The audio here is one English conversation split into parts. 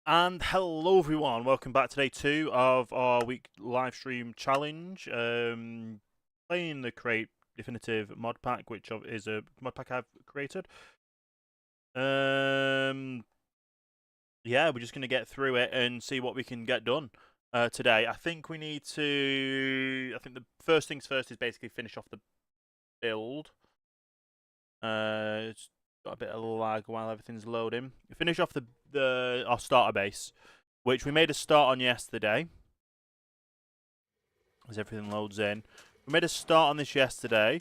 And hello everyone, welcome back to day 2 of our week live stream challenge. Playing the Create Definitive mod pack, which is a mod pack I've created. Yeah, we're just going to get through it and see what we can get done today. I think we need to... I think the first things first is basically finish off the build. It's got a bit of lag while everything's loading. Finish off our starter base, which we made a start on yesterday. As everything loads in, we made a start on this yesterday.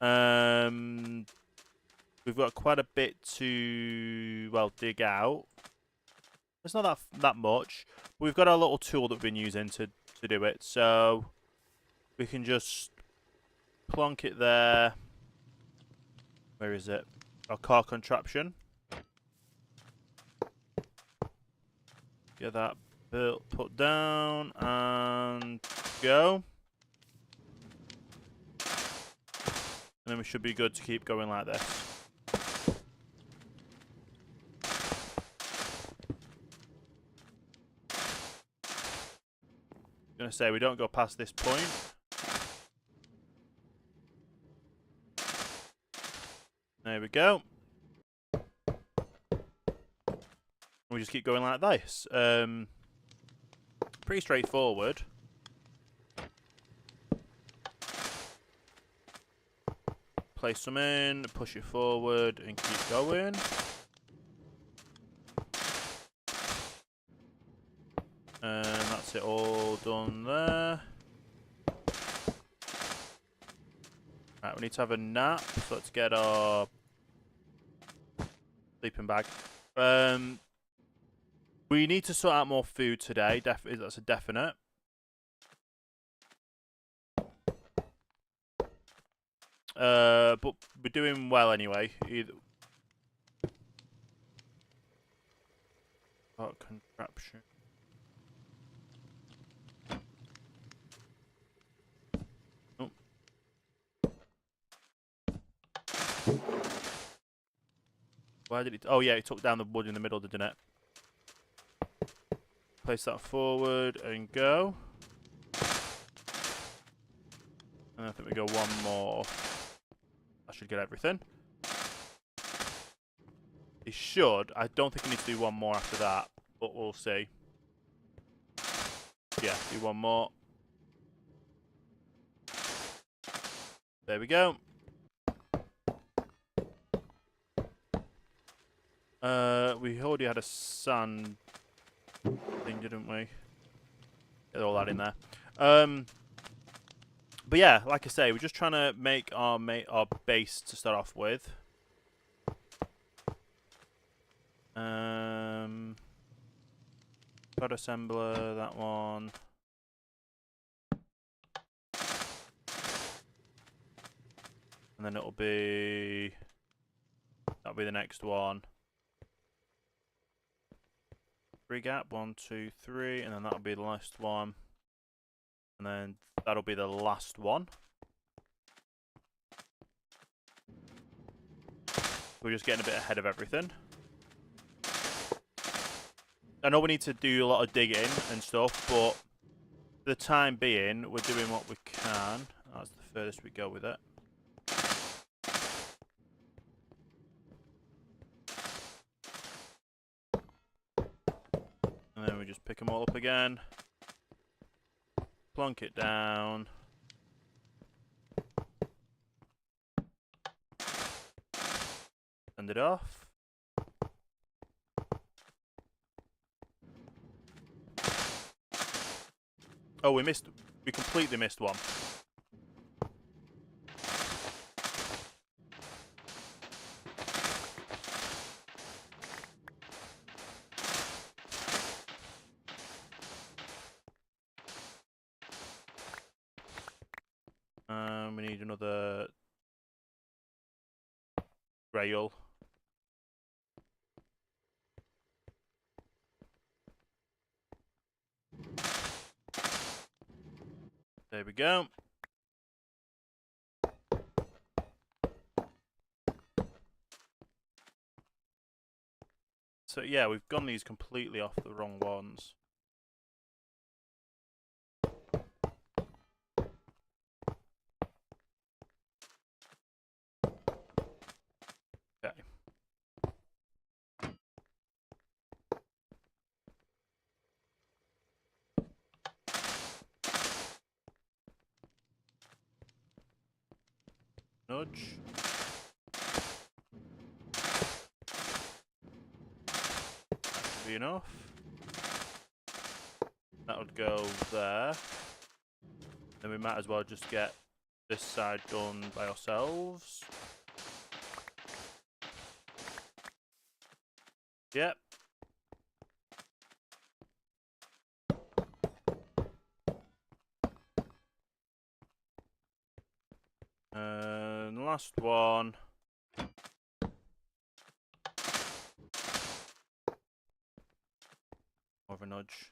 We've got quite a bit to dig out. It's not that much. But we've got our little tool that we've been using to do it, so we can just plonk it there. Where is it? Our car contraption. Get that built, put down, and go. And then we should be good to keep going like this. I'm going to say we don't go past this point. There we go. We just keep going like this. Pretty straightforward. Place some in, push it forward, and keep going. And that's it all done there. Right, we need to have a nap, so let's get our sleeping bag. We need to sort out more food today. That's a definite. But we're doing well anyway. Contraption. Oh. Why did it? Oh yeah, it took down the wood in the middle, didn't it? Place that forward and go. And I think we go one more. I should get everything. It should. I don't think we need to do one more after that, but we'll see. Yeah, do one more. There we go. We already had a sand thing, didn't we? Get all that in there. But yeah, like I say, we're just trying to make our base to start off with. Code assembler, that one. And then that'll be the next one. 3 gap, 1, 2, 3, and then that'll be the last one. And then that'll be the last one. We're just getting a bit ahead of everything. I know we need to do a lot of digging and stuff, but for the time being, we're doing what we can. That's the furthest we go with it. And then we just pick them all up again. Plonk it down. Send it off. Oh, we completely missed one. We need another rail. There we go. So yeah, we've gone these completely off the wrong ones. Okay. Nudge. That should be enough. That would go there. Then we might as well just get this side done by ourselves. Yep. And last one. More of a nudge.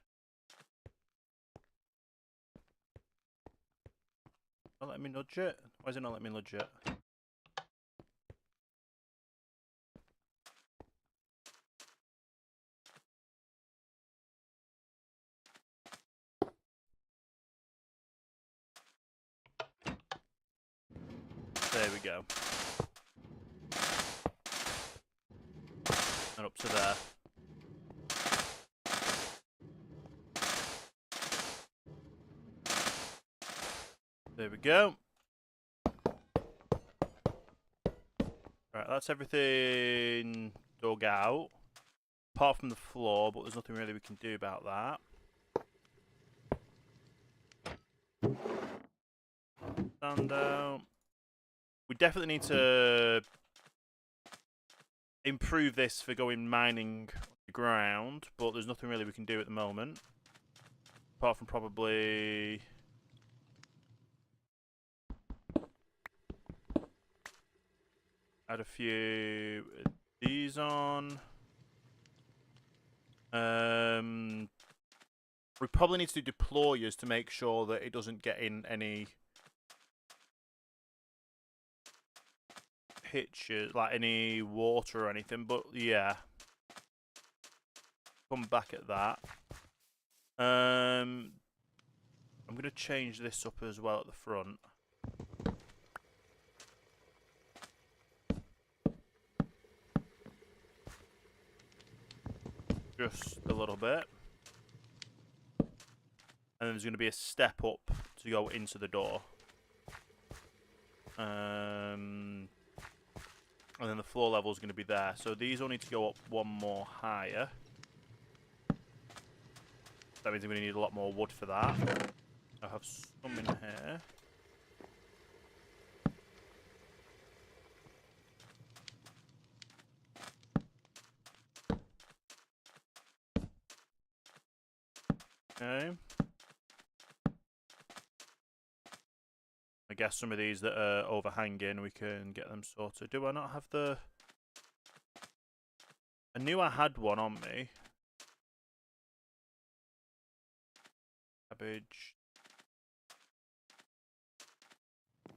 Not letting me nudge it? Why is it not letting me nudge it? There we go. And up to there. There we go. Right, that's everything dug out. Apart from the floor, but there's nothing really we can do about that. Stand down. We definitely need to improve this for going mining on the ground, but there's nothing really we can do at the moment. Apart from probably... add a few of these on. We probably need to do deployers to make sure that it doesn't get in any hitches, like any water or anything, but yeah. Come back at that. I'm going to change this up as well at the front. Just a little bit. And then there's going to be a step up to go into the door. And then the floor level is going to be there. So these all need to go up one more higher. That means I'm going to need a lot more wood for that. I have some in here. Okay. I guess some of these that are overhanging, we can get them sorted. Do I not have the... I knew I had one on me. Cabbage.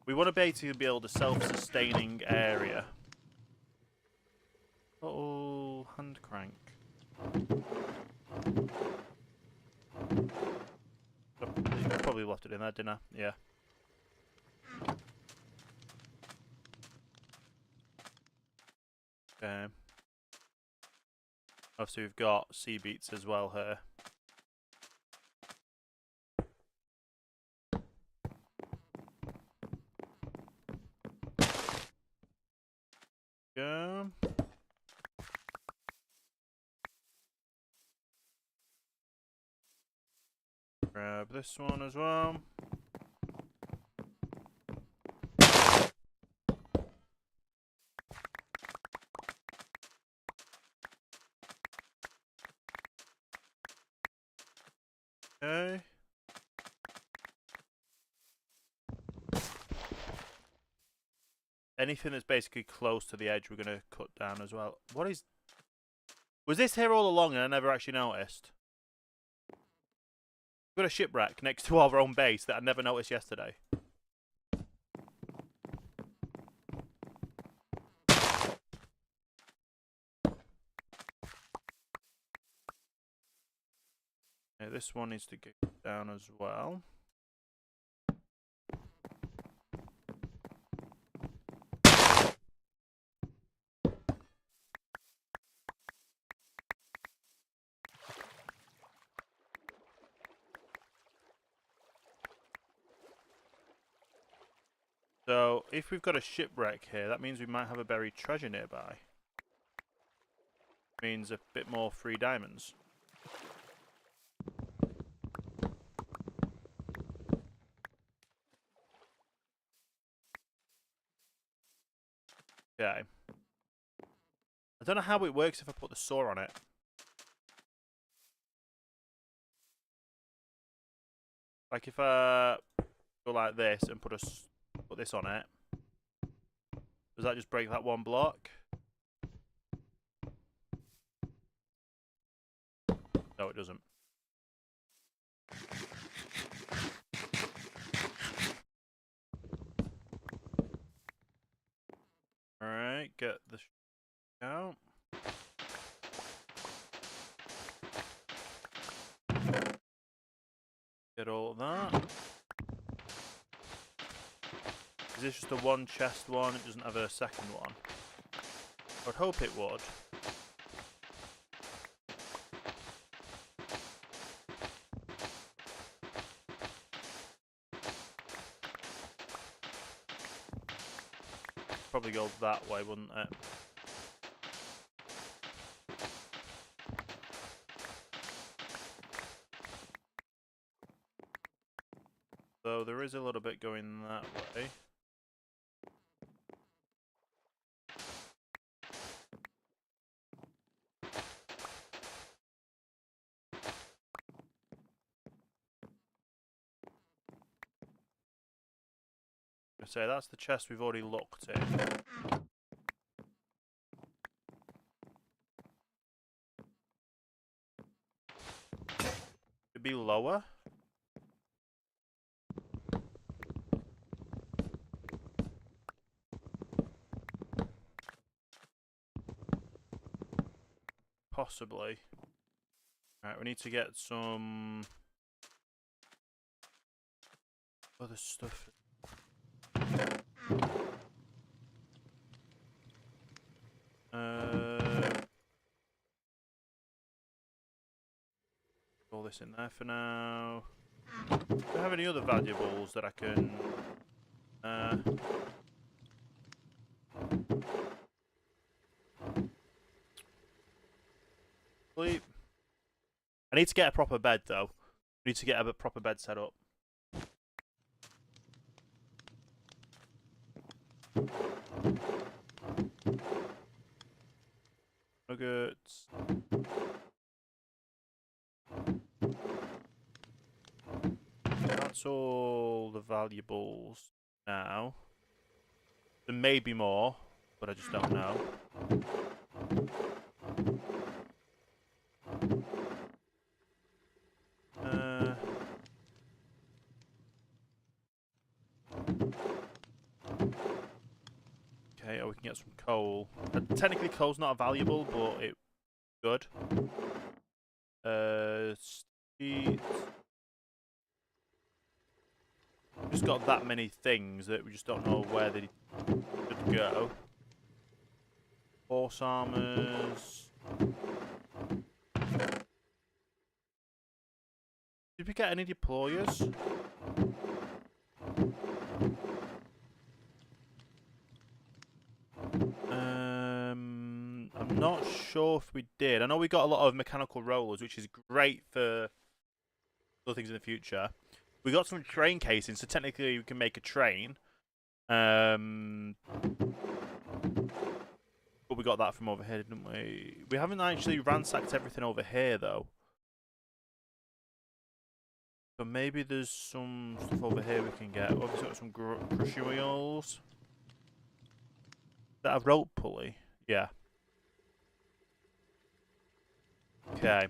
We want to basically build a self-sustaining area. Uh-oh, hand crank. Probably left it in there, didn't I? Yeah. Okay. Obviously we've got sea beets as well here. Go. Grab this one as well. Okay. Anything that's basically close to the edge we're going to cut down as well. What is... Was this here all along and I never actually noticed? We've got a shipwreck next to our own base that I never noticed yesterday. this one needs to go down as well. So, if we've got a shipwreck here, that means we might have a buried treasure nearby. Means a bit more free diamonds. Okay. I don't know how it works if I put the saw on it. Like if I go like this and put this on it, does that just break that one block? No, it doesn't. Alright, get the out. Get all of that. Is this just a one chest one? It doesn't have a second one. I'd hope it would. Probably go that way, wouldn't it? So there is a little bit going that way. I say that's the chest we've already looked in. It'd be lower. Possibly. Alright, we need to get some other stuff. All this in there for now. Do I have any other valuables that I can sleep? I need to get a proper bed though. I need to get a proper bed set up. Nuggets. That's all the valuables now. There may be more, but I just don't know. Okay, oh, we can get some coal. Technically, coal's not valuable, but it's good. We've just got that many things that we just don't know where they should go. Horse armors. Did we get any deployers? I'm not sure if we did. I know we got a lot of mechanical rollers, which is great for other things in the future. We got some train casings, so technically we can make a train. But we got that from over here, didn't we? We haven't actually ransacked everything over here, though. So maybe there's some stuff over here we can get. Obviously got some crushing wheels. Is that a rope pulley? Yeah. Okay.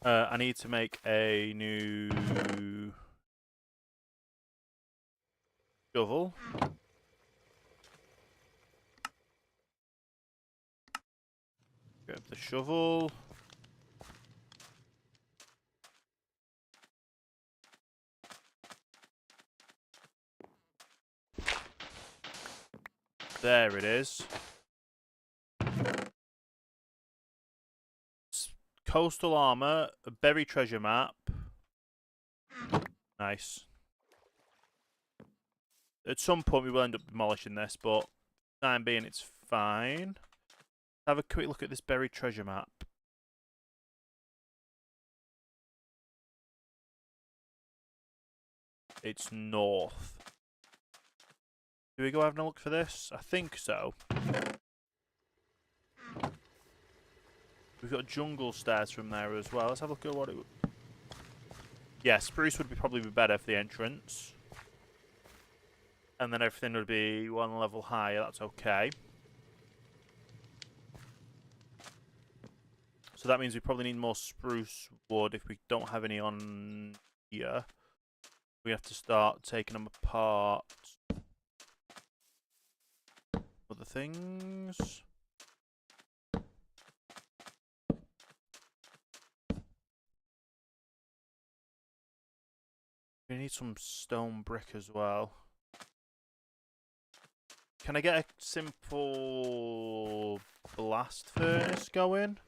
I need to make a new shovel. Grab the shovel. There it is. Coastal armor, a berry treasure map. Nice. At some point we will end up demolishing this, but for the time being it's fine. Have a quick look at this buried treasure map. It's north. Do we go having a look for this? I think so. We've got jungle stairs from there as well. Let's have a look at what it would... Yeah, spruce would probably be better for the entrance. And then everything would be one level higher. That's okay. So that means we probably need more spruce wood if we don't have any on here. We have to start taking them apart. Other things. We need some stone brick as well. Can I get a simple blast furnace going?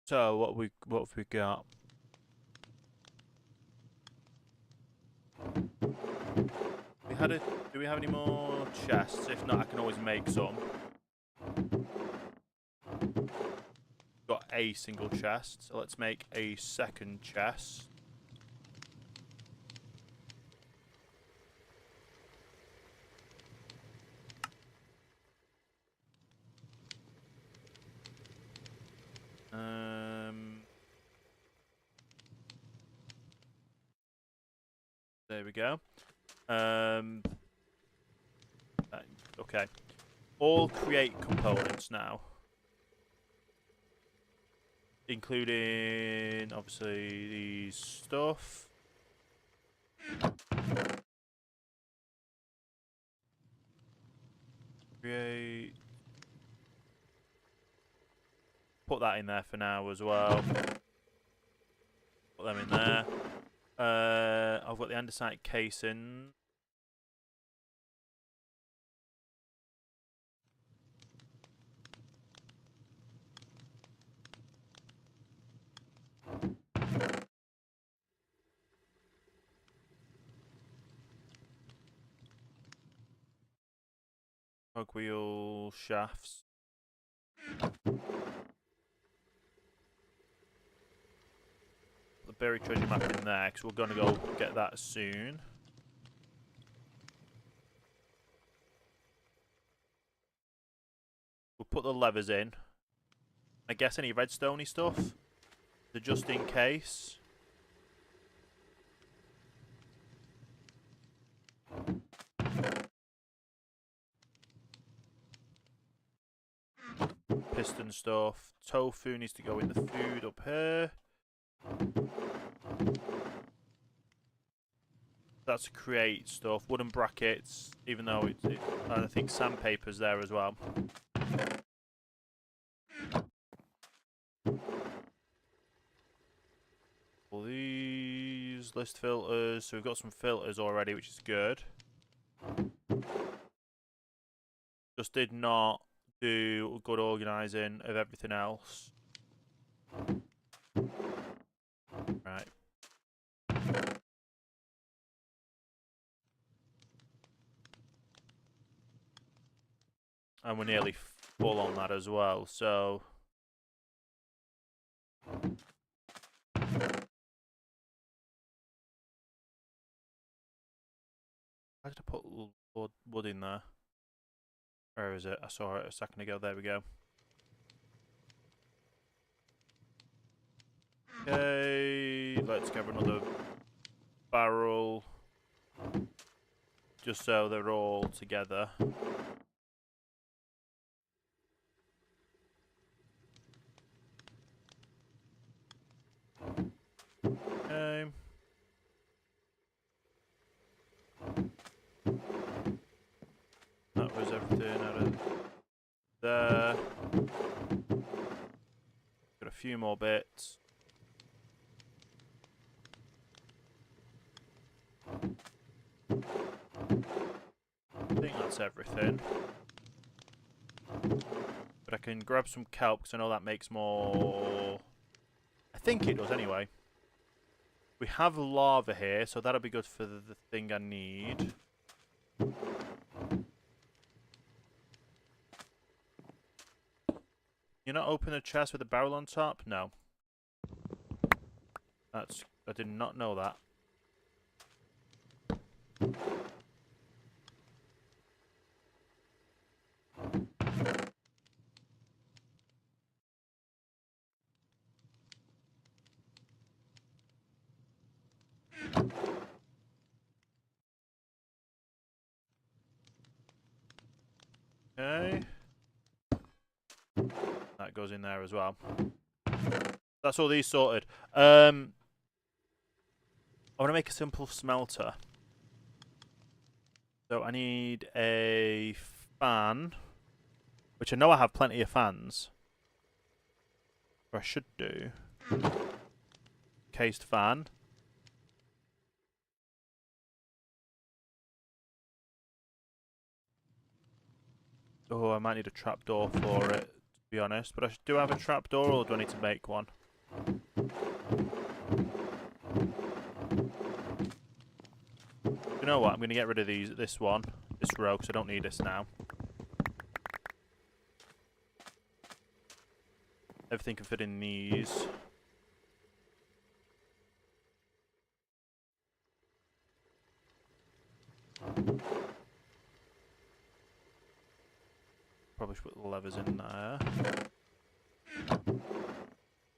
So what have we got? Do we have any more chests? If not, I can always make some. Got a single chest, so let's make a second chest. There we go. Okay. All create components now. Including, obviously, these stuff. Create. Put that in there for now as well. Put them in there. I've got the andesite casing. Cogwheel shafts. The buried treasure map in there, because we're going to go get that soon. We'll put the levers in. I guess any redstone-y stuff, so just in case. Piston stuff. Tofu needs to go in the food up here. That's create stuff. Wooden brackets, even though I think sandpaper's there as well. All these list filters. So we've got some filters already, which is good. Just did not do good organising of everything else. Right. And we're nearly full on that as well, so... Why did I put wood in there? Where is it? I saw it a second ago. There we go. Okay, let's get another barrel. Just so they're all together. Okay. That was everything out of there. Got a few more bits. I think that's everything. But I can grab some kelp because I know that makes more... I think it does anyway. We have lava here, so that'll be good for the thing I need. You're not opening a chest with a barrel on top? No. That's... I did not know that. Okay. That goes in there as well. That's all these sorted. I want to make a simple smelter. So I need a fan, which I know I have plenty of fans. Or I should do. Cased fan. Oh, I might need a trapdoor for it, to be honest. But I do have a trapdoor, or do I need to make one? You know what? I'm going to get rid of this row, because I don't need this now. Everything can fit in these. Probably should put the levers in there.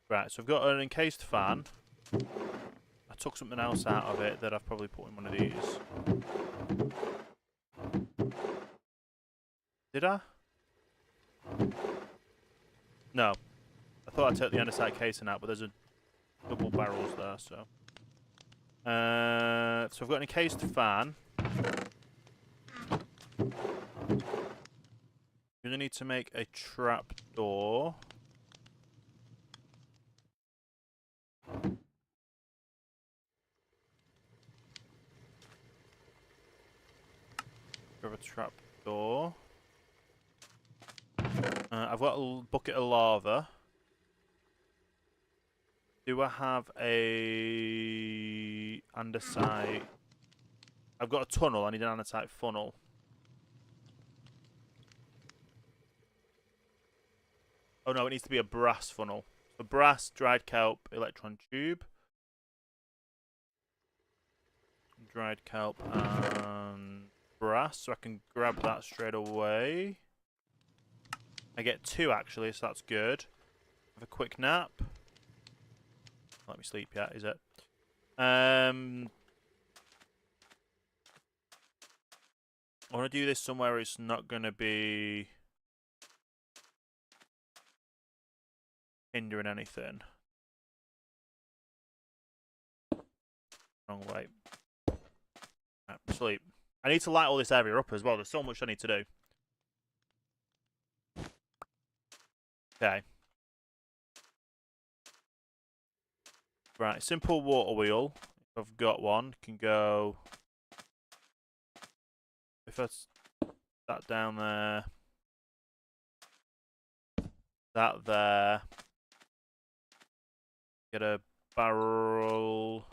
Right, so I've got an encased fan. I took something else out of it that I've probably put in one of these. Did I? No. I thought I'd take the andesite casing out, but there's a double barrels there, so. So I've got an encased fan. You're going to need to make a trapdoor. Grab a trapdoor. I've got a bucket of lava. Do I have a andesite? I've got a tunnel. I need an andesite funnel. Oh no, it needs to be a brass funnel. So brass, dried kelp, electron tube. Dried kelp and brass, so I can grab that straight away. I get 2 actually, so that's good. Have a quick nap. Let me sleep yet, is it? I want to do this somewhere it's not going to be hindering anything. Wrong way. Right, sleep. I need to light all this area up as well. There's so much I need to do. Okay. Right, simple water wheel. If I've got one, can go. If I that down there, that there. Get a barrel.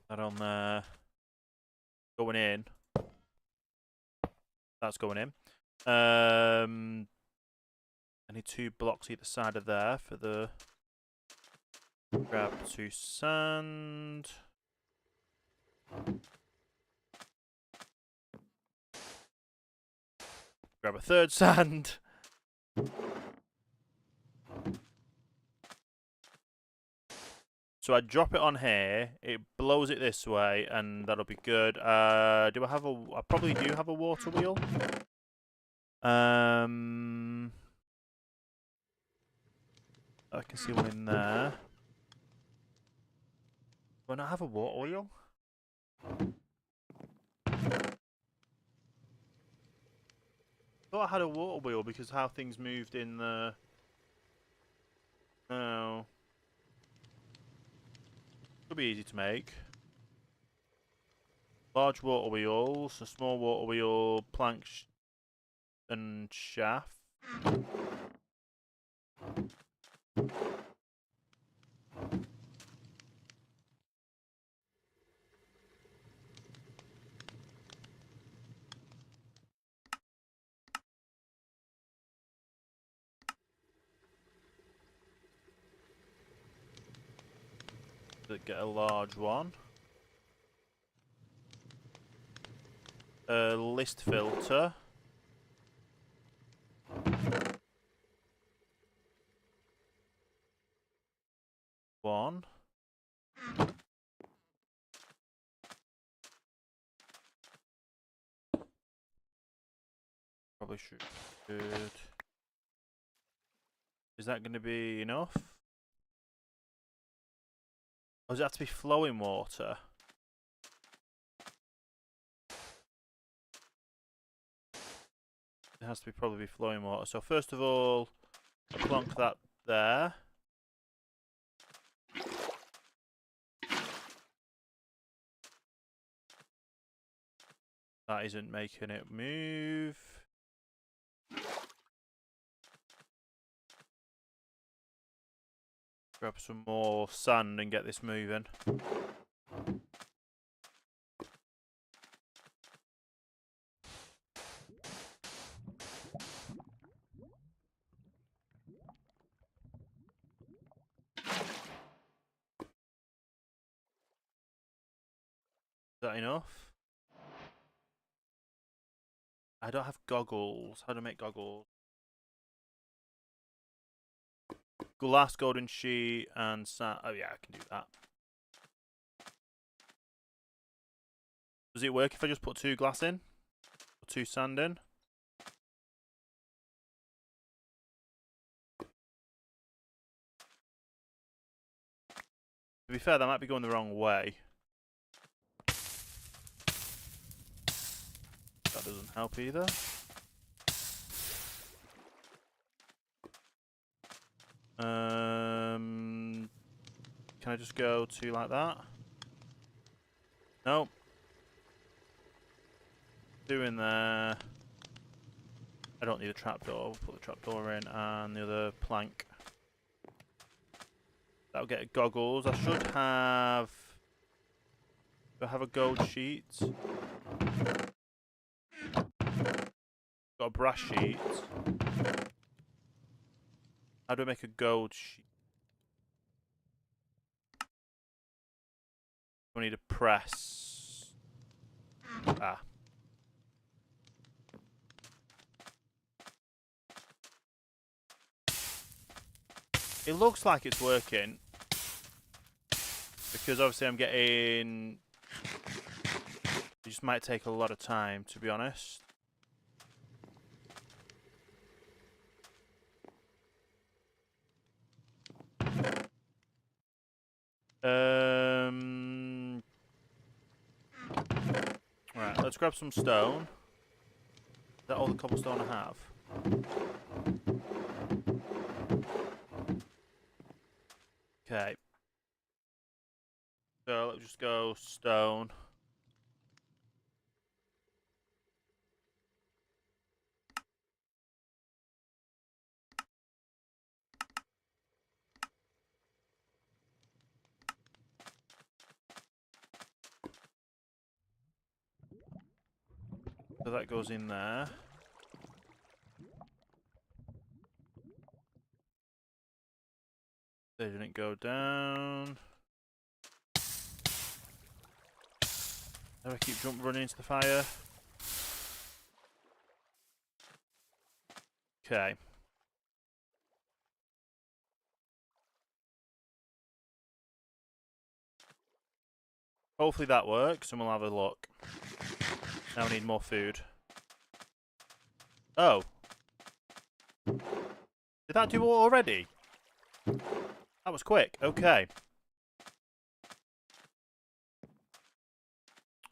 That on there. Going in. That's going in. I need 2 blocks either side of there for the... Grab 2 sand. Grab a 3rd sand. So I drop it on here, it blows it this way, and that'll be good. Do I have a... I probably do have a water wheel. I can see one in there. Do I not have a water wheel? I thought I had a water wheel because how things moved in the... Should be easy to make. Large water wheels, a small water wheel, plank and shaft. Get a large one. A list filter. One. Probably should. Is that going to be enough? Or does it have to be flowing water? It has to be probably flowing water. So first of all, plonk that there. That isn't making it move. Grab some more sand and get this moving. Is that enough? I don't have goggles. How do I make goggles? Glass, golden sheet, and sand. Oh yeah, I can do that. Does it work if I just put 2 glass in? Or 2 sand in? To be fair, that might be going the wrong way. That doesn't help either. Can I just go 2 like that? Nope. 2 in there. I don't need a trapdoor. We'll put the trapdoor in and the other plank. That'll get goggles. I should have. Do I have a gold sheet? Got a brass sheet. How do I make a gold sheet? I need a press. Ah. It looks like it's working. Because obviously I'm getting... It just might take a lot of time, to be honest. Right, let's grab some stone. Is that all the cobblestone I have? Okay. So let's just go stone. So that goes in there. They didn't go down. How do I keep running into the fire? Okay. Hopefully that works and we'll have a look. Now we need more food. Oh. Did that do it already? That was quick. Okay.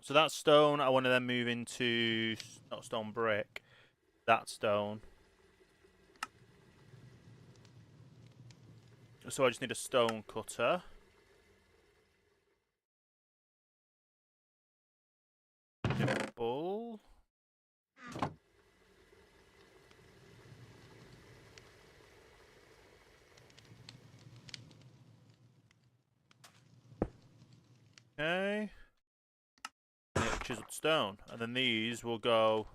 So that stone, I want to then move into, not stone brick, that stone. So I just need a stone cutter. Okay. Chiseled stone. And then these will go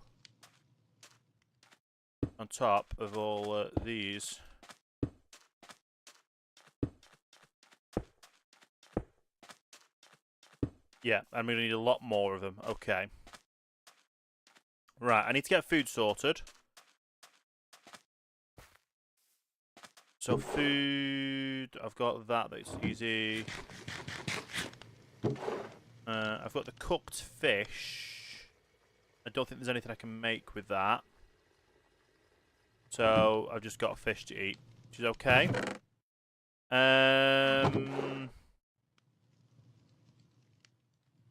on top of all these. Yeah, I'm going to need a lot more of them. Okay. Right, I need to get food sorted. So food, I've got that, that's easy. I've got the cooked fish. I don't think there's anything I can make with that. So I've just got a fish to eat, which is okay.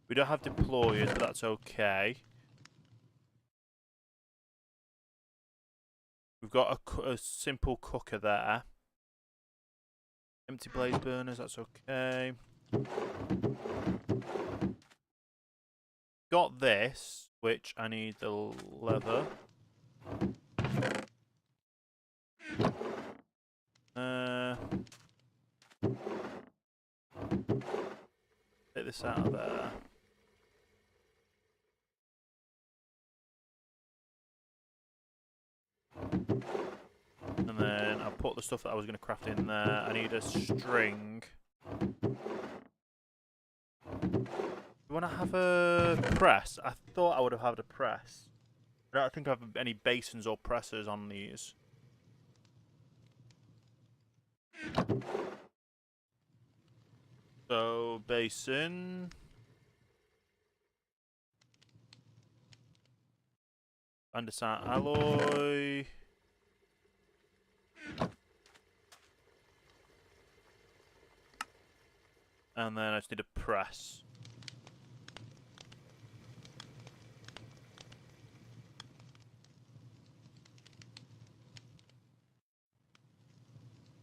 We don't have deployers, but that's okay. We've got a simple cooker there. Empty blaze burners, that's okay. Got this, which I need the leather. Take this out of there. And then I'll put the stuff that I was going to craft in there. I need a string. Do you want to have a press? I thought I would have had a press. I don't think I have any basins or pressers on these. So, basin. Andesite alloy. And then I just need a press.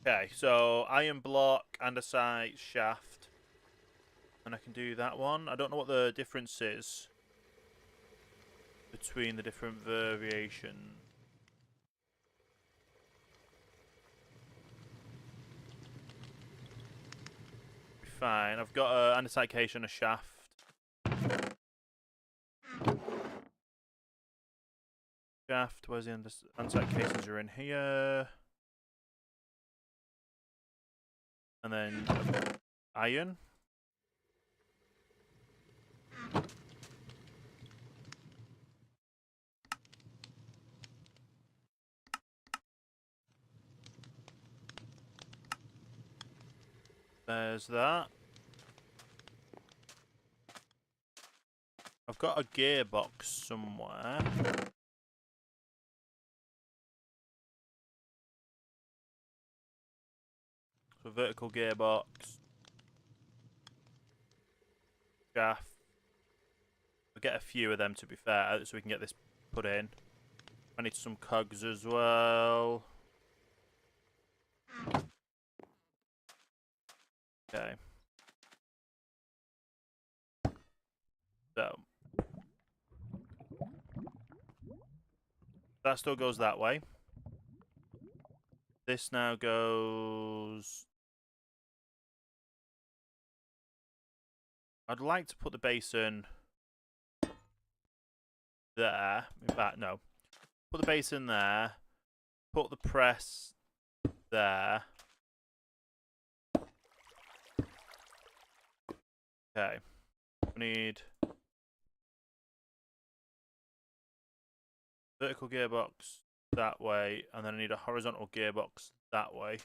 Okay, so iron block, andesite shaft. And I can do that one. I don't know what the difference is between the different variations. Fine, I've got an andesite case and a shaft. Shaft, where's the andesite cases are in here. And then iron. There's that. I've got a gearbox somewhere. So vertical gearbox. Shaft. We'll get a few of them to be fair, so we can get this put in. I need some cogs as well. Okay. So. That still goes that way. This now goes... I'd like to put the basin there. In fact, no. Put the basin there. Put the press there. Okay. We need vertical gearbox that way, and then I need a horizontal gearbox that way.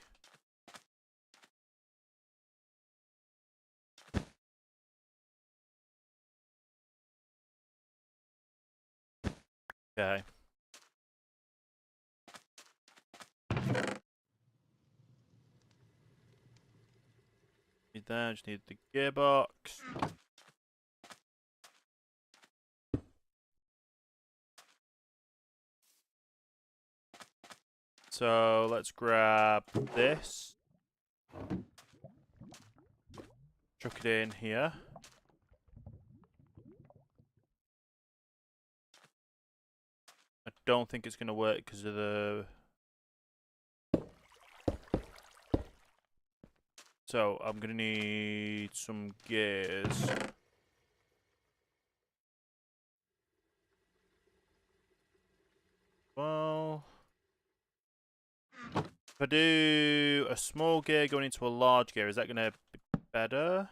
Okay. Need that, just need the gearbox. So let's grab this. Chuck it in here. I don't think it's going to work because of the... So I'm going to need some gears. Well, if I do a small gear going into a large gear, is that going to be better?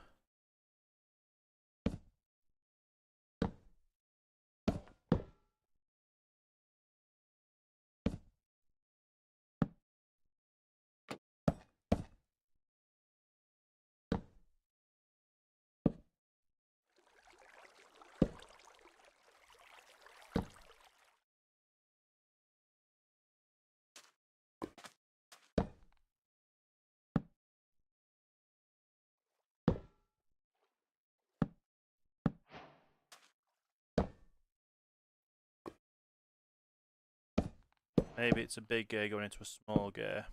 Maybe it's a big gear going into a small gear.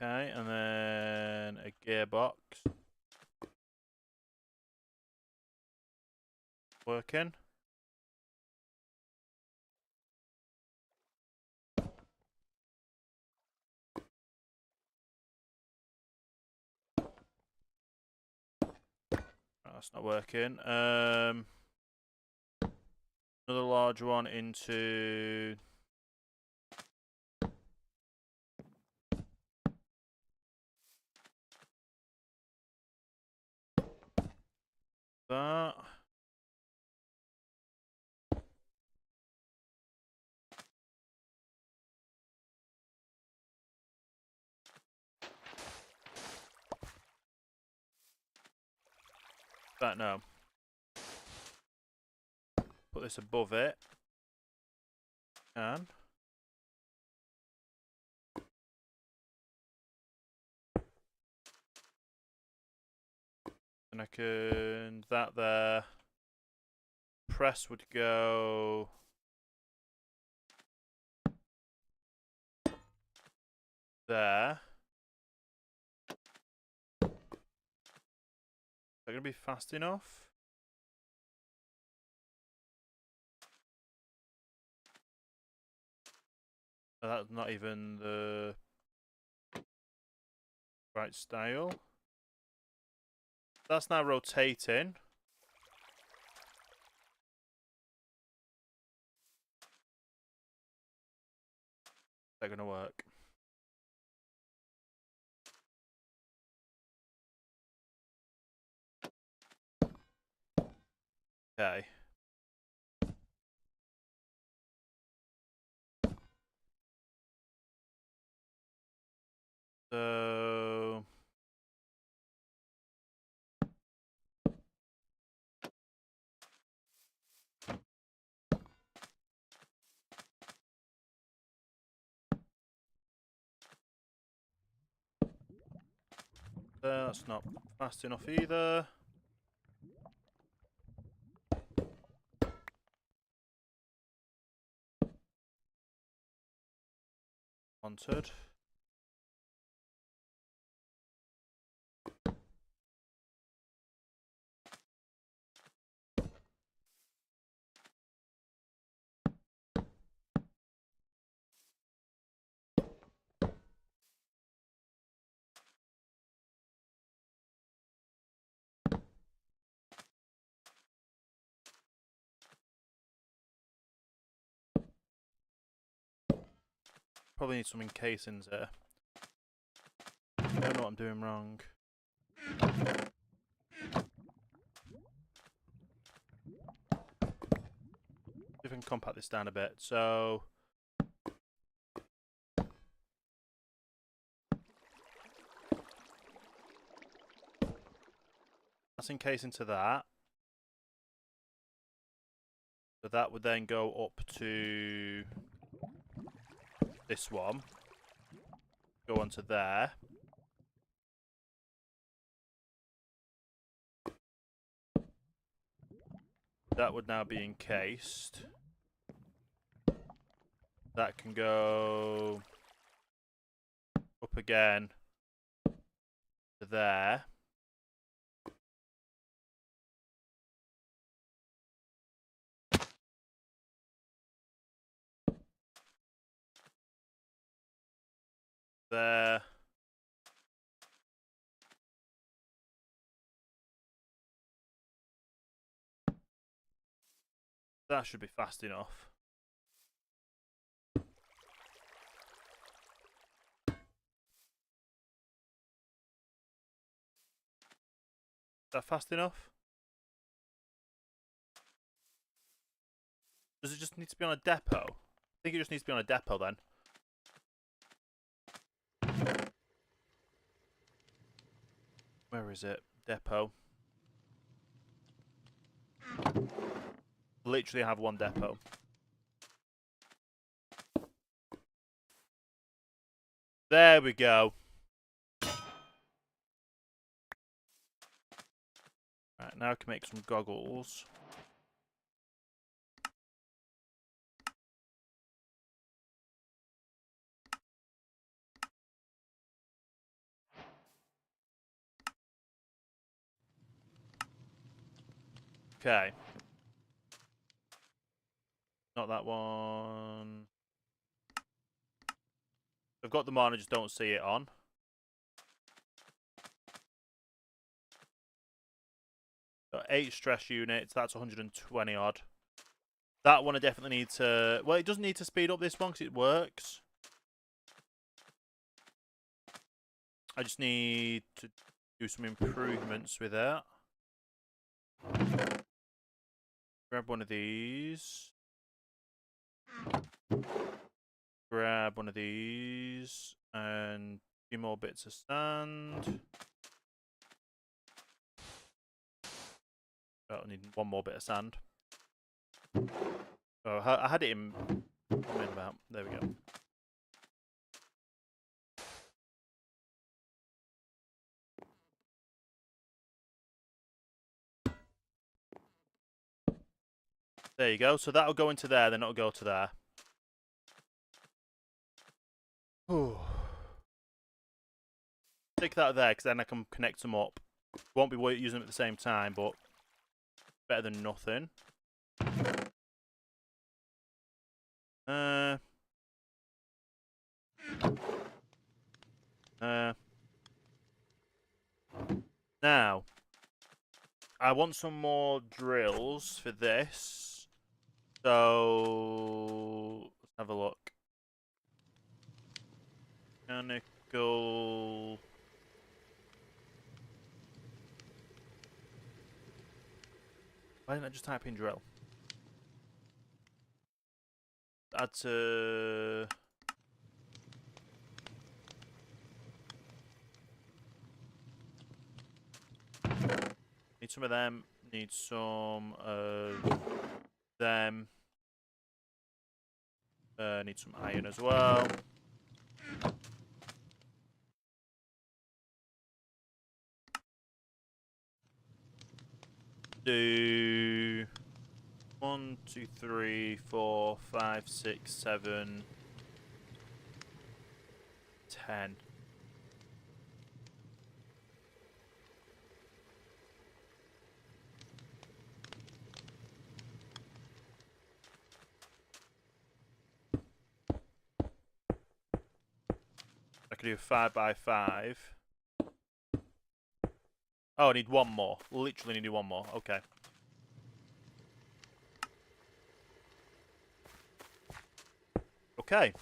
Okay, and then a gearbox. Working. Oh, that's not working. Another large one into that. That no. Put this above it. And I can that there. Press would go there. Is that going to be fast enough? Oh, that's not even the right style. That's now rotating. Is that going to work? Okay. So that's not fast enough either. Wanted. Probably need some encasings here. I don't know what I'm doing wrong. See if I can compact this down a bit. So that's encased into that. So that would then go up to this one. Go onto there. That would now be encased. That can go up again to there. there. That should be fast enough. Is that fast enough? Does it just need to be on a depot? I think it just needs to be on a depot then. Where is it? Depot. Literally have one depot. There we go. Right, now I can make some goggles. Okay. Not that one. I've got them on, I just don't see it on. Got 8 stress units, that's 120 odd. That one I definitely need to... Well, it doesn't need to speed up this one because it works. I just need to do some improvements with it. Grab one of these. Grab one of these. And a few more bits of sand. Oh, I need one more bit of sand. Oh, I had it in about. There we go. There you go. So that'll go into there, then it'll go to there. Ooh. Stick that there, because then I can connect them up. Won't be using them at the same time, but better than nothing. Now, I want some more drills for this. So, let's have a look. Mechanical. Why didn't I just type in drill? Add to... Need some of them. Need some of them. Need some iron as well. Do 1, 2, 3, 4, 5, 6, 7, 10. I could do 5 by 5. Oh, I need one more. Literally need one more. Okay. Okay.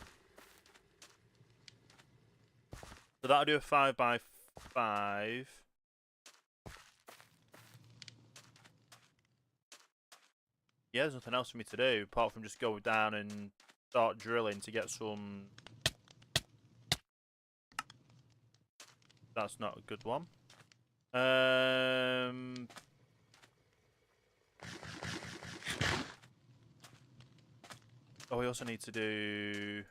So that'll do a 5 by 5. Yeah, there's nothing else for me to do apart from just go down and start drilling to get some. That's not a good one. Oh, we also need to do.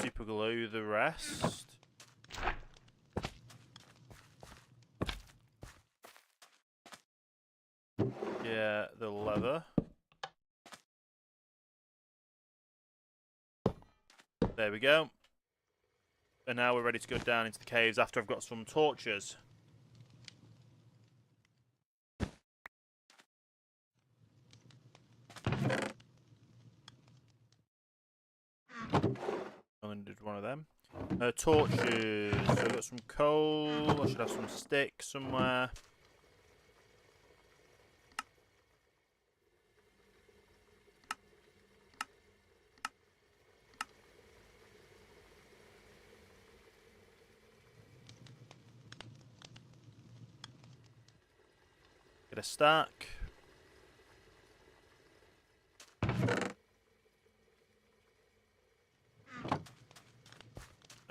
Super glue the rest. Yeah, the leather. There we go. And now we're ready to go down into the caves after I've got some torches. only did one of them. Torches. So we've got some coal. I should have some sticks somewhere. Get a stack.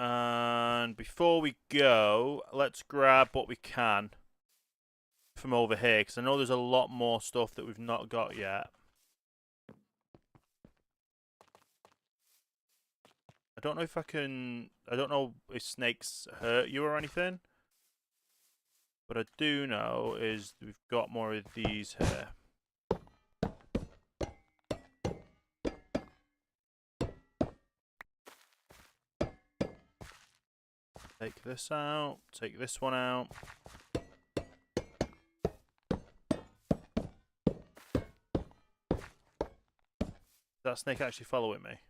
And before we go, let's grab what we can from over here, because I know there's a lot more stuff that we've not got yet. I don't know if I can... I don't know if snakes hurt you or anything. What I do know is we've got more of these here. Take this out, take this one out. Is that snake actually following me?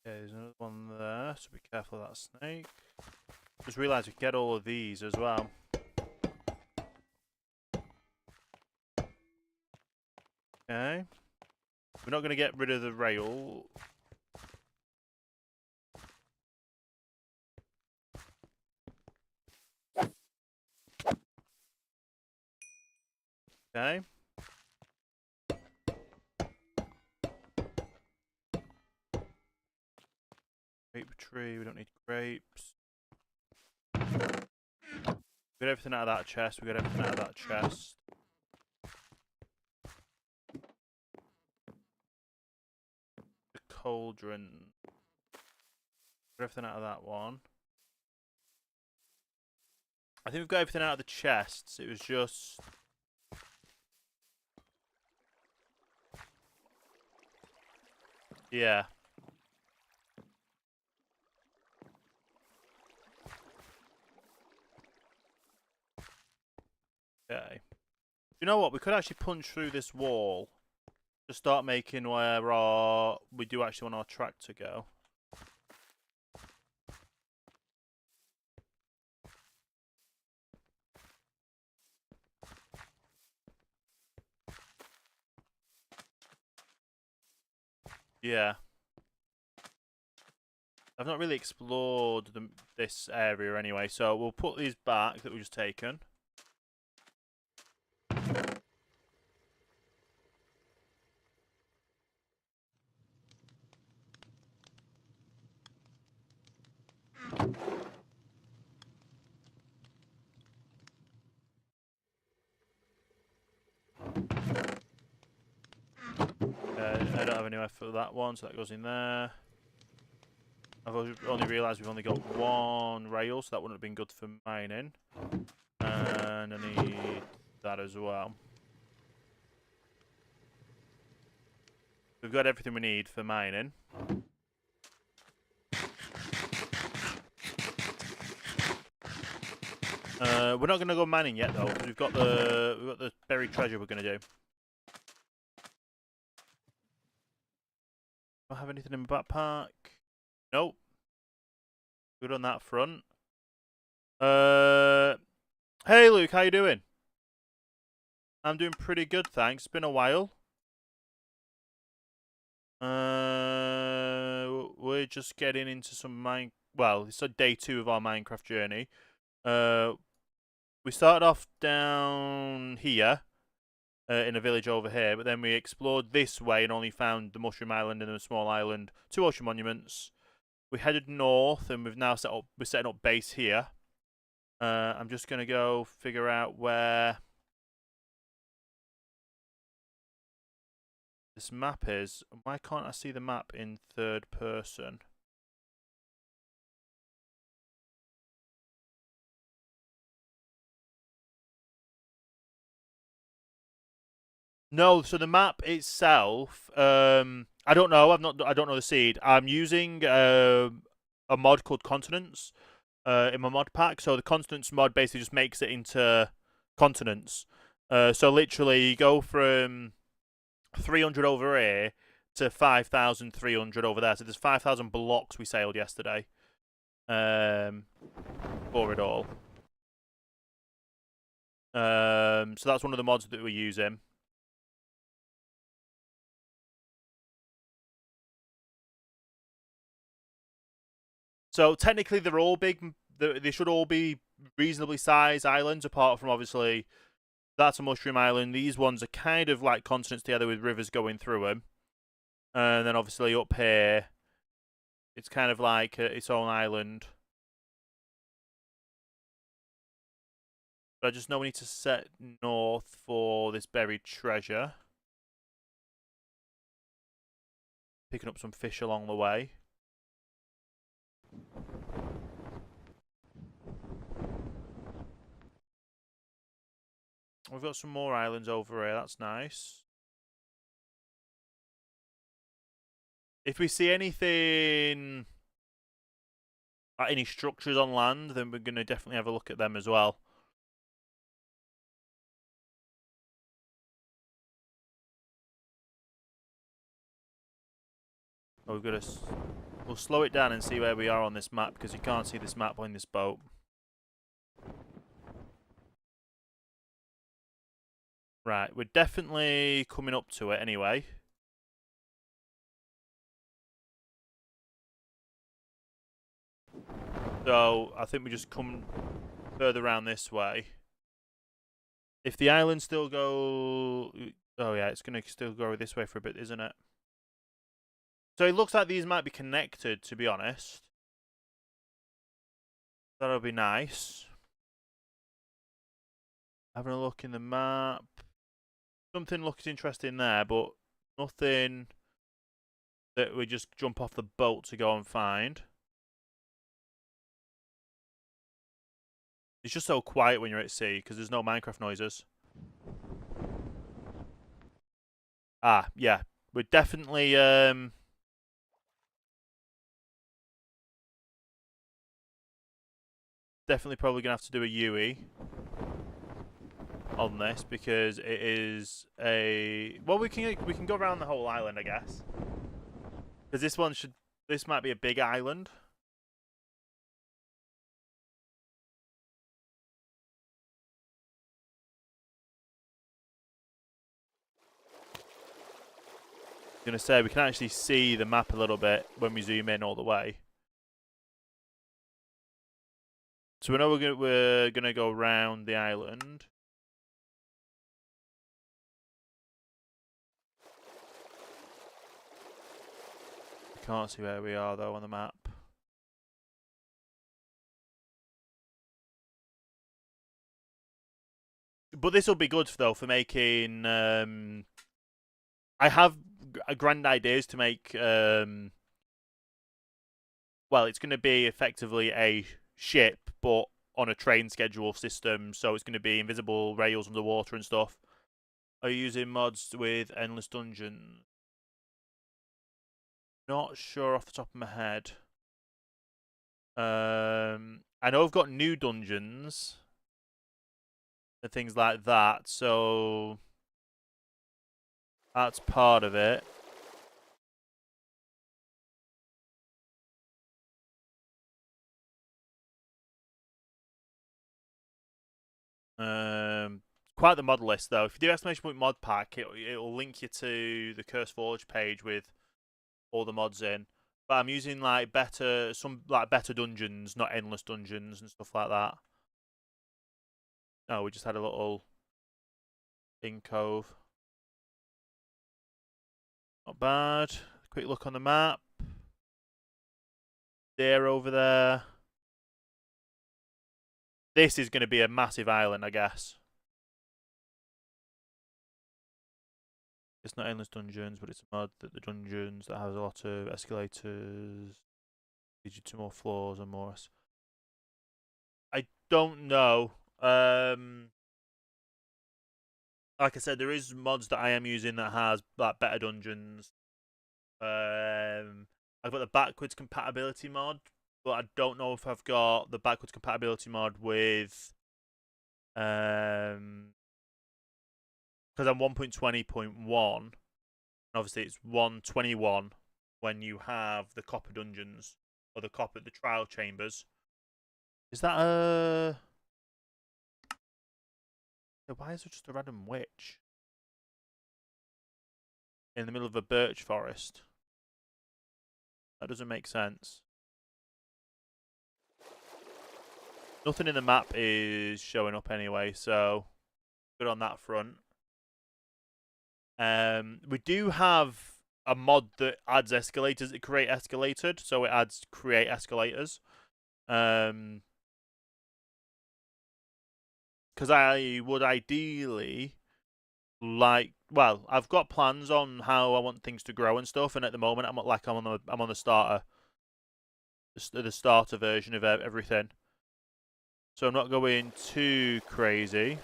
Okay, there's another one there, so be careful of that snake. Just realised we can get all of these as well. Okay. We're not going to get rid of the rail. Okay. Grape tree, we don't need grapes. We got everything out of that chest, we got everything out of that chest. The cauldron. Got everything out of that one. I think we've got everything out of the chests, it was just... Yeah. Okay. You know what? We could actually punch through this wall to start making where we do actually want our track to go. Yeah. I've not really explored this area anyway, so we'll put these back that we've just taken. I don't have anywhere for that one, so that goes in there. I've only realised we've only got one rail, so that wouldn't have been good for mining. And I need that as well. We've got everything we need for mining. We're not going to go mining yet though, because we've got the buried treasure we're going to do. Do I have anything in my backpack? Nope. Good on that front. Hey Luke, how you doing? I'm doing pretty good, thanks. It's been a while. We're just getting into some well, it's day 2 of our Minecraft journey. We started off down here. In a village over here, but then we explored this way and only found the Mushroom Island and a small island, 2 ocean monuments. We headed north and we're setting up base here. I'm just gonna go figure out where this map is. Why can't I see the map in 3rd person? No, so the map itself, I don't know. I don't know the seed. I'm using a mod called Continents. in my mod pack. So the consonants mod basically just makes it into continents. So literally, you go from 300 over here to 5,300 over there. So there's 5,000 blocks we sailed yesterday. For it all. So that's one of the mods that we're using. So technically, they're all big. They should all be reasonably sized islands, apart from obviously that's a mushroom island. These ones are kind of like continents together with rivers going through them. And then obviously up here, it's kind of like its own island. But I just know we need to set north for this buried treasure. Picking up some fish along the way. We've got some more islands over here. That's nice. If we see anything, like any structures on land, then we're going to definitely have a look at them as well. Oh, we'll slow it down and see where we are on this map, because you can't see this map on this boat. Right, we're definitely coming up to it anyway. So I think we just come further around this way. If the islands still go... Oh yeah, it's going to still go this way for a bit, isn't it? So it looks like these might be connected, to be honest. That'll be nice. Having a look in the map. Something looks interesting there, but nothing that we just jump off the boat to go and find. It's just so quiet when you're at sea because there's no Minecraft noises. Ah, yeah. We're definitely probably gonna have to do a UE on this because it is a we can go around the whole island, I guess. Because this might be a big island. I'm gonna say we can actually see the map a little bit when we zoom in all the way. So we know we're gonna go around the island. Can't see where we are though on the map. But this will be good though for making. I have grand ideas to make. Well, it's going to be effectively a ship, but on a train schedule system. So it's going to be invisible rails underwater and stuff. Are you using mods with endless dungeons? Not sure off the top of my head. I know I've got new dungeons and things like that, so that's part of it. Quite the mod list though. If you do exclamation point mod pack, it'll link you to the Curse Forge page with all the mods in. But I'm using like better dungeons, not endless dungeons and stuff like that. Oh, we just had a little in cove. Not bad. Quick look on the map. Deer over there. This is going to be a massive island, I guess. It's not endless dungeons, but it's a mod that the dungeons that has a lot of escalators lead you to more floors and more. I don't know. Like I said, there is mods that I am using that has like better dungeons. I've got the backwards compatibility mod but I don't know if I've got the backwards compatibility mod with because I'm 1.20.1. Obviously, it's 121 when you have the copper dungeons or the trial chambers. Is that a? Why is there just a random witch in the middle of a birch forest? That doesn't make sense. Nothing in the map is showing up anyway, so good on that front. We do have a mod that adds escalators that create escalated, so it adds create escalators. Because I would ideally like, well, I've got plans on how I want things to grow and stuff, and at the moment I'm on the starter, the starter version of everything. So I'm not going too crazy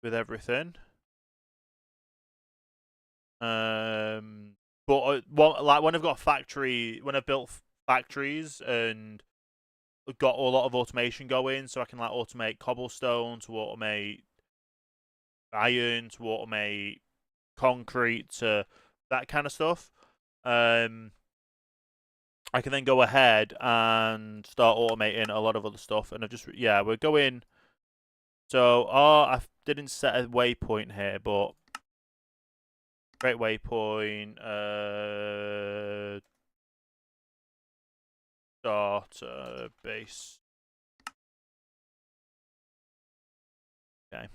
with everything. But like when I've got when I've built factories and got a lot of automation going, so I can like automate cobblestone, to automate iron, to automate concrete, to that kind of stuff. I can then go ahead and start automating a lot of other stuff. And we're going. So, I didn't set a waypoint here, but great waypoint. Start base. Okay.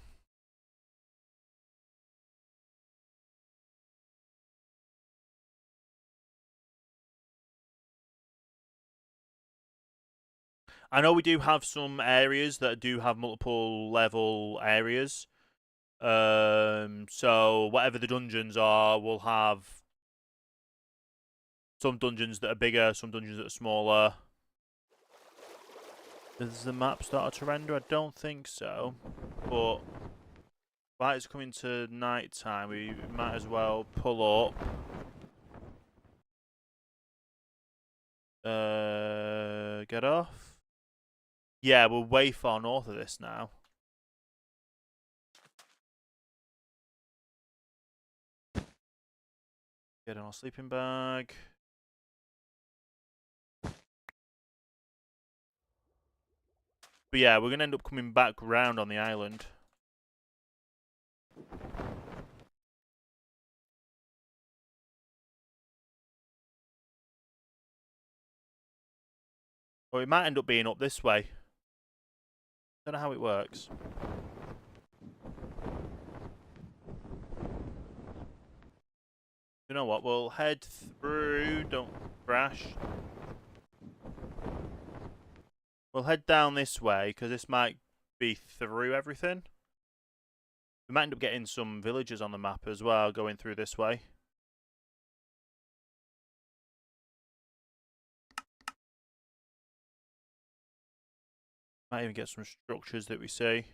I know we do have some areas that do have multiple level areas. So whatever the dungeons are, we'll have some dungeons that are bigger, some dungeons that are smaller. Does the map start to render? I don't think so. But while it's coming to night time, we might as well pull up. Get off. Yeah, we're way far north of this now. Get in our sleeping bag. But yeah, we're going to end up coming back round on the island. Or it might end up being up this way. Don't know how it works. You know what? We'll head through. Don't crash. We'll head down this way, because this might be through everything. We might end up getting some villages on the map as well, going through this way. Might even get some structures that we see.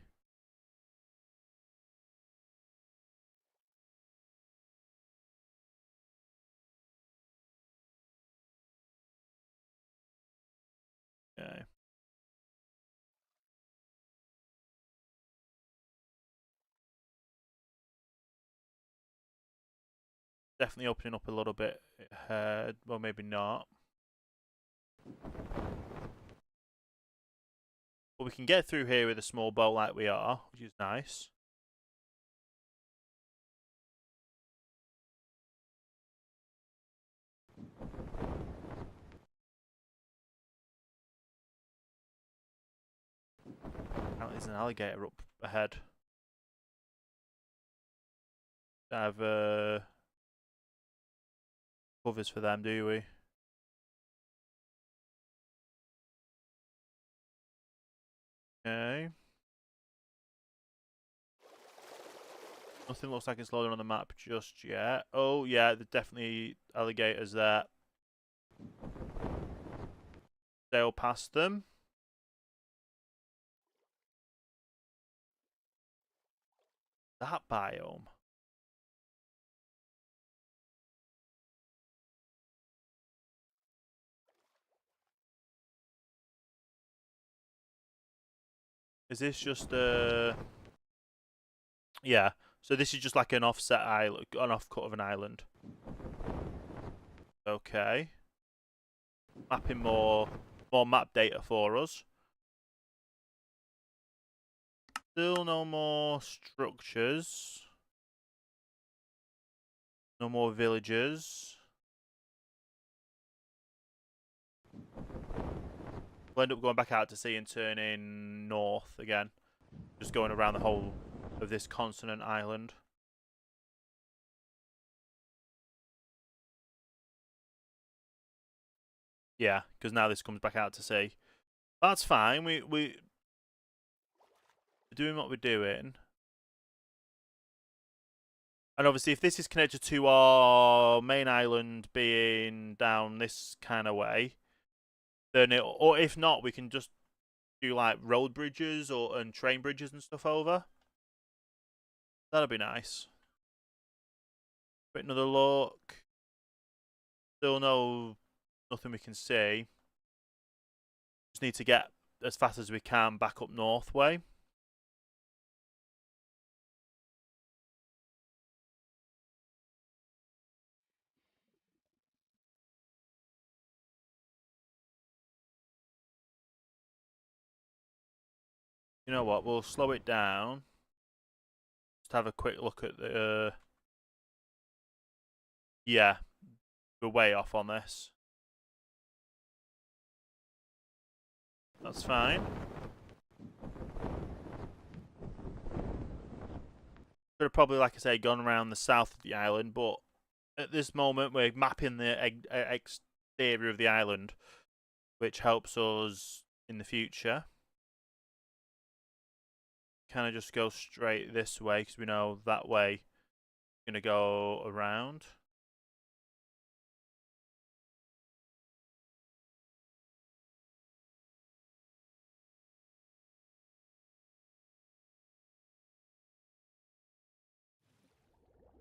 Okay. Definitely opening up a little bit ahead. Well, maybe not. But we can get through here with a small boat like we are, which is nice. Apparently there's an alligator up ahead. Don't have covers for them, do we? Okay. Nothing looks like it's loading on the map just yet. Oh, yeah, there's definitely alligators there. Sail past them. That biome. Is this just a... Yeah, so this is just like an offset island, an off-cut of an island. Okay. Mapping more map data for us. Still no more structures. No more villages. We'll end up going back out to sea and turning north again. Just going around the whole of this continent island. Yeah, because now this comes back out to sea. That's fine. We're doing what we're doing. And obviously, if this is connected to our main island being down this kind of way, then or if not, we can just do like road bridges and train bridges and stuff over. That'd be nice. But another look. Still nothing we can see. Just need to get as fast as we can back up north way. You know what? We'll slow it down. Just have a quick look at the. Yeah, we're way off on this. That's fine. Could have probably, like I say, gone around the south of the island, but at this moment we're mapping the exterior of the island, which helps us in the future. Kind of just go straight this way because we know that way going to go around.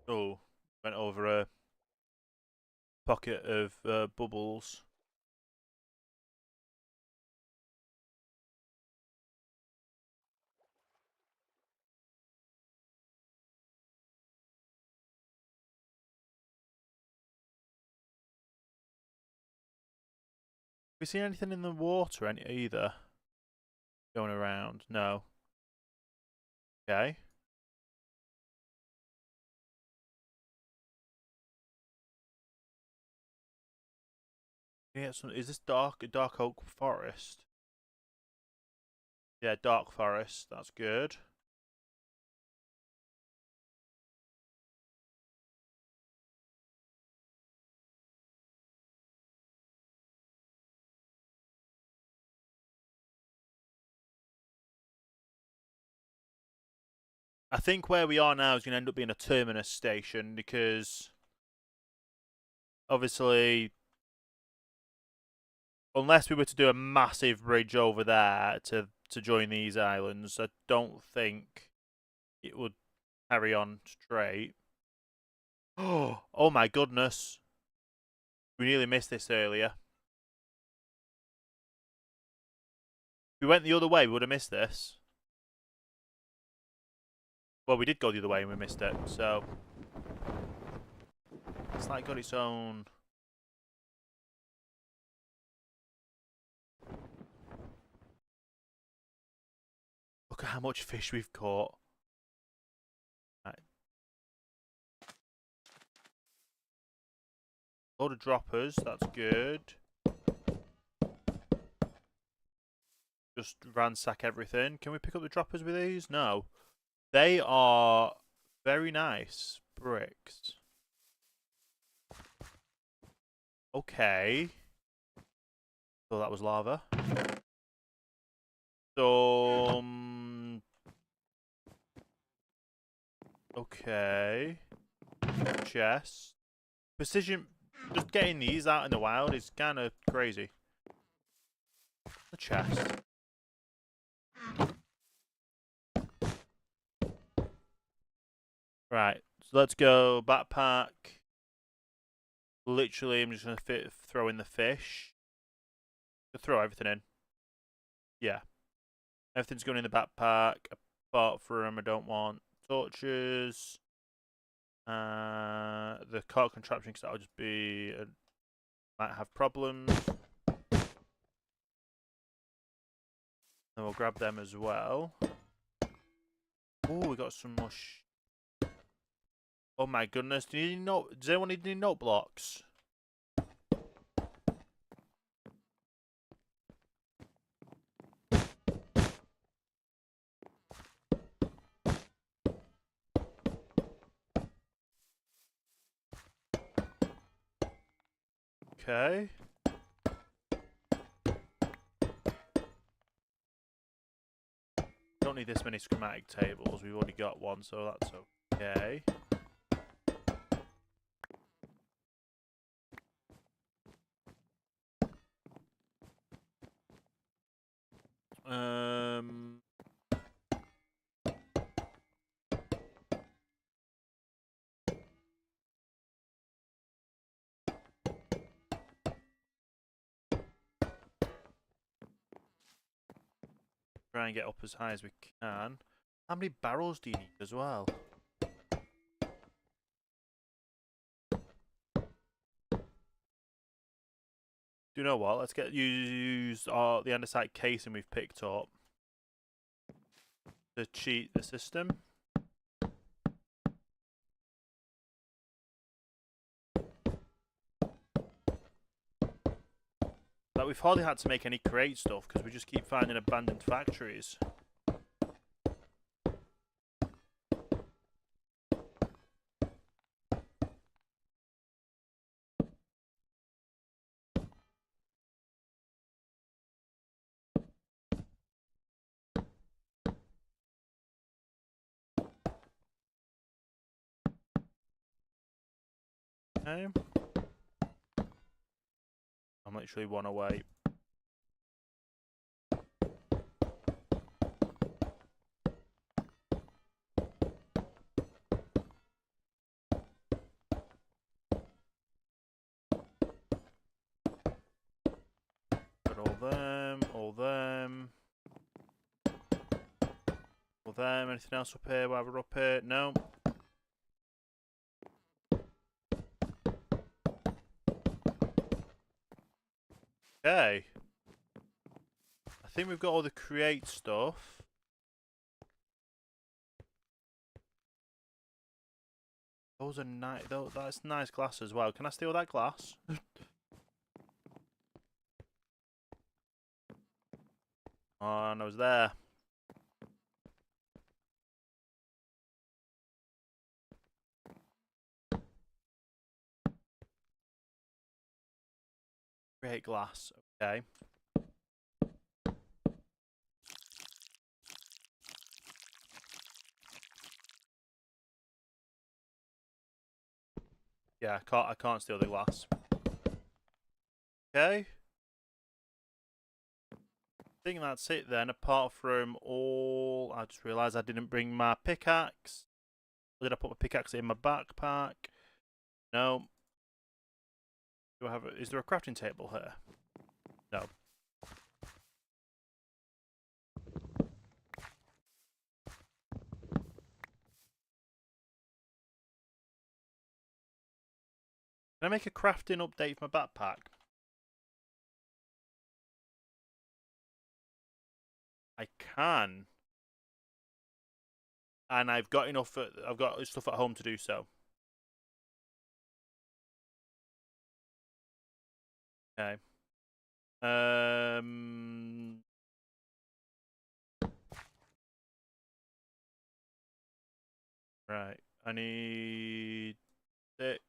Oh, went over a pocket of bubbles. Have we seen anything in the water either? Going around? No. Okay. Yeah, is this dark oak forest? Yeah, dark forest. That's good. I think where we are now is going to end up being a terminus station because obviously, unless we were to do a massive bridge over there to join these islands, I don't think it would carry on straight. Oh my goodness. We nearly missed this earlier. If we went the other way, we would have missed this. Well, we did go the other way and we missed it, so it's like got its own. Look at how much fish we've caught. Right. Load of droppers, that's good. Just ransack everything. Can we pick up the droppers with these? No. They are very nice bricks. Okay. So that was lava. Okay. Chest. Precision. Just getting these out in the wild is kind of crazy. The chest. Right. So let's go backpack. Literally, I'm just going to throw in the fish. Throw everything in. Yeah. Everything's going in the backpack, apart from I don't want torches. The cart contraption, because that'll just be might have problems. And we'll grab them as well. Oh, we got some mush. Oh my goodness! Do you need does anyone need any note blocks? Okay. Don't need this many schematic tables. We've already got one, so that's okay. Try and get up as high as we can. How many barrels do you need as well? Do you know what? Let's use the andesite casing we've picked up to cheat the system. Like, we've hardly had to make any crate stuff because we just keep finding abandoned factories. Okay. I'm literally one away. Got all them, all them. All them. Anything else up here while we're up here? No. Okay. I think we've got all the create stuff. Those are nice. That's nice glass as well. Can I steal that glass? Oh, and I was there. Create glass. Okay. Yeah, I can't steal the glass. Okay. I think that's it then, apart from all... I just realised I didn't bring my pickaxe. Or did I put my pickaxe in my backpack? No. Do I have is there a crafting table here? No. Can I make a crafting update for my backpack? I can. And I've got enough. I've got stuff at home to do so. Okay. Right. I need 6.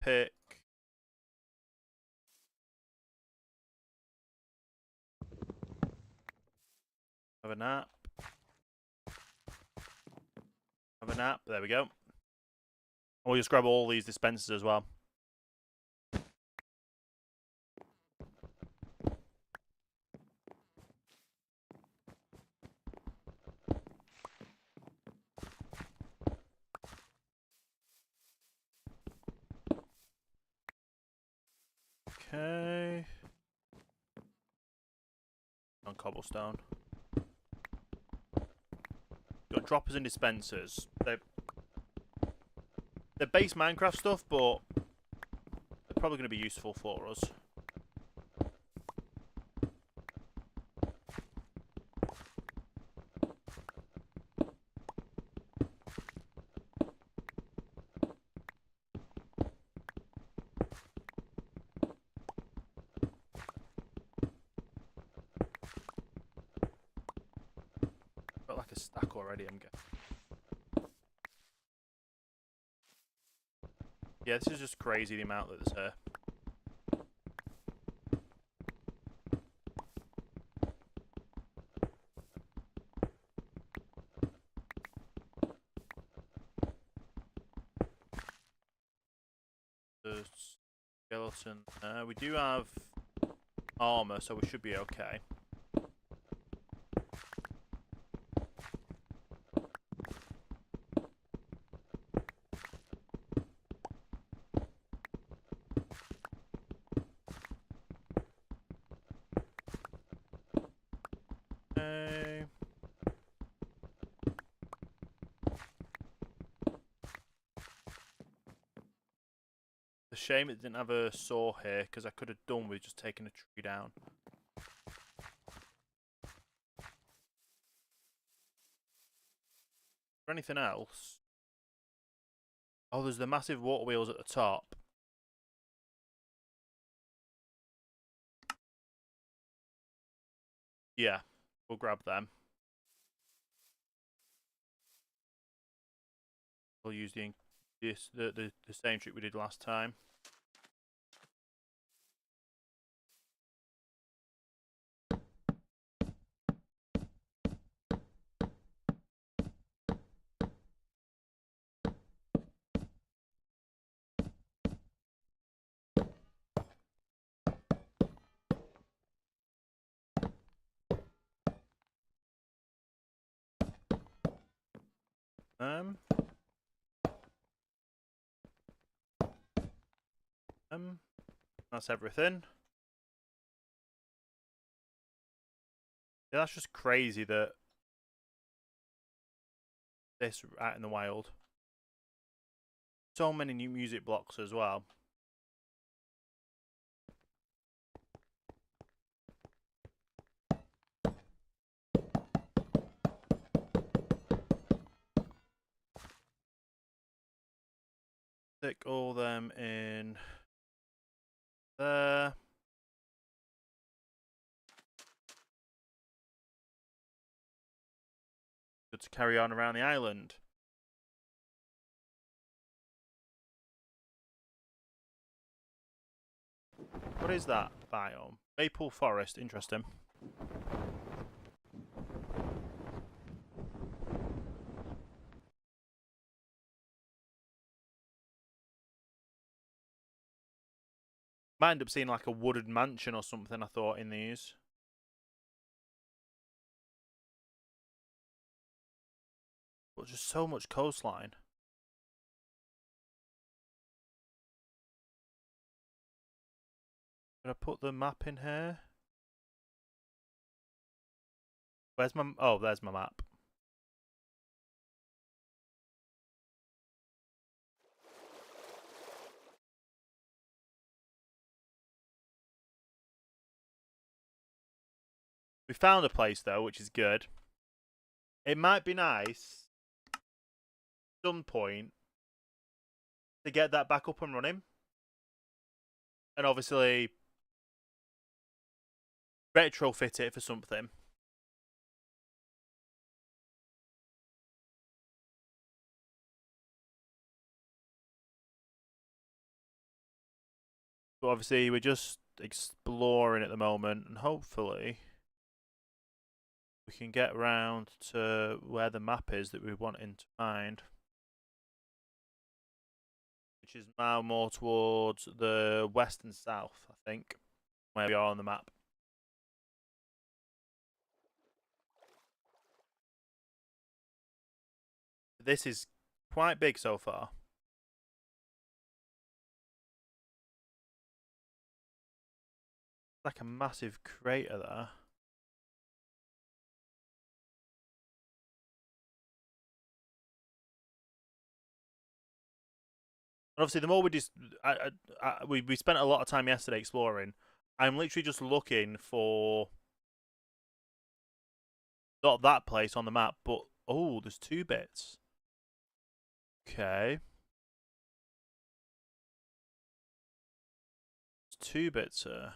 Pick. Have a nap. Have a nap. There we go. We'll just grab all these dispensers as well. Okay. cobblestone. Got droppers and dispensers. They're base Minecraft stuff, but they're probably going to be useful for us. Got like a stack already, I'm getting. Yeah, this is just crazy the amount that's here. The skeleton. We do have armor, so we should be okay. It's a shame it didn't have a saw here, because I could have done with just taking a tree down. For anything else? Oh, there's the massive water wheels at the top. Yeah, we'll grab them. We'll use the same trick we did last time. That's everything. Yeah, that's just crazy that this out in the wild. So many new music blocks as well. Stick all them in there. Good to carry on around the island. What is that biome? Maple forest, interesting. Might end up seeing like a wooded mansion or something, I thought, in these. But just so much coastline. Gonna put the map in here. Where's my... Oh, there's my map. We found a place, though, which is good. It might be nice, at some point, to get that back up and running. And obviously, retrofit it for something. But obviously, we're just exploring at the moment, and hopefully we can get round to where the map is that we're wanting to find, which is now more towards the west and south, I think, where we are on the map. This is quite big so far. Like a massive crater there. obviously, the more we spent a lot of time yesterday exploring. I'm literally just looking for not that place on the map, but oh, there's 2 bits. Okay. There's 2 bits here.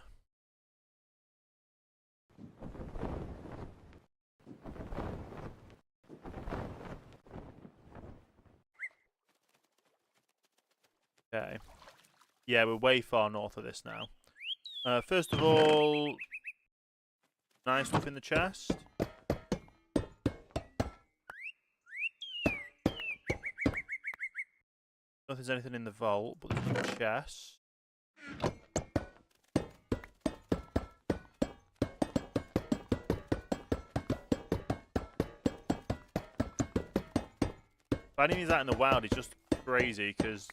Okay. Yeah, we're way far north of this now. First of all, nice stuff in the chest. Don't think there's anything in the vault, but there's no chest. Finding these out in the wild is just crazy because,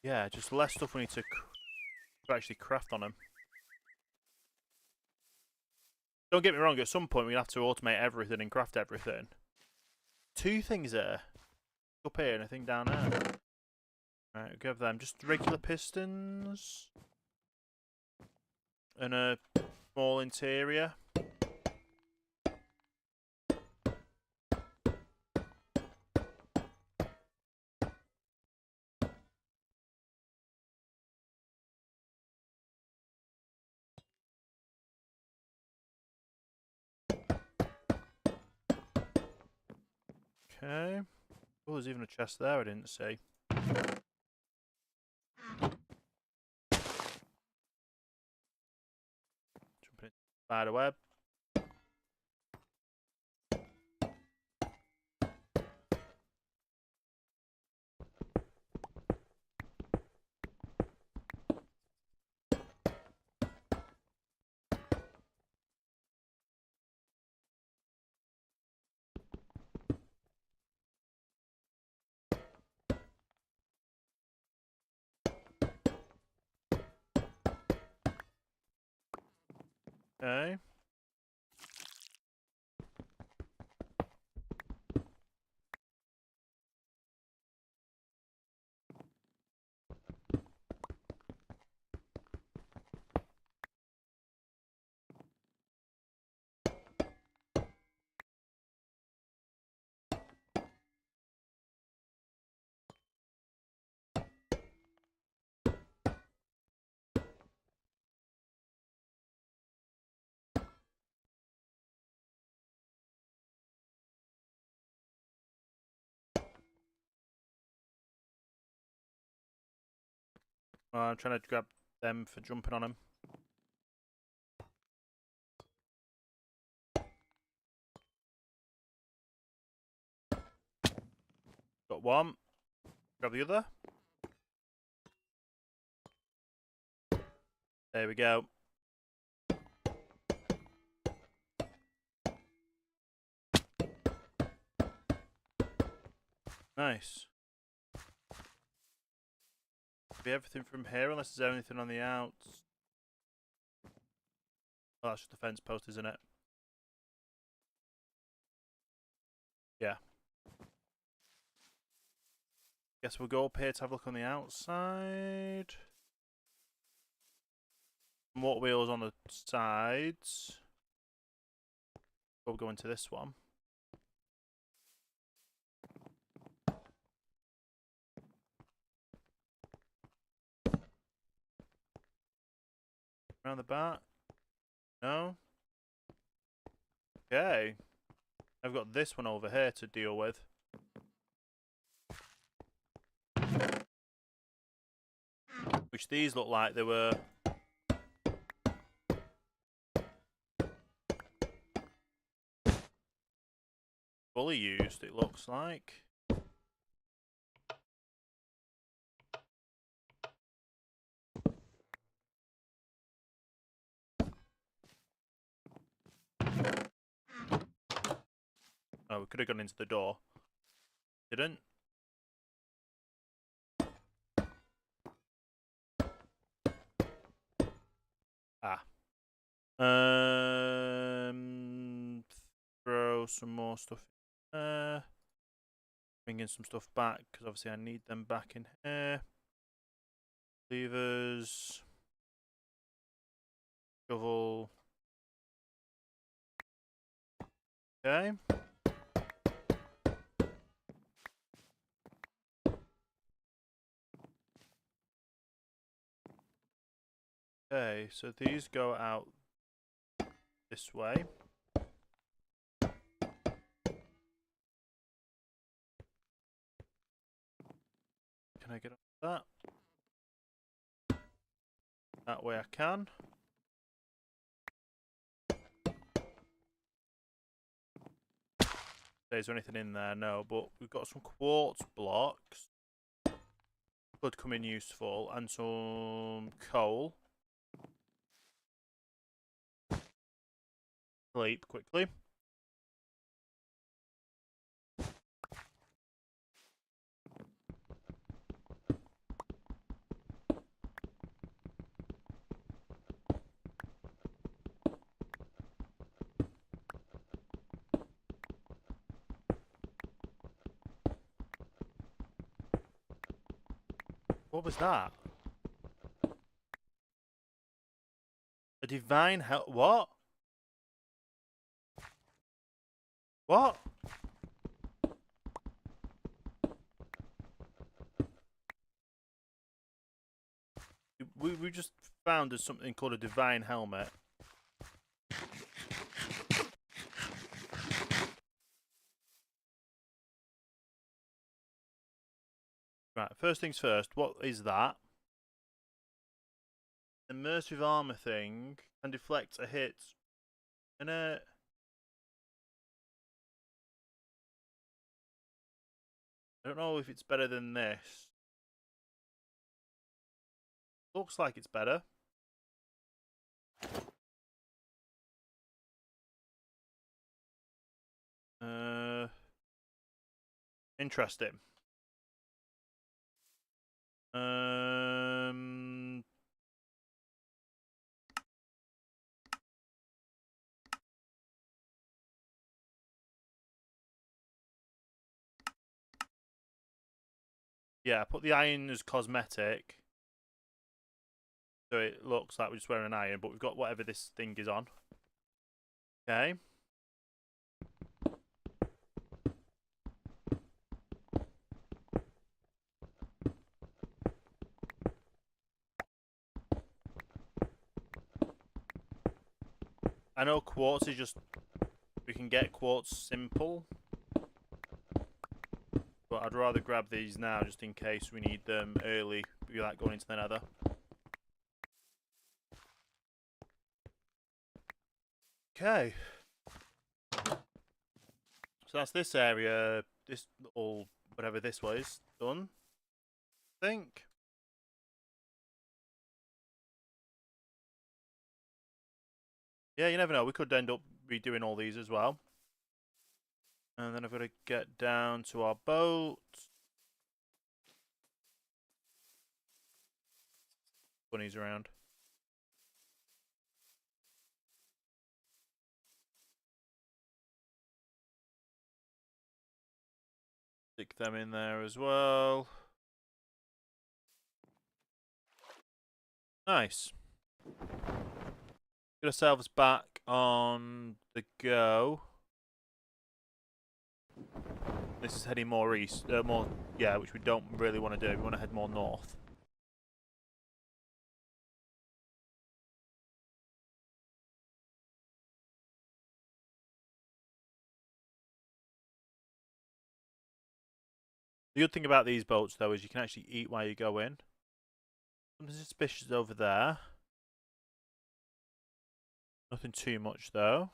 yeah, just less stuff we need to actually craft on them. Don't get me wrong, at some point we have to automate everything and craft everything. 2 things there. Up here and a thing down there. Right, we'll give them just regular pistons. And a small interior. Okay. Oh, there's even a chest there I didn't see. Jumping into the spider web. Okay. I'm trying to grab them for jumping on them. Got one. Grab the other. There we go. Nice. Be everything from here unless there's anything on the outs. Oh, that's just the fence post, isn't it? Yeah. Guess we'll go up here to have a look on the outside. Motor wheels on the sides. We'll go into this one. Around the back. No. Okay. I've got this one over here to deal with. Which these look like they were fully used, it looks like. Oh, we could have gone into the door. Didn't. Ah. Throw some more stuff in there. bringing some stuff back because obviously I need them back in here. Levers, shovel. Okay. Okay, so these go out this way. Can I get up that? That way I can. Is there anything in there? No, but we've got some quartz blocks. Could come in useful. And some coal. Sleep quickly. What was that? A divine help? What? What? We just found there's something called a divine helmet. Right, first things first, what is that? Immersive armor thing can deflect a hit. And I don't know if it's better than this. Looks like it's better. Interesting. Yeah, put the iron as cosmetic. So it looks like we're just wearing an iron, but we've got whatever this thing is on. Okay. I know quartz is just, we can get quartz simple. But I'd rather grab these now just in case we need them early. We like going into the nether. Okay. So that's this area, this little, whatever this was, done. I think. Yeah, you never know. We could end up redoing all these as well. And then I've got to get down to our boat. Bunnies around. Stick them in there as well. Nice. Get ourselves back on the go. This is heading more east, which we don't really want to do. We want to head more north. The good thing about these boats, though, is you can actually eat while you go in. Something suspicious over there. Nothing too much, though.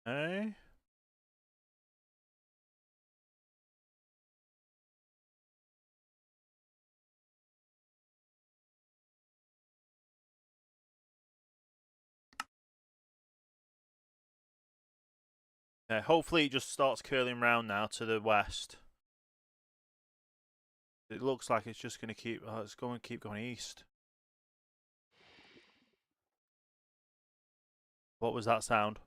Okay. Hopefully it just starts curling round now to the west. It looks like it's just going to keep. It's going to keep going east. What was that sound?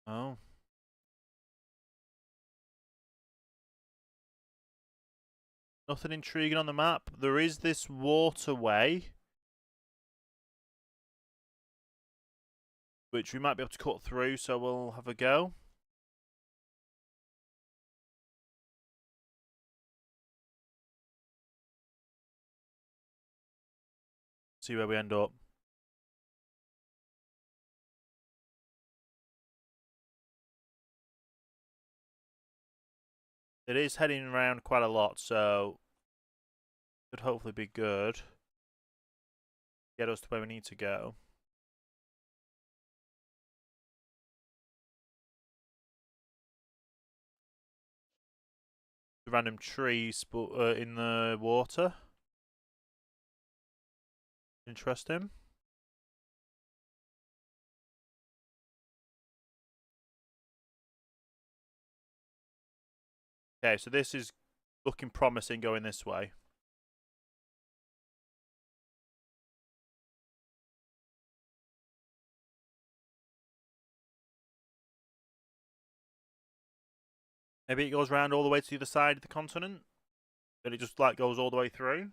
Oh. Nothing intriguing on the map. There is this waterway, which we might be able to cut through, so we'll have a go. See where we end up. It is heading around quite a lot, so should hopefully be good. Get us to where we need to go. Random trees in the water. Interesting. Okay, so this is looking promising going this way. Maybe it goes around all the way to the other side of the continent? And it just like goes all the way through?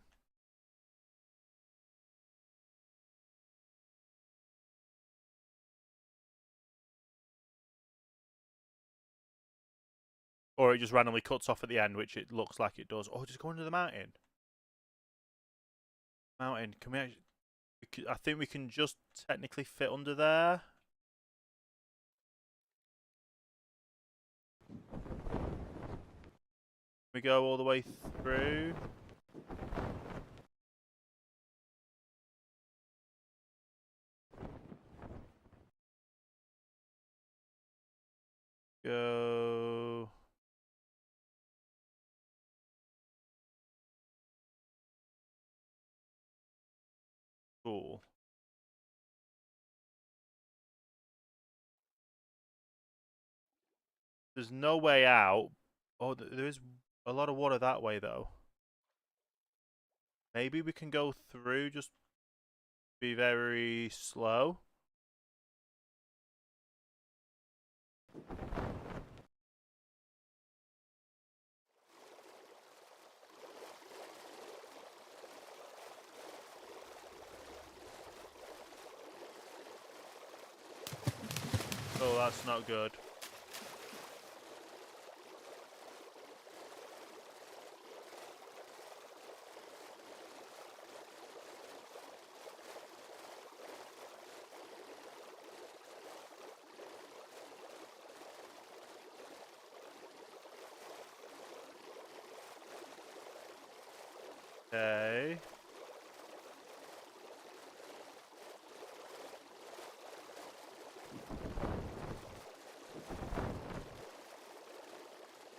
Or it just randomly cuts off at the end, which it looks like it does. Oh, just go under the mountain. Mountain, can we actually... I think we can just technically fit under there. We go all the way through. Go. Cool. There's no way out. Oh, there is a lot of water that way, though. Maybe we can go through, just be very slow. Oh, that's not good. Okay.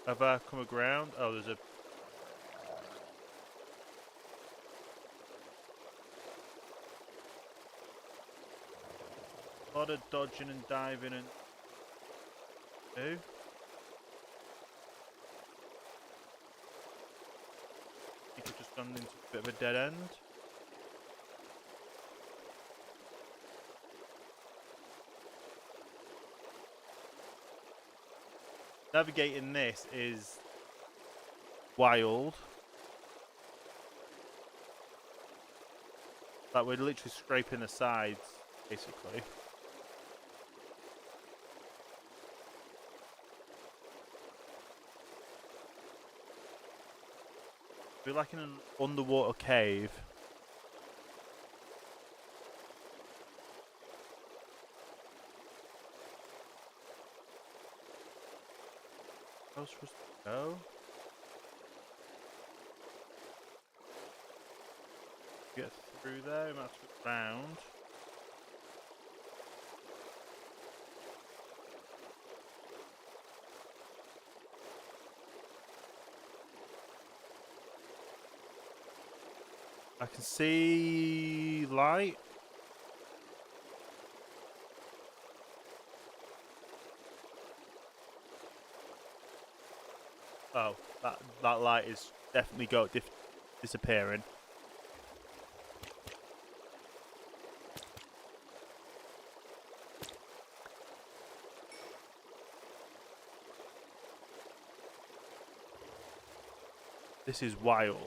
Have I come aground? Oh, there's a... lot of dodging and diving and... do. I think we've just gone into a bit of a dead end. Navigating this is wild. Like we're literally scraping the sides, basically. We're like in an underwater cave. How was supposed to go? Get through there, we might have to go round. I can see light. Oh, that light is definitely disappearing. This is wild.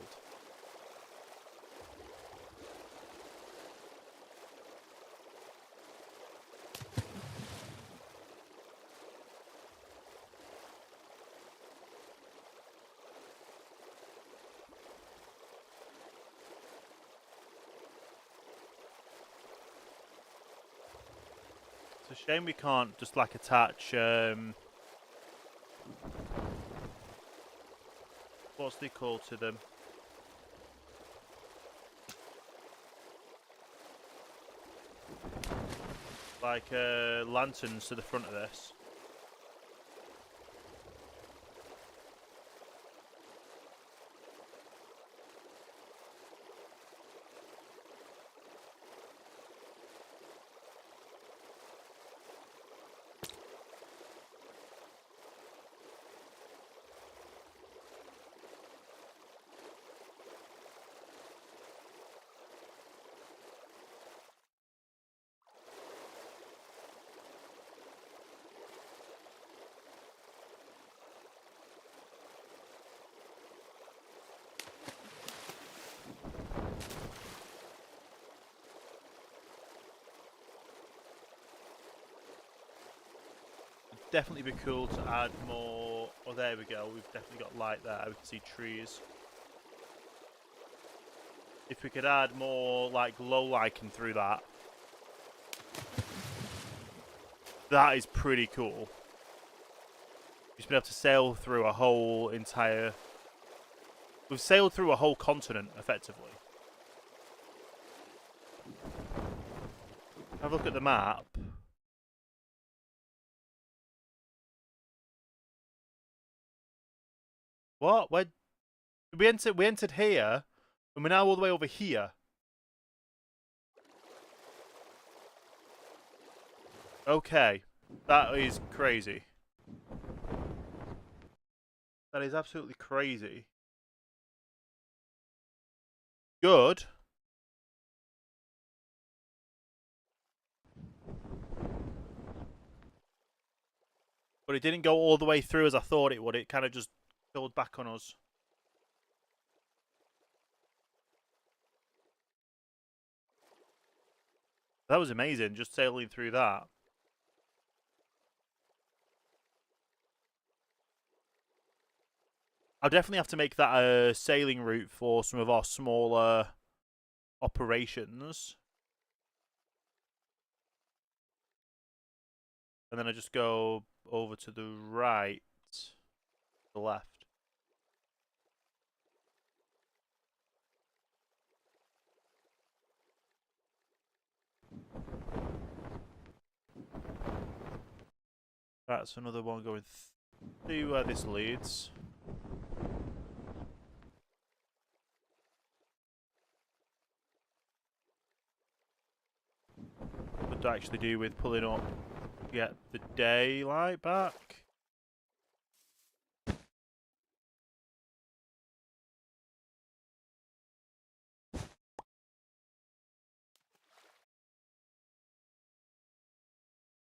It's a shame we can't just like attach what's they called to them? Like lanterns to the front of this. Definitely be cool to add more. Oh, there we go. We've definitely got light there. We can see trees. If we could add more like low lighting through that, that is pretty cool. We've been able to sail through a whole entire. We've sailed through a whole continent effectively. Have a look at the map. What? Where? We entered here, and we're now all the way over here. Okay, that is crazy. That is absolutely crazy. Good. But it didn't go all the way through as I thought it would. It kind of just filled back on us. That was amazing, just sailing through that. I'll definitely have to make that a sailing route for some of our smaller operations. And then I just go over to the right, the left. That's another one going see where this leads. What to actually do with pulling up to get the daylight back.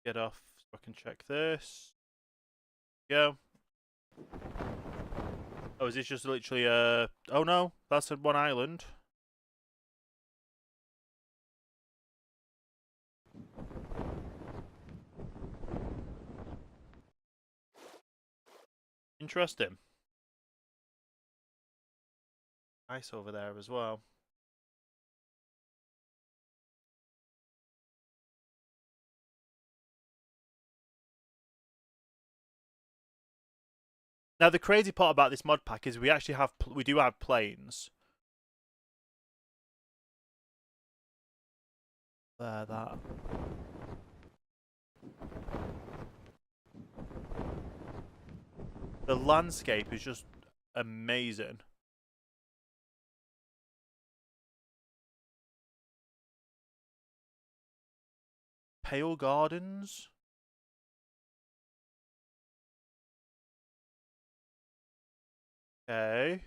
Get off so I can check this. Go. Oh, is this just literally a... Oh no, that's one island. Interesting. Ice over there as well. Now the crazy part about this mod pack is we actually have we do have planes. There, that. The landscape is just amazing. Pale Gardens. Okay.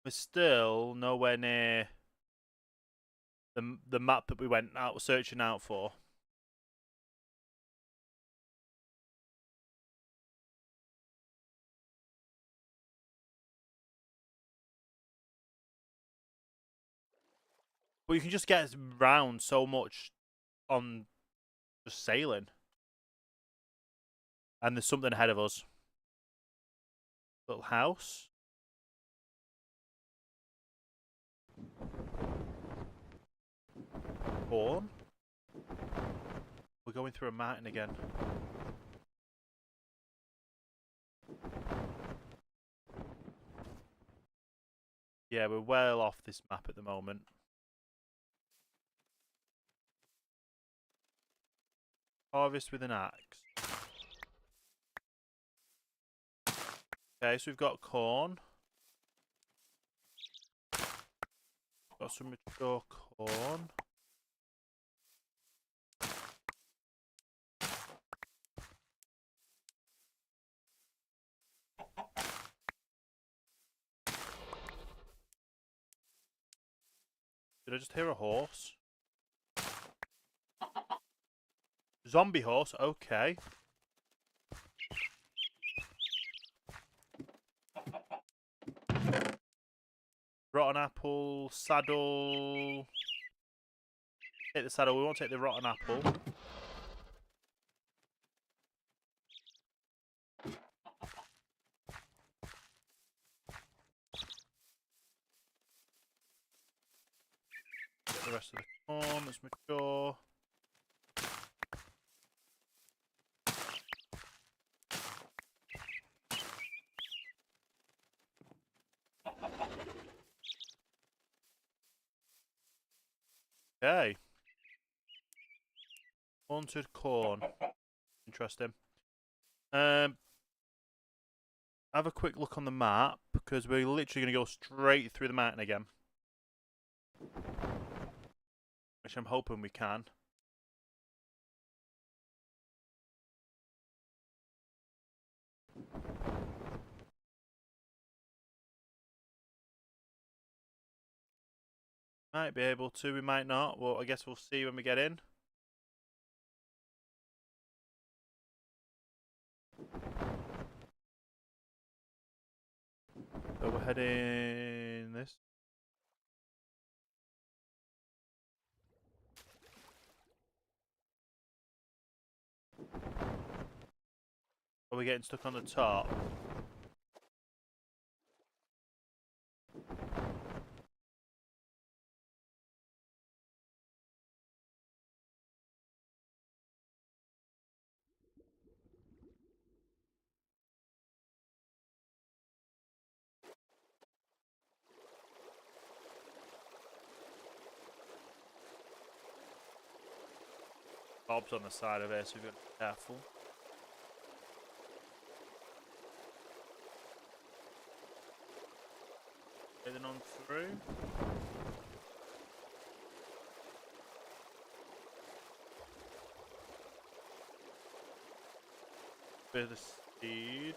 We're still nowhere near the map that we went out searching out for. But you can just get round so much on just sailing. And there's something ahead of us. Little house. Corn. We're going through a mountain again. Yeah, we're well off this map at the moment. Harvest with an axe. Okay, so we've got corn. Got some mature corn. Did I just hear a horse? Zombie horse, okay. Rotten apple, saddle. Take the saddle, we won't take the rotten apple. Get the rest of the corn that's mature. Okay. Haunted corn. Interesting. Have a quick look on the map because we're literally going to go straight through the mountain again. Which I'm hoping we can. Might be able to, we might not. Well, I guess we'll see when we get in. So we're heading this. Are we getting stuck on the top? Bob's on the side of it, so we've got to be careful. Heading on through. Bit of the speed.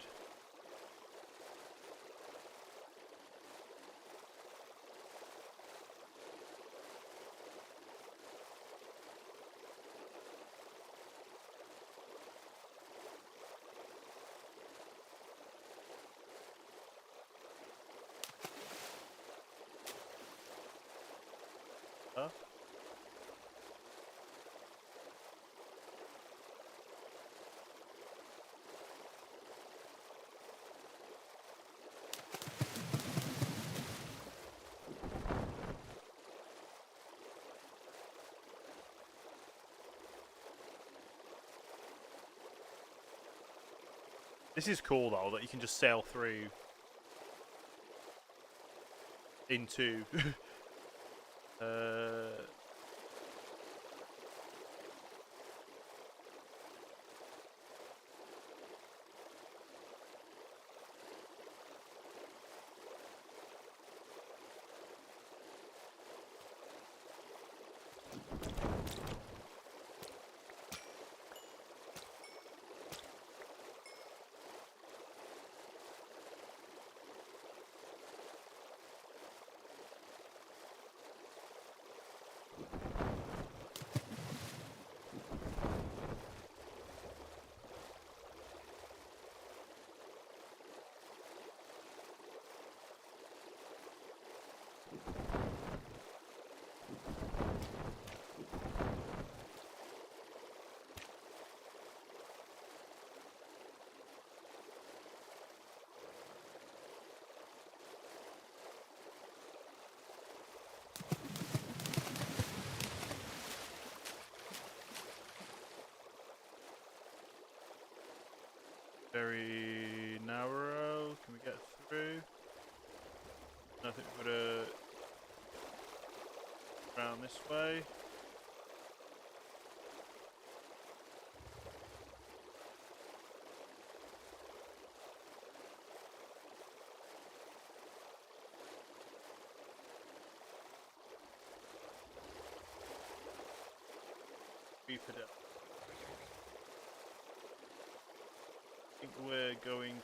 Huh? This is cool though, that you can just sail through into Very narrow. Can we get through? I think we're gonna round this way. Reaper depth. I think we're going to.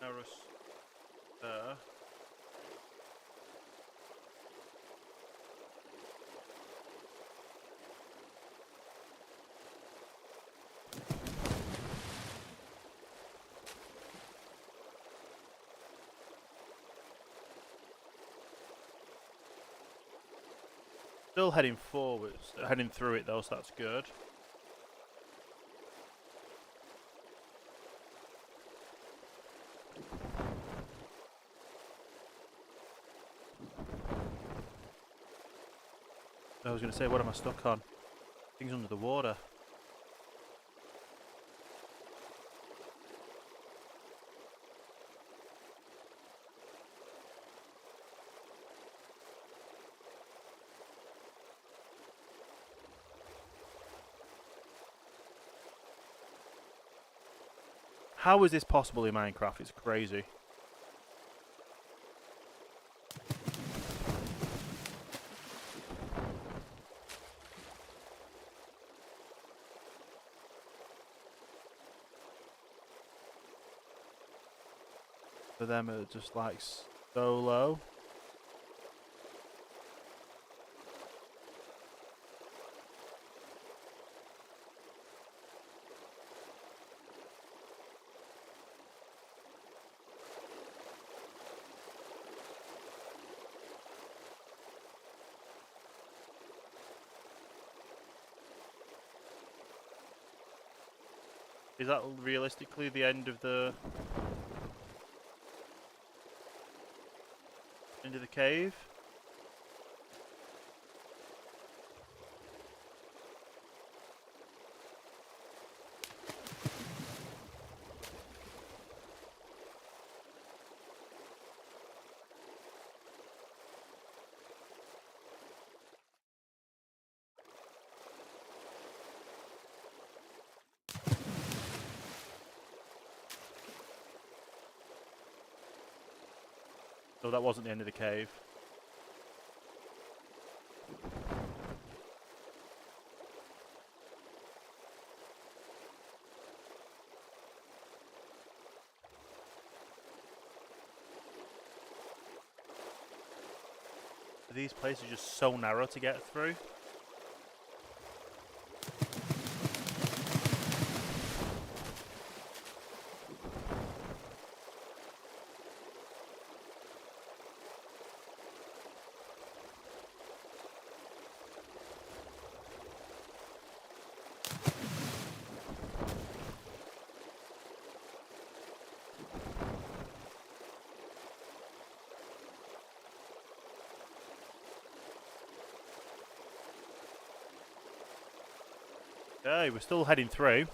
Narrow there. Still heading forwards, heading through it though, so that's good. I was going to say, what am I stuck on? Things under the water. How is this possible in Minecraft? It's crazy. For them, it's just like so low. Is that realistically the end of the cave? So that wasn't the end of the cave. These places are just so narrow to get through. Okay, we're still heading through.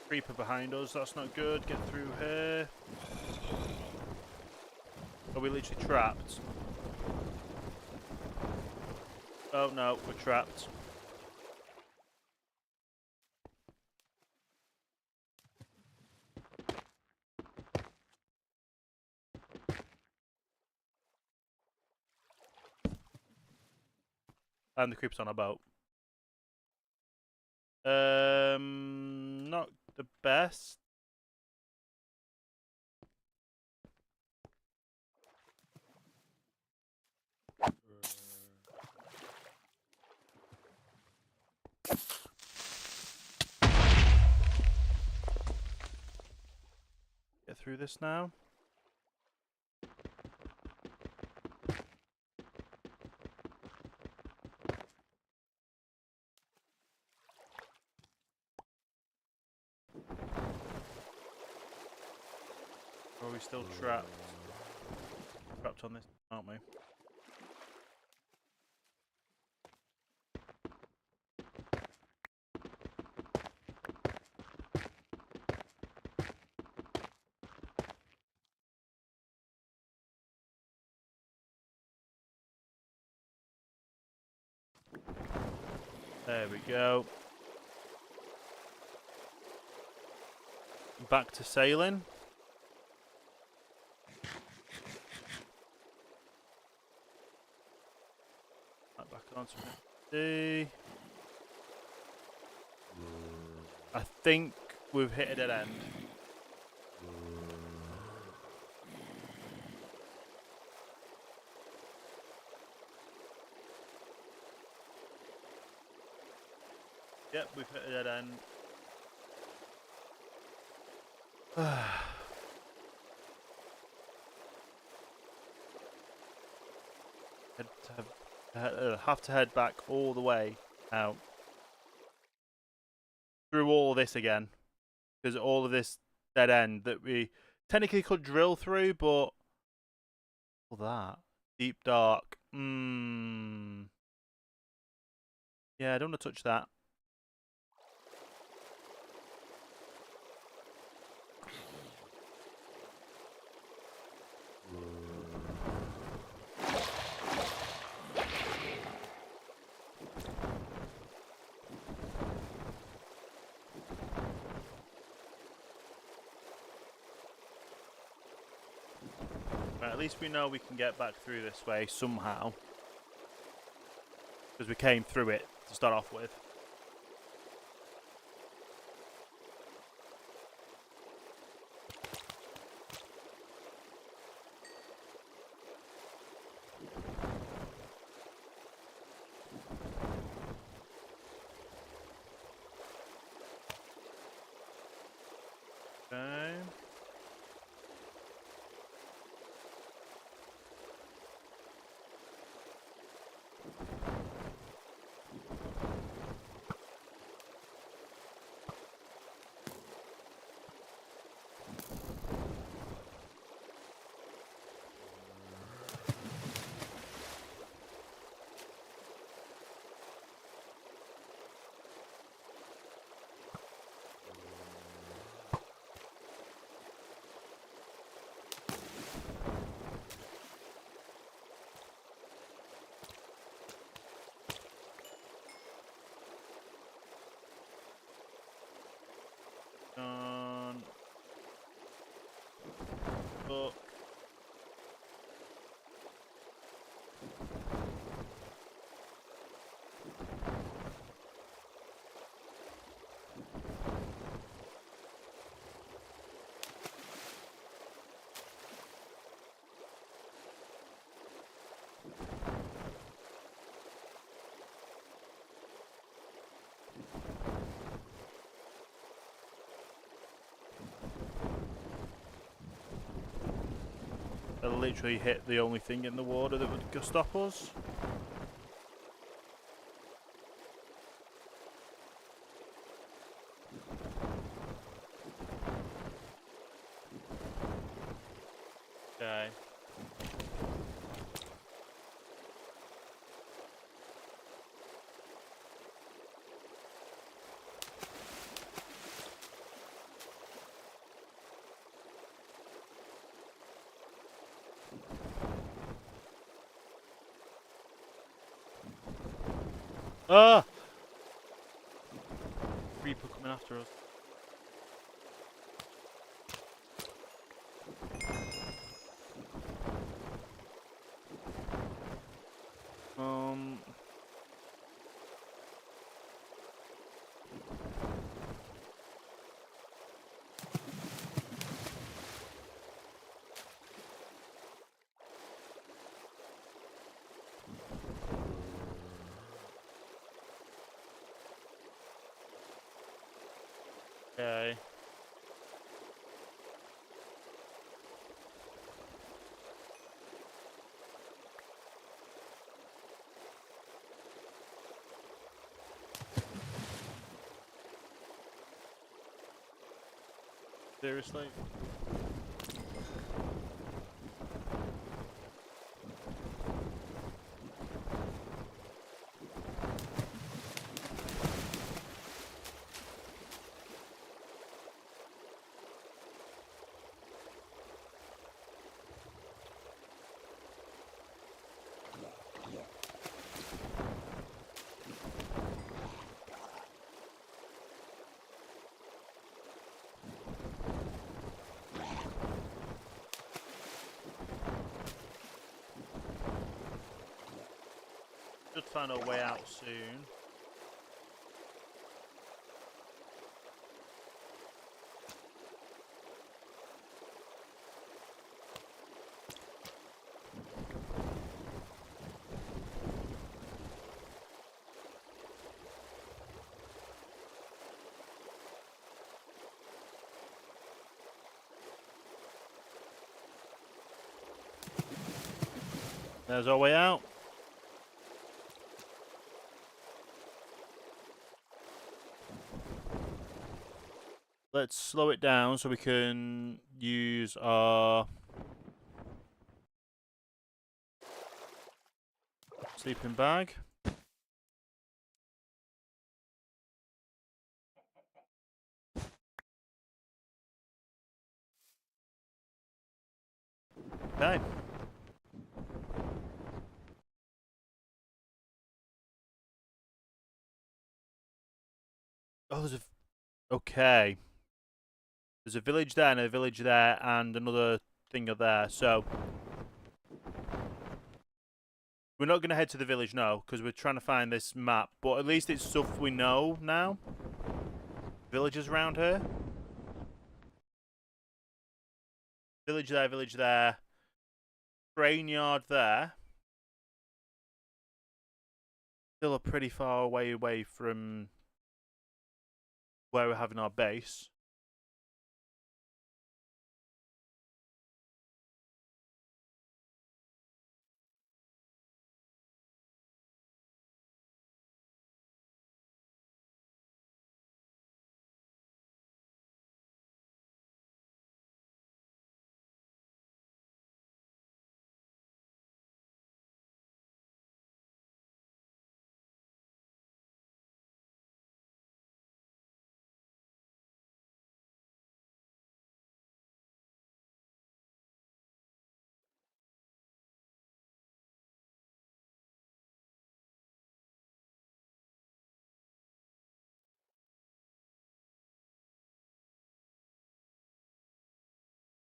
Creeper behind us, that's not good. Get through here. Are we literally trapped? Oh no, we're trapped. And the creeper's on a boat. Not the best. Get through this now. Or are we still trapped? Trapped on this, aren't we? There we go. Back to sailing. Back onto it. I think we've hit a dead end. Yep, we've hit a dead end. Have to head back all the way out through all this again, because all of this dead end that we technically could drill through, but all that deep dark. Yeah, I don't want to touch that. Right, at least we know we can get back through this way somehow, because we came through it to start off with. Okay. Book. I literally hit the only thing in the water that would stop us. Okay. Ah! Reaper coming after us. Seriously? Should find our way out soon. There's our way out. Let's slow it down so we can use our sleeping bag. Okay. Oh, there's a... Okay. There's a village there and a village there and another thing there. So we're not going to head to the village now because we're trying to find this map. But at least it's stuff we know now. Villages around here. Village there, village there. Train yard there. Still a pretty far away from where we're having our base.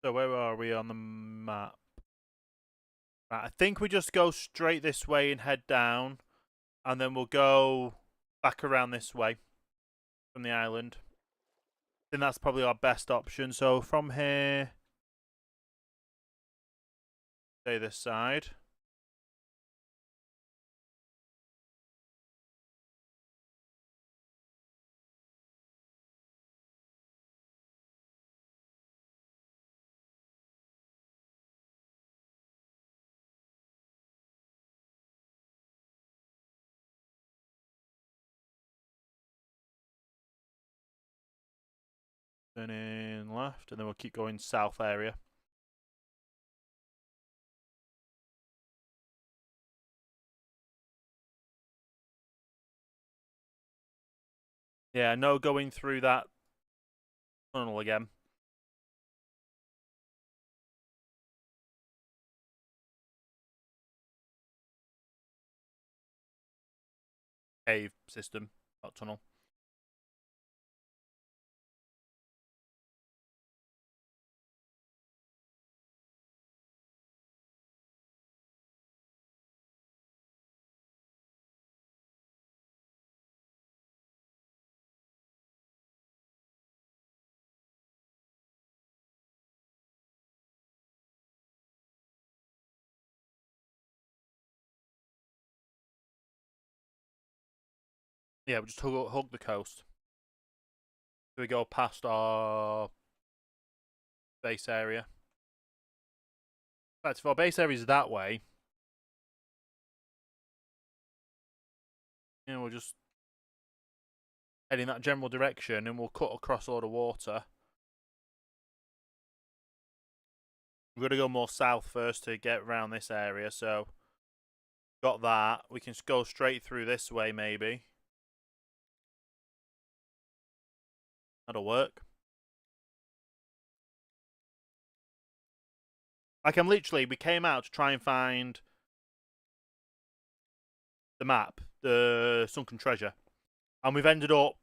So where are we on the map? Right, I think we just go straight this way and head down. And then we'll go back around this way from the island. I think that's probably our best option. So from here, say this side. Turn in left, and then we'll keep going south area. Yeah, no going through that tunnel again. Cave system, not tunnel. Yeah, we'll just hug the coast. So we go past our base area. In fact, if our base area is that way, you know, we'll just head in that general direction and we'll cut across all the water. We're going to go more south first to get around this area, so got that. We can go straight through this way, maybe. That'll work. Like, we came out to try and find the map, the sunken treasure. And we've ended up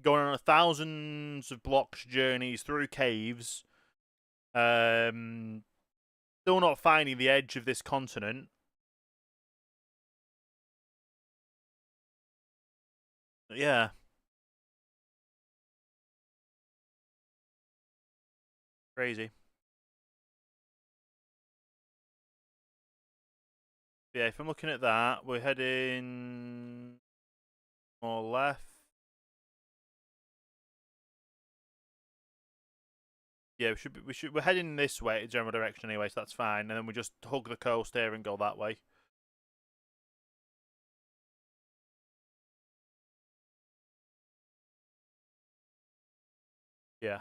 going on thousands of blocks journeys through caves. Still not finding the edge of this continent. But yeah. Crazy. Yeah, if I'm looking at that, we're heading more left. Yeah, we're heading this way, general direction anyway, so that's fine. And then we just hug the coast here and go that way. Yeah.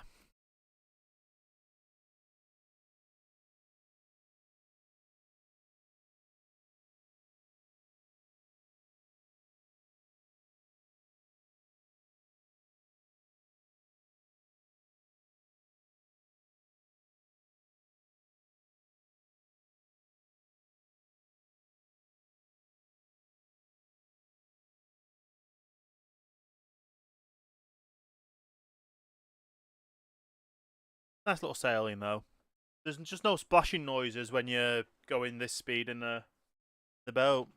Nice little sailing though. There's just no splashing noises when you're going this speed in the boat.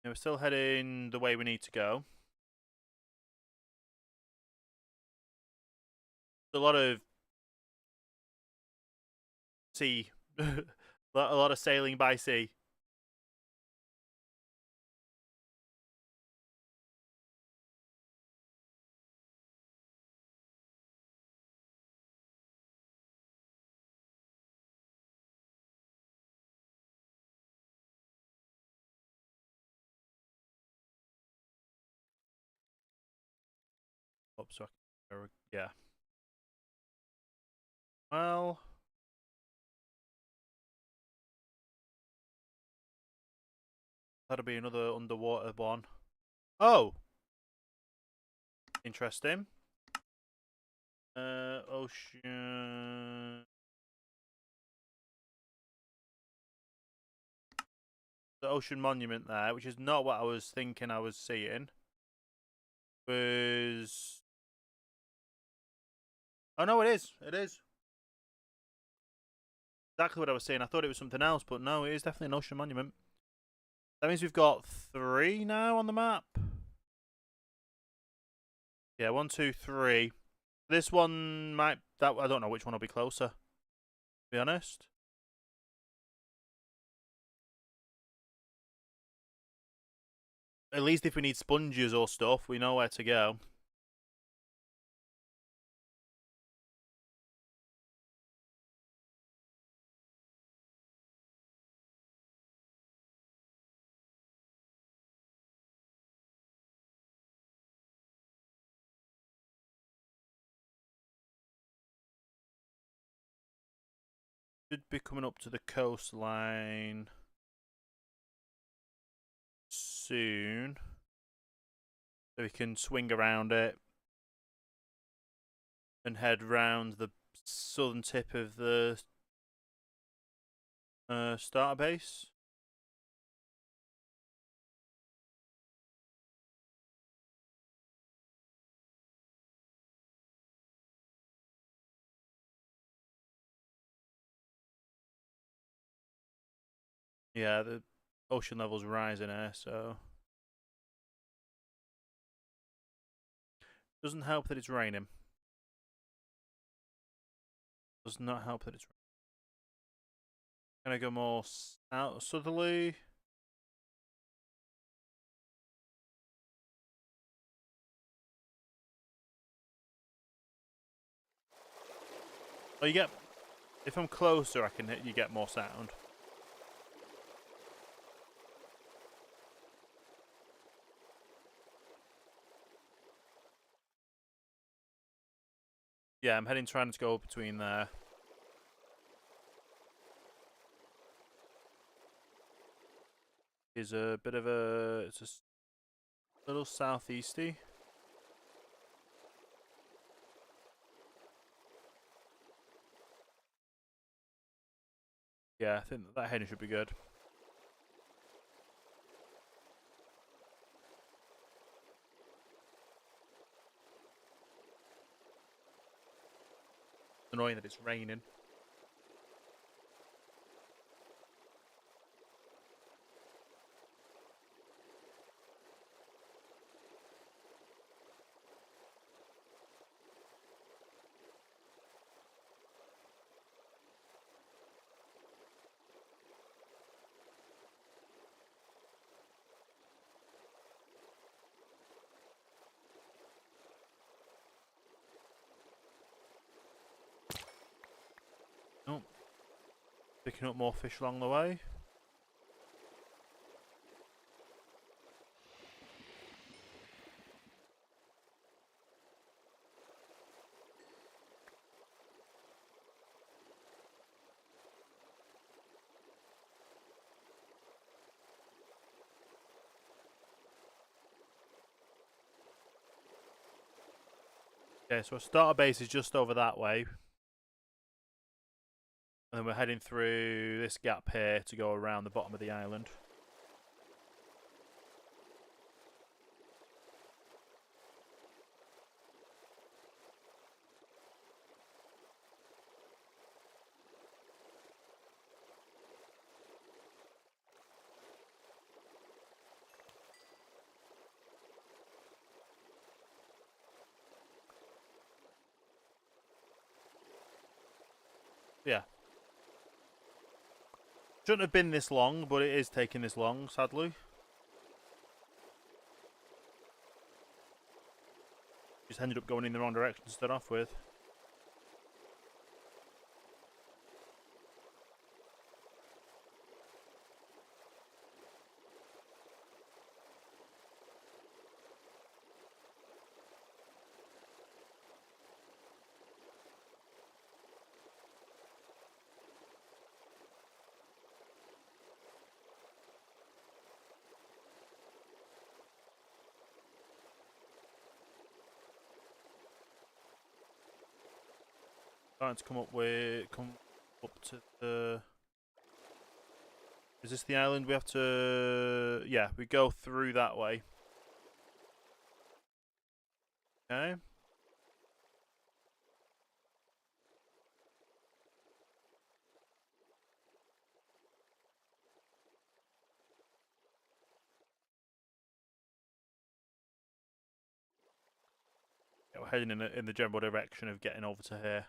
Yeah, we're still heading the way we need to go. A lot of sea, a lot of sailing by sea. Oops, yeah. Well, that'll be another underwater one. Oh, interesting. Ocean. The ocean monument there, which is not what I was thinking I was seeing. Was. Oh no, it is. It is. Exactly what I was saying. I thought it was something else, but no, it is definitely an ocean monument. That means we've got 3 now on the map. Yeah, 1, 2, 3. This one might. I don't know which one will be closer. To be honest. At least if we need sponges or stuff, we know where to go. Should be coming up to the coastline soon. So we can swing around it and head round the southern tip of the starter base. Yeah, the ocean level's rising here, so doesn't help that it's raining. Does not help that it's raining. Gonna go more southerly. Oh, you get. If I'm closer, I can hit. You get more sound. Yeah, I'm trying to go between there. Is a bit of it's a little southeasty. Yeah, I think that heading should be good. It's annoying that it's raining. Oh, picking up more fish along the way. Okay, so our starter base is just over that way. And then we're heading through this gap here to go around the bottom of the island. Yeah. Shouldn't have been this long, but it is taking this long, sadly. Just ended up going in the wrong direction to start off with. Starting to come up to the. Is this the island we have to? Yeah, we go through that way. Okay. Yeah, we're heading in the general direction of getting over to here.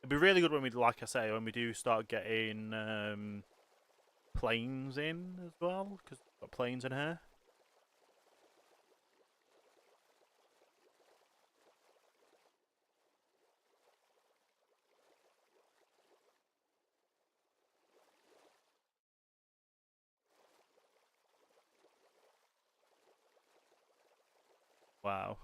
It'd be really good when we, like I say, when we do start getting planes in as well, because we've got planes in here. Wow.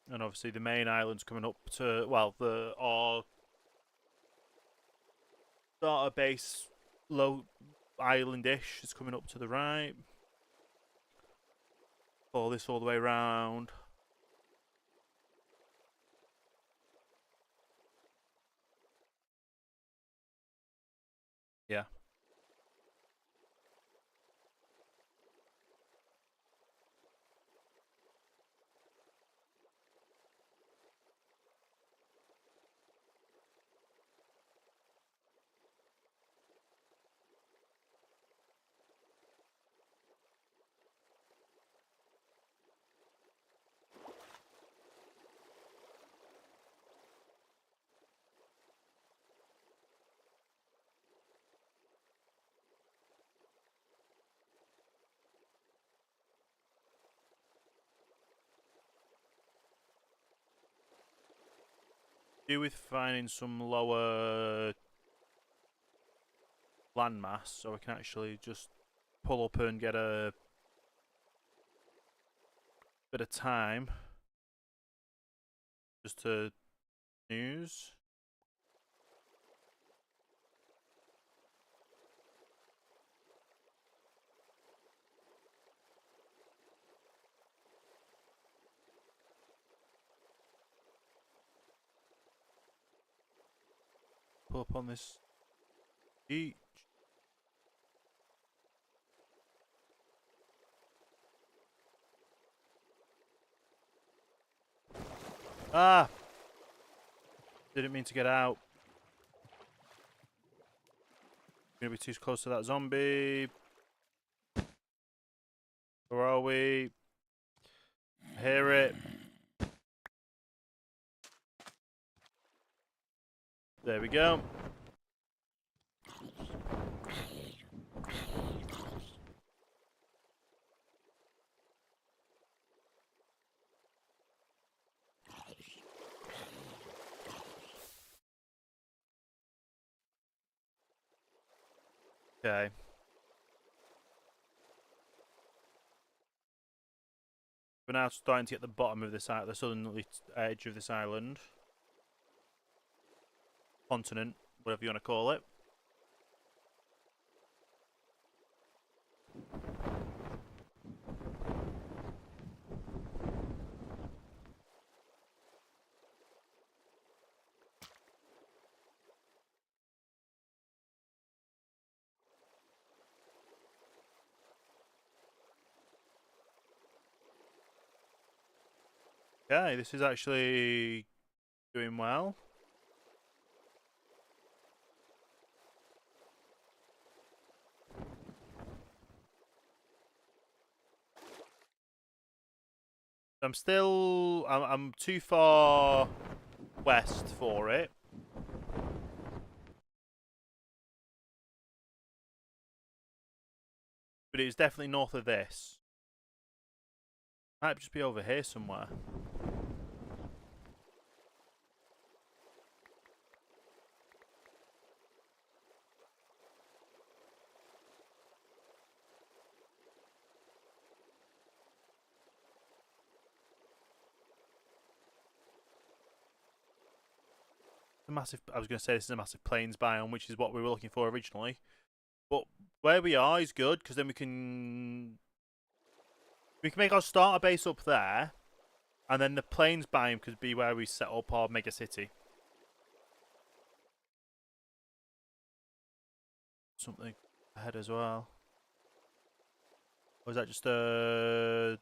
And obviously the main island's coming up to, well, our starter base low islandish is coming up to the right. Follow this all the way around. Yeah. do with finding some lower landmass so I can actually just pull up and get a bit of time just to snooze. Pull up on this beach. Ah! Didn't mean to get out. Gonna be too close to that zombie. Where are we? I hear it. There we go. Okay. We're now starting to get the bottom of this island, the southern edge of this island. Continent, whatever you want to call it. Okay, this is actually doing well. I'm too far west for it. But it's definitely north of this. Might just be over here somewhere. I was going to say this is a massive plains biome, which is what we were looking for originally. But where we are is good, because then we can make our starter base up there, and then the plains biome could be where we set up our mega city. Something ahead as well. Or is that just a...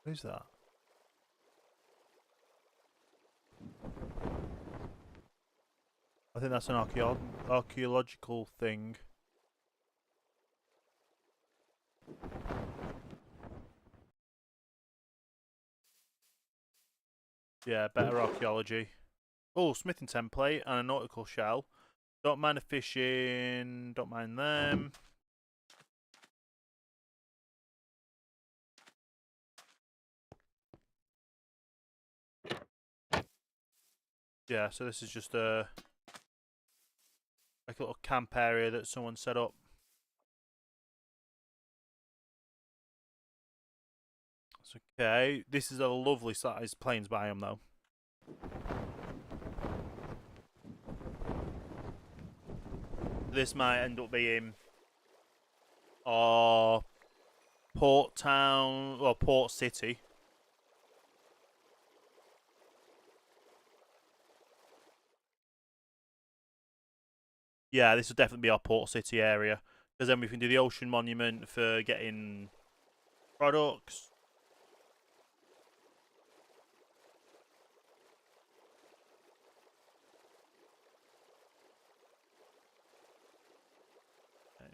Who's that? I think that's an archaeological thing. Yeah, better archaeology. Oh, smithing template and a nautical shell. Don't mind the fishing. Don't mind them. Yeah, so this is just a like a little camp area that someone set up. It's okay. This is a lovely sized plains biome though. This might end up being our port town or port city. Yeah, this will definitely be our port city area. Because then we can do the ocean monument for getting products. Okay.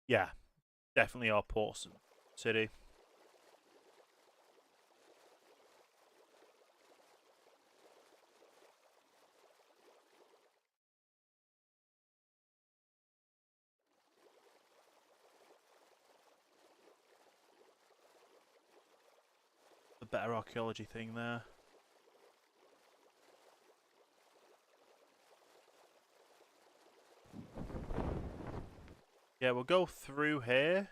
Yeah, definitely our port city. better archaeology thing there. Yeah, we'll go through here.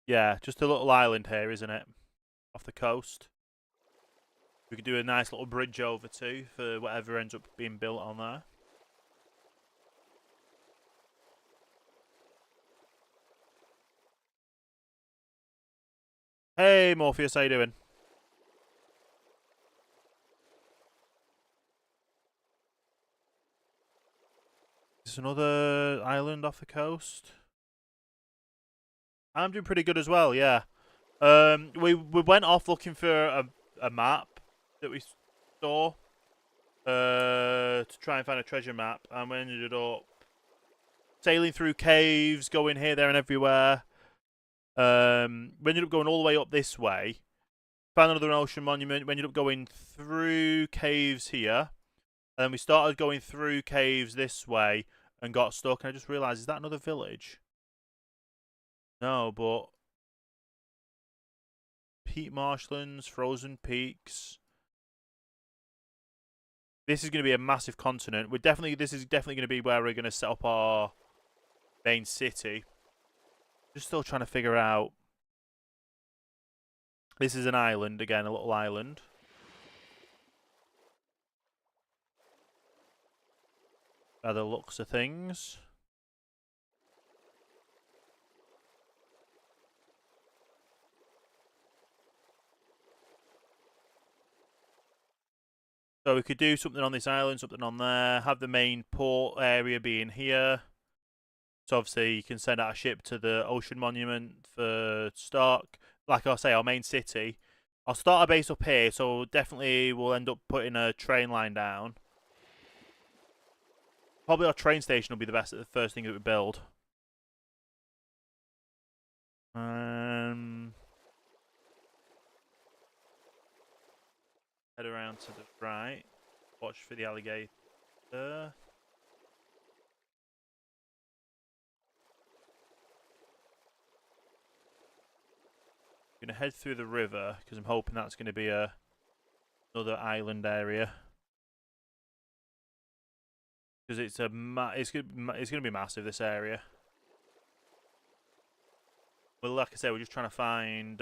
Yeah, just a little island here, isn't it? Off the coast. We could do a nice little bridge over too for whatever ends up being built on there. Hey Morpheus, how you doing? Is this another island off the coast? I'm doing pretty good as well, yeah. We went off looking for a map that we saw to try and find a treasure map, and we ended up sailing through caves, going here, there, and everywhere. We ended up going all the way up this way, found another ocean monument. We ended up going through caves here, and then we started going through caves this way and got stuck. And I just realised, is that another village? No, but peat marshlands, frozen peaks. This is going to be a massive continent. This is definitely going to be where we're going to set up our main city. Just still trying to figure out. This is an island again, a little island. By the looks of things. So we could do something on this island, something on there. Have the main port area being here. So obviously you can send out a ship to the ocean monument for stock. Like I say, our main city. I'll start a base up here, so definitely we'll end up putting a train line down. Probably our train station will be the first thing that we build. Head around to the right. Watch for the alligator. I'm gonna head through the river because I'm hoping that's going to be another island area. Because it's gonna be massive, this area. Well, like I say, we're just trying to find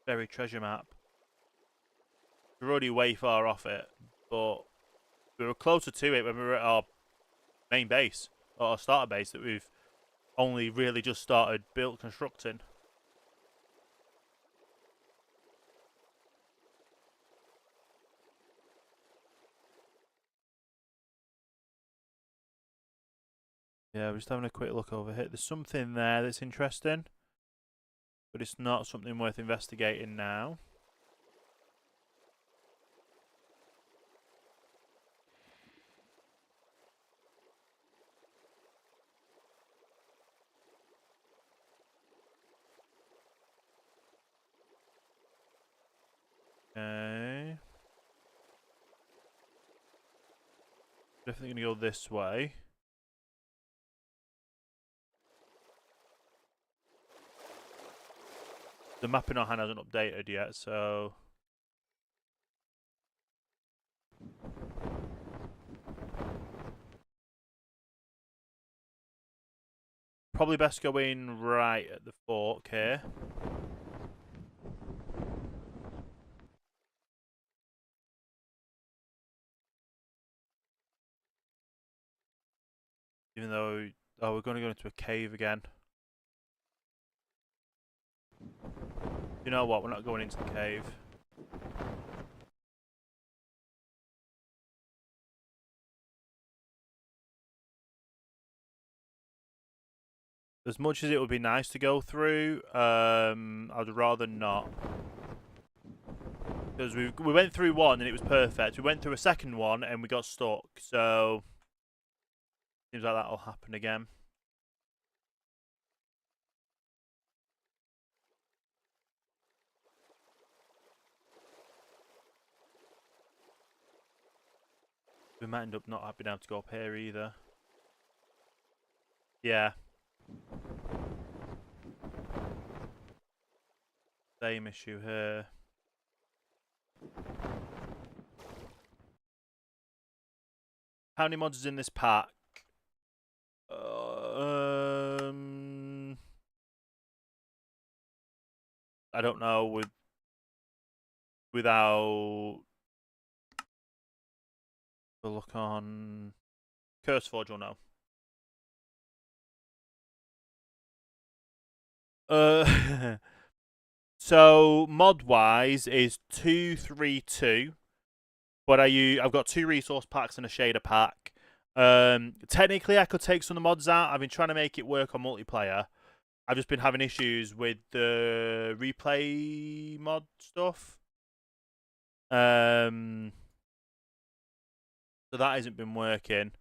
buried treasure map. We're already way far off it, but we were closer to it when we were at our main base, or our starter base that we've only really just started constructing. Yeah, we're just having a quick look over here. There's something there that's interesting, but it's not something worth investigating now. Okay. Definitely going to go this way. The map in our hand hasn't updated yet, so... Probably best going right at the fork here. Even though... Oh, we're going to go into a cave again. You know what? We're not going into the cave. As much as it would be nice to go through, I'd rather not. Because we went through one and it was perfect. We went through a second one and we got stuck. So, seems like that'll happen again. We might end up not being able to go up here either. Yeah. Same issue here. How many mods is in this pack? I don't know. Without the look on CurseForge, or no. So mod wise is 232, but I've got 2 resource packs and a shader pack. Technically, I could take some of the mods out. I've been trying to make it work on multiplayer. I've just been having issues with the replay mod stuff. So that hasn't been working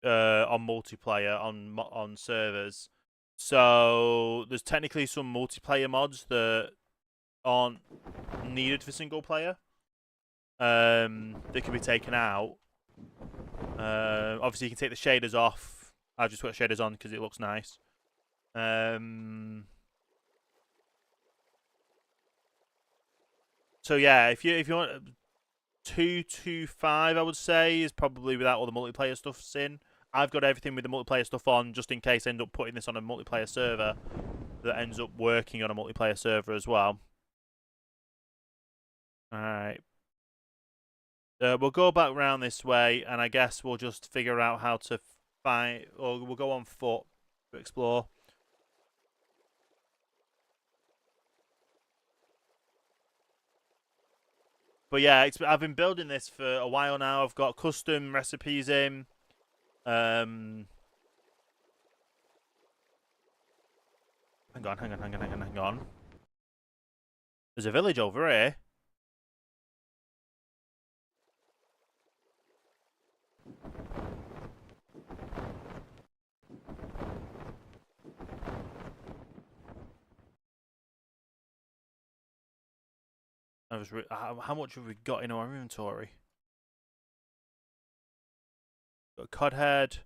on multiplayer on servers. So there's technically some multiplayer mods that aren't needed for single player. They can be taken out. Obviously, you can take the shaders off. I've just put shaders on because it looks nice. So yeah, if you want 225, I would say is probably without all the multiplayer stuff's in. I've got everything with the multiplayer stuff on, just in case I end up putting this on a multiplayer server that ends up working on a multiplayer server as well. Alright. We'll go back round this way, and I guess we'll just figure out how to find, or we'll go on foot to explore. But yeah, I've been building this for a while now. I've got custom recipes in. Hang on. There's a village over here. How much have we got in our inventory? Got a cod head.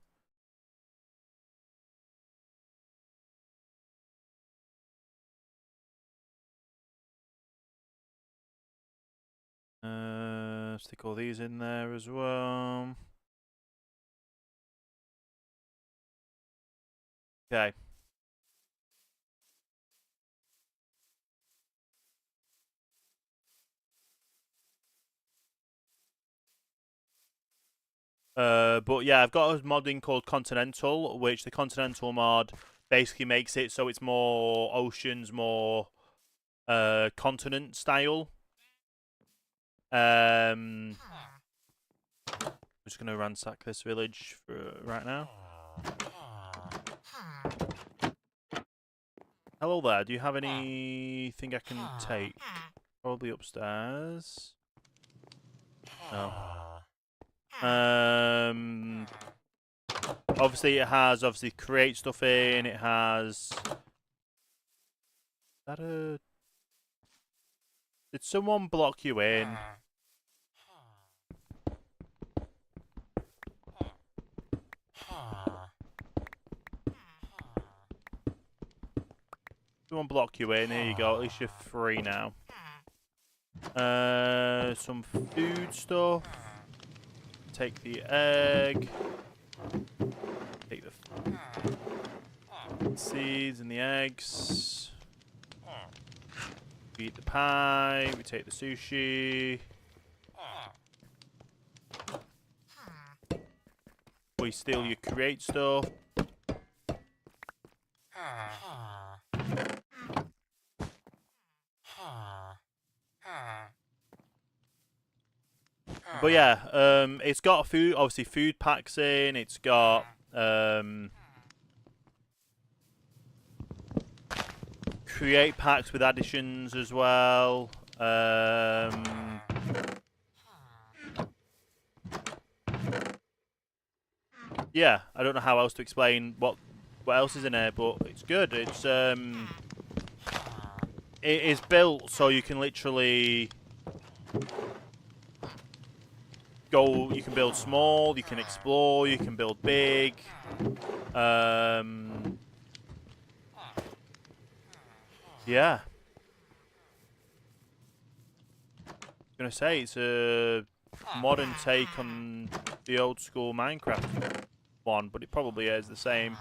Stick all these in there as well. Okay. But yeah, I've got a modding called Continental, which the Continental mod basically makes it so it's more oceans, more continent style. I'm just gonna ransack this village for right now. Hello there. Do you have anything I can take? Probably upstairs. No. Obviously it has create stuff in. It has. Did someone block you in? Someone block you in. Here you go. At least you're free now. Some food stuff. Take the egg. Take the seeds and the eggs. We eat the pie. We take the sushi. We steal your create stuff. But yeah, it's got food packs in. It's got create packs with additions as well. Yeah, I don't know how else to explain what else is in there, but it's good. It's it is built so you can literally go. You can build small. You can explore. You can build big. Yeah. I'm gonna say it's a modern take on the old school Minecraft one, but it probably is the same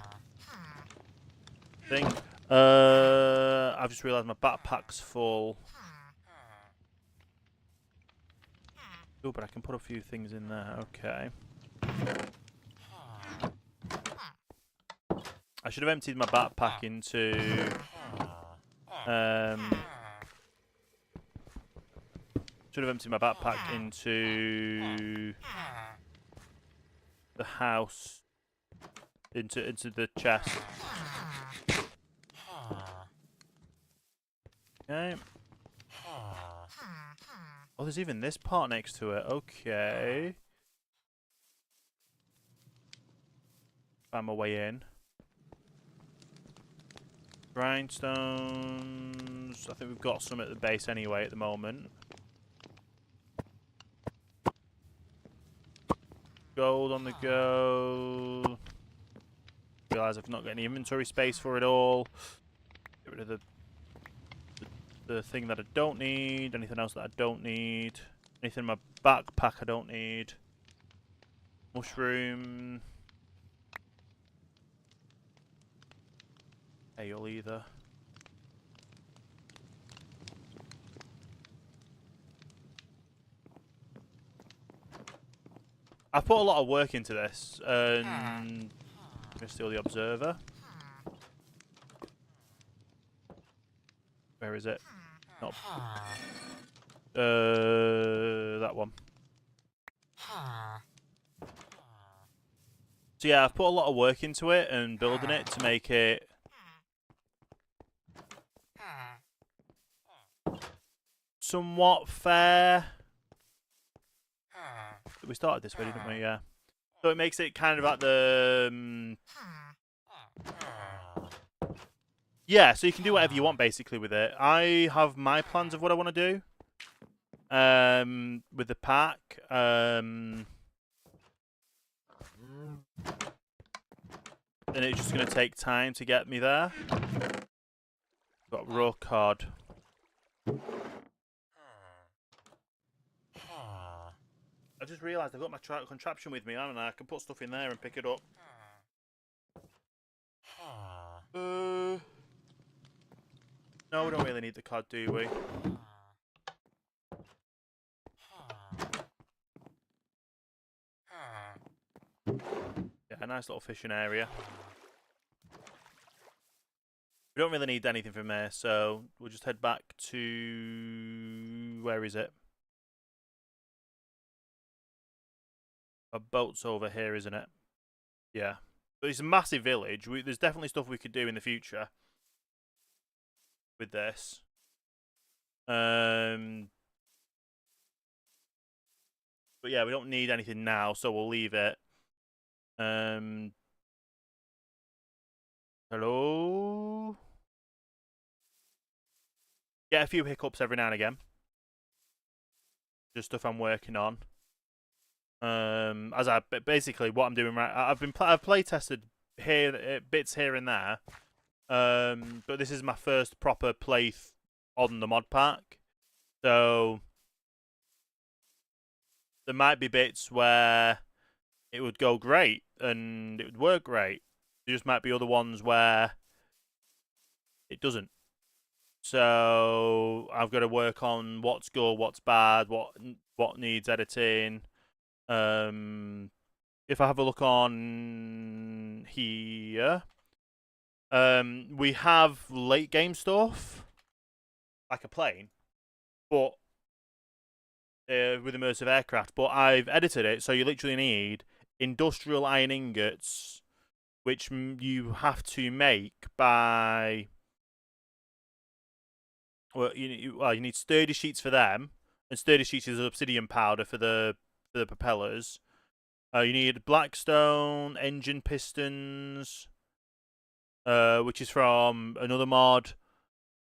thing. I've just realised my backpack's full. Oh, but I can put a few things in there. Okay. I should have emptied my backpack into should have emptied my backpack into the house, into the chest. Okay. Oh, there's even this part next to it. Okay. Find my way in. Grindstones. I think we've got some at the base anyway at the moment. Gold on the go. Realise I've not got any inventory space for it all. Get rid of the thing that I don't need. Anything else that I don't need. Anything in my backpack I don't need. Mushroom. Hey, you'll either. I've put a lot of work into this, and I'm gonna steal the observer. Where is it? Not. That one. So yeah, I've put a lot of work into it and building it to make it somewhat fair. We started this way, didn't we? Yeah. So it makes it kind of at the... yeah, so you can do whatever you want basically with it. I have my plans of what I want to do with the pack. And it's just going to take time to get me there. Got raw cod. I just realised I've got my contraption with me, haven't I? I can put stuff in there and pick it up. No, we don't really need the cod, do we? Yeah, a nice little fishing area. We don't really need anything from there, so we'll just head back to... where is it? A boat's over here, isn't it? Yeah. But it's a massive village. There's definitely stuff we could do in the future with this. But yeah, we don't need anything now, so we'll leave it. Hello? Get a few hiccups every now and again. Just stuff I'm working on. As basically what I'm doing right, I've play tested here bits here and there, but this is my first proper play on the mod pack, so there might be bits where it would go great and it would work great. There just might be other ones where it doesn't. So I've got to work on what's good, what's bad, what needs editing. If I have a look on here, we have late game stuff, like a plane, but with immersive aircraft. But I've edited it so you literally need industrial iron ingots, which you have to make by. Well, you need sturdy sheets for them, and sturdy sheets is obsidian powder for the propellers. You need blackstone, engine pistons, which is from another mod.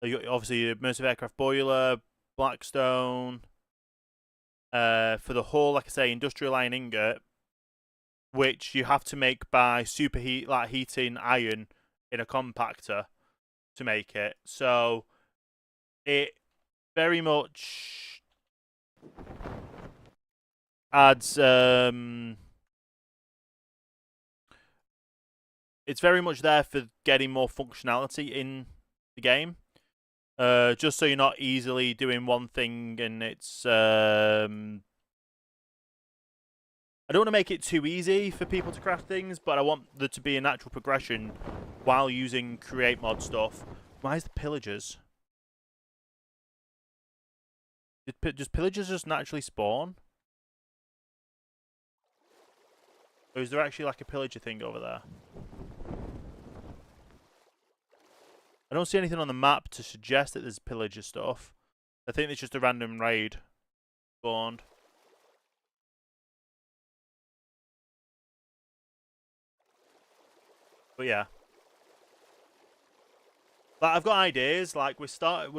Obviously, immersive aircraft boiler, blackstone. for the whole, like I say, industrial iron ingot, which you have to make by heating iron in a compactor to make it. So it very much adds it's very much there for getting more functionality in the game. Just so you're not easily doing one thing and it's I don't want to make it too easy for people to craft things, but I want there to be a natural progression while using create mod stuff. Why is the pillagers? Does pillagers just naturally spawn? Or is there actually like a pillager thing over there? I don't see anything on the map to suggest that there's pillager stuff. I think it's just a random raid spawned. But yeah. Like, I've got ideas. Like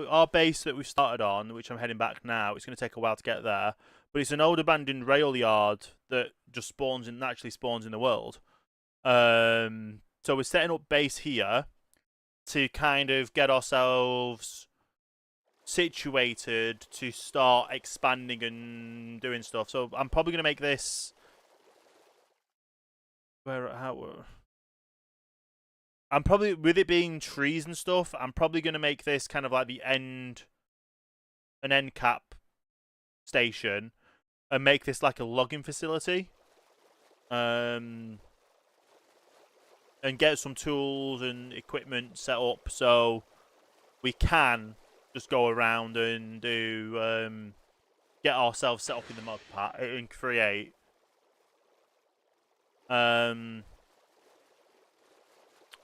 our base that we've started on, which I'm heading back now. It's going to take a while to get there, but it's an old abandoned rail yard that just naturally spawns in the world. So we're setting up base here to kind of get ourselves situated to start expanding and doing stuff. So I'm probably going to make this I'm probably, with it being trees and stuff, I'm probably going to make this kind of like an end cap station and make this like a logging facility. And get some tools and equipment set up so we can just go around and do get ourselves set up in the mod pack and create.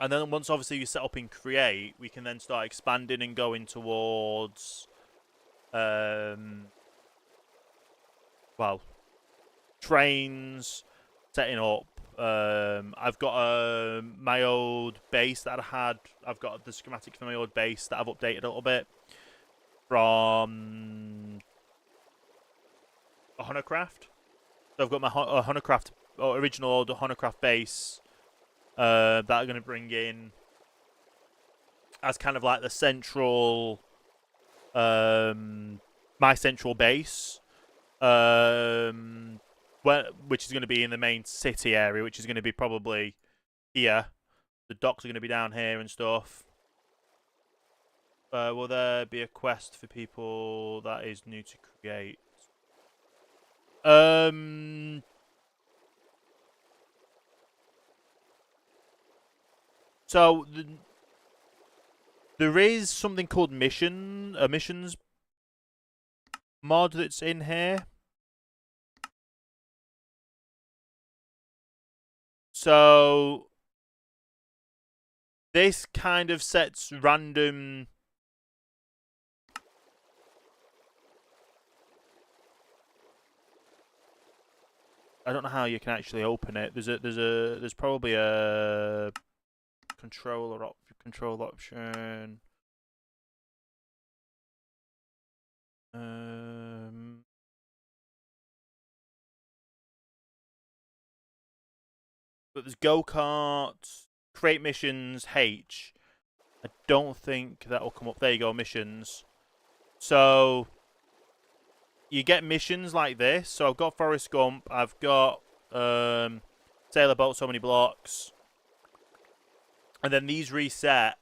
And then once obviously you set up in create, we can then start expanding and going towards well, trains, setting up. I've got my old base that I had. I've got the schematic for my old base that I've updated a little bit from a Huntercraft. So I've got my Huntercraft, original old Huntercraft base that I'm going to bring in as kind of like the central, my central base. Which is going to be in the main city area, which is going to be probably here. The docks are going to be down here and stuff. Will there be a quest for people that is new to create? So there is something called missions mod that's in here. So this kind of sets random I don't know how you can actually open it. There's probably a control option. But there's go-kart, create missions, H. I don't think that'll come up. There you go, missions. So you get missions like this. So I've got Forrest Gump. I've got Sailorboat, so many blocks. And then these reset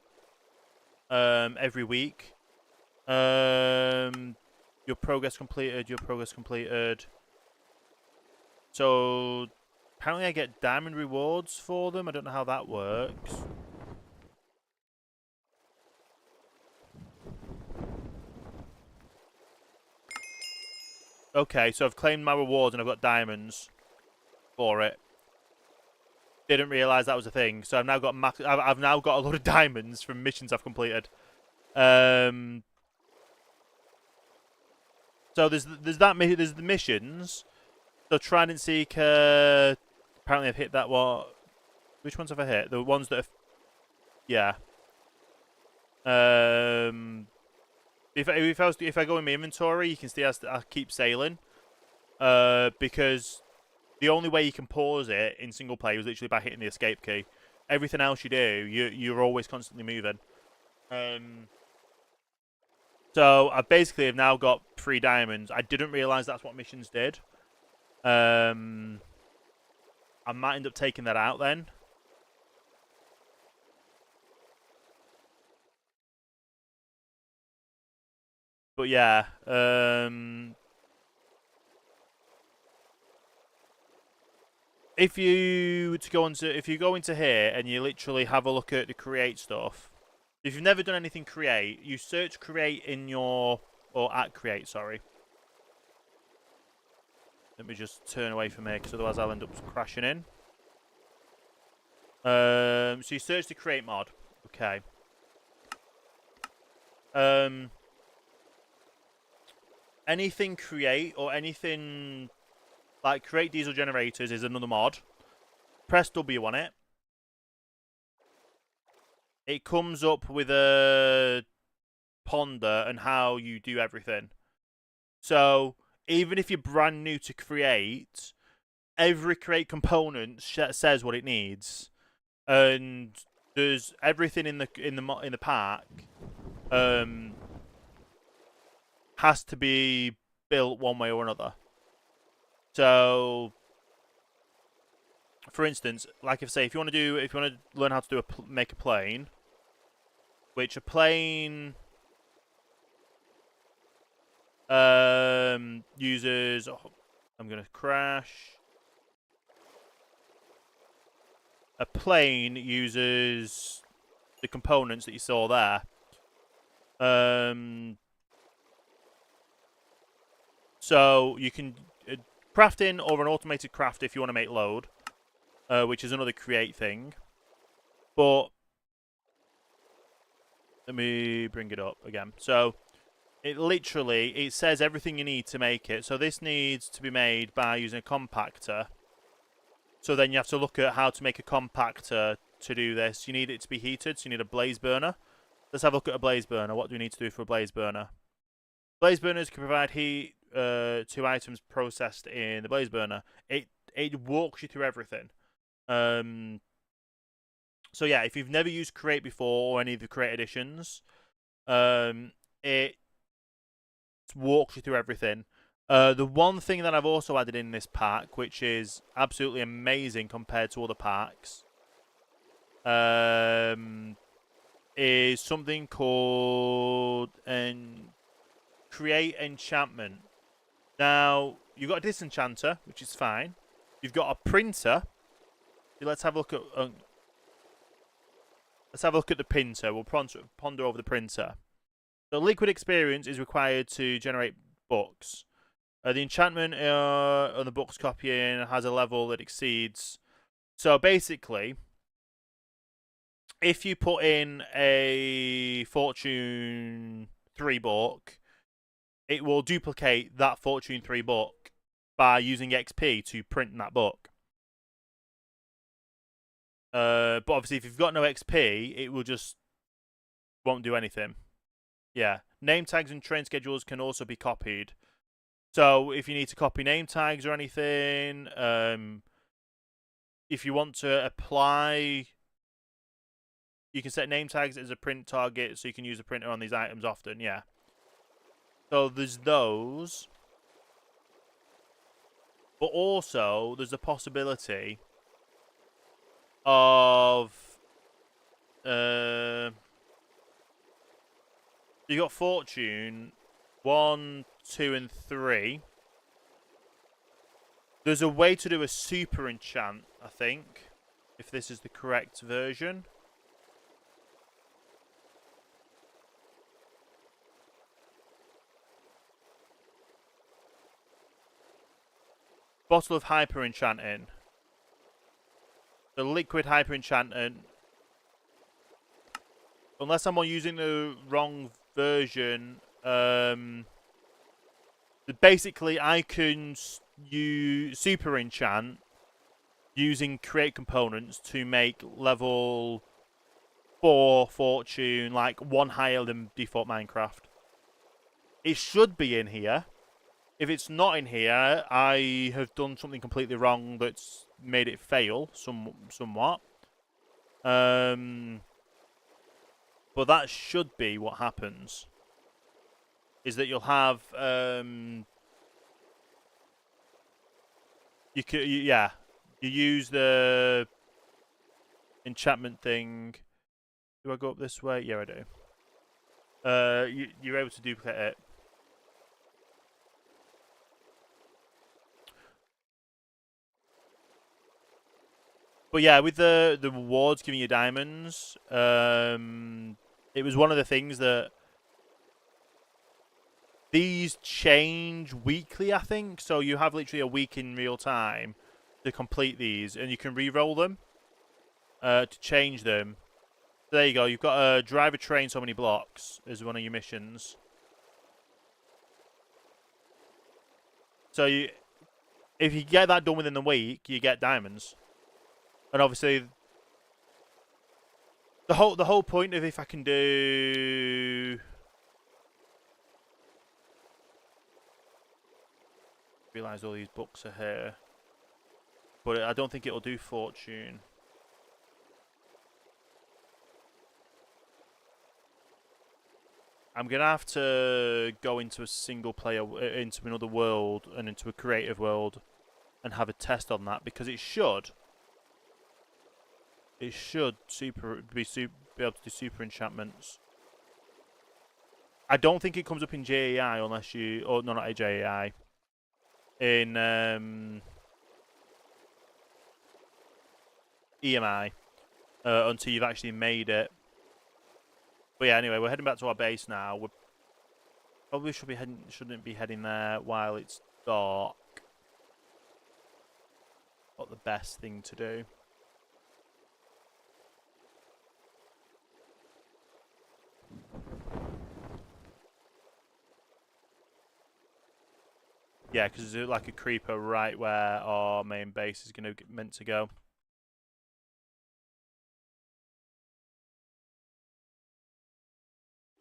every week. Your progress completed. Your progress completed. So apparently I get diamond rewards for them. I don't know how that works. Okay, so I've claimed my rewards and I've got diamonds for it. Didn't realise that was a thing. So I've now got I've now got a lot of diamonds from missions I've completed. So there's the missions. So Trident and Seeker. Apparently I've hit that one. Which ones have I hit? The ones that have... Yeah. If I go in my inventory, you can see I keep sailing. because the only way you can pause it in single player is literally by hitting the escape key. Everything else you do, you're always constantly moving. So I basically have now got 3 diamonds. I didn't realise that's what missions did. I might end up taking that out then. But yeah, if you go into here and you literally have a look at the create stuff, if you've never done anything create, you search create in your at create. Sorry. Let me just turn away from here because otherwise I'll end up crashing in. So you search the create mod. Okay. Anything create or anything like create diesel generators is another mod. Press W on it. It comes up with a ponder and how you do everything. So even if you're brand new to create, every create component says what it needs, and there's everything in the pack has to be built one way or another. So, for instance, like I say, if you want to learn how to make a plane, which a plane uses. Oh, I'm gonna crash. A plane uses the components that you saw there. So you can crafting or an automated craft if you want to make load, which is another create thing. But let me bring it up again. So it says everything you need to make it. So this needs to be made by using a compactor. So then you have to look at how to make a compactor to do this. You need it to be heated, so you need a blaze burner. Let's have a look at a blaze burner. What do we need to do for a blaze burner? Blaze burners can provide heat to items processed in the blaze burner. It walks you through everything. So yeah, if you've never used Create before or any of the Create editions, it walks you through everything. The one thing that I've also added in this pack, which is absolutely amazing compared to other packs, is something called Create Enchantment. Now, you've got a disenchanter, which is fine. You've got a printer. Let's have a look at the printer. We'll ponder over the printer. The liquid experience is required to generate books. The enchantment on the books copying has a level that exceeds. So basically, if you put in a Fortune 3 book, it will duplicate that Fortune 3 book by using XP to print that book. But obviously, if you've got no XP, it will just won't do anything. Yeah. Name tags and train schedules can also be copied. So if you need to copy name tags or anything, if you want to apply, you can set name tags as a print target, so you can use a printer on these items often. Yeah. So there's those. But also, there's a possibility of you got Fortune 1, 2, and 3. There's a way to do a super enchant, I think, if this is the correct version. Bottle of hyper enchanting. The liquid hyper enchanting. Unless I'm using the wrong version, basically I can use super enchant using create components to make level 4 fortune, like one higher than default Minecraft. It should be in here. if it's not in here, I have done something completely wrong that's made it fail somewhat. But that should be what happens. Is that you'll have you use the enchantment thing. Do I go up this way? Yeah, I do. You're able to duplicate it. But yeah, with the rewards giving you diamonds, it was one of the things that these change weekly, I think. So you have literally a week in real time to complete these, and you can re-roll them to change them. So there you go. You've got to drive a train so many blocks as one of your missions. So if you get that done within the week, you get diamonds. And obviously, the whole point of if I can do. Realise all these books are here, but I don't think it'll do fortune. I'm gonna have to go into a single player, into another world, and into a creative world, and have a test on that because it should be able to do super enchantments. I don't think it comes up in JAI unless you, or no, not a JAI. In EMI until you've actually made it. But yeah, anyway, we're heading back to our base now. We probably shouldn't be heading there while it's dark. Not the best thing to do. Yeah, because there's like a creeper right where our main base is meant to go.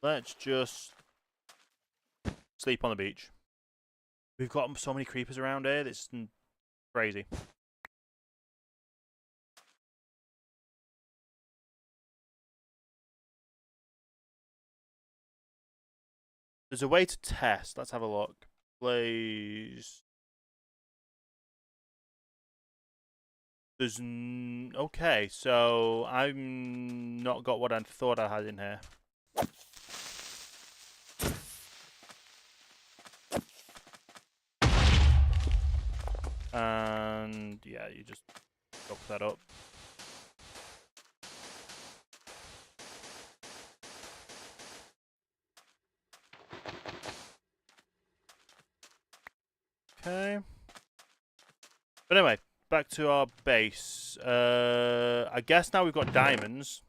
Let's just sleep on the beach. We've got so many creepers around here. That's crazy. There's a way to test. Let's have a look. Blaze. There's okay, so I've not got what I thought I had in here. And yeah, you just chop that up. Okay. But anyway, back to our base. I guess now we've got diamonds.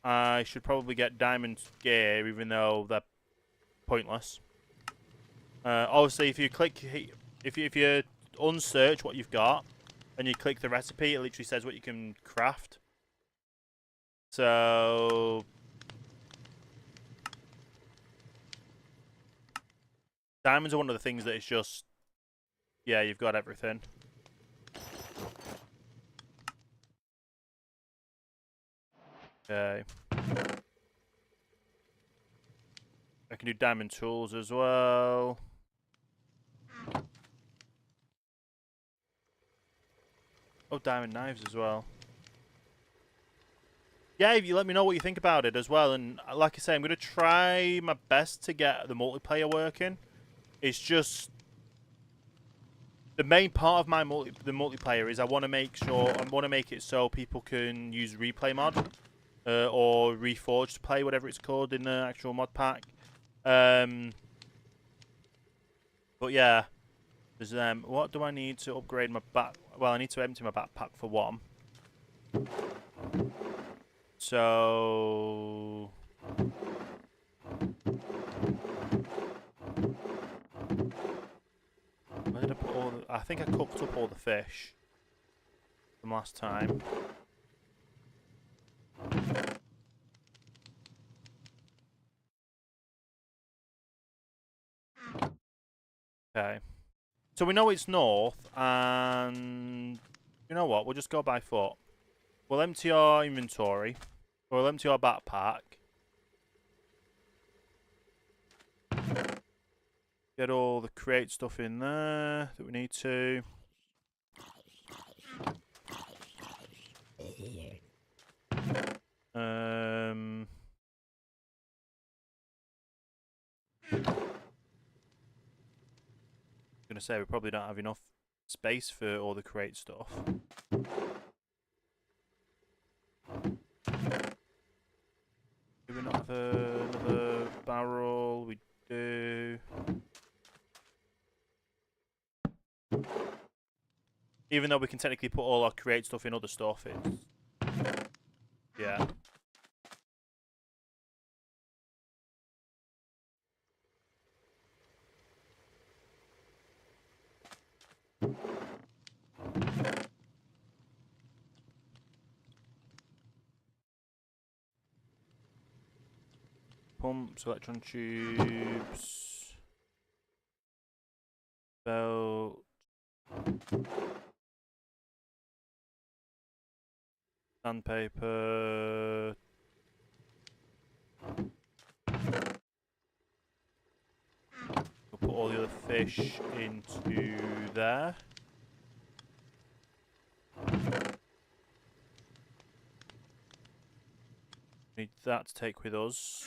I should probably get diamond gear, even though they're pointless. Obviously, if you click, if you unsearch what you've got, and you click the recipe, it literally says what you can craft. So diamonds are one of the things that it's just, yeah, you've got everything. Okay. I can do diamond tools as well. Oh, diamond knives as well. Yeah, if you let me know what you think about it as well. And like I say, I'm going to try my best to get the multiplayer working. It's just the main part of my the multiplayer is I want to make it so people can use replay mod or reforged play, whatever it's called in the actual mod pack. But yeah, there's what do I need to upgrade my back? Well, I need to empty my backpack for one. So where did I put all the, I think I cooked up all the fish from last time. Okay. So we know it's north, and you know what? We'll just go by foot. We'll empty our inventory. We'll empty our backpack. Get all the crate stuff in there that we need to. Gonna say we probably don't have enough space for all the crate stuff. Do we not have another barrel? We do. Even though we can technically put all our crate stuff in other stuff, it's... yeah. Pumps, electron tubes, belt, sandpaper. We'll put all the other fish into there. Need that to take with us.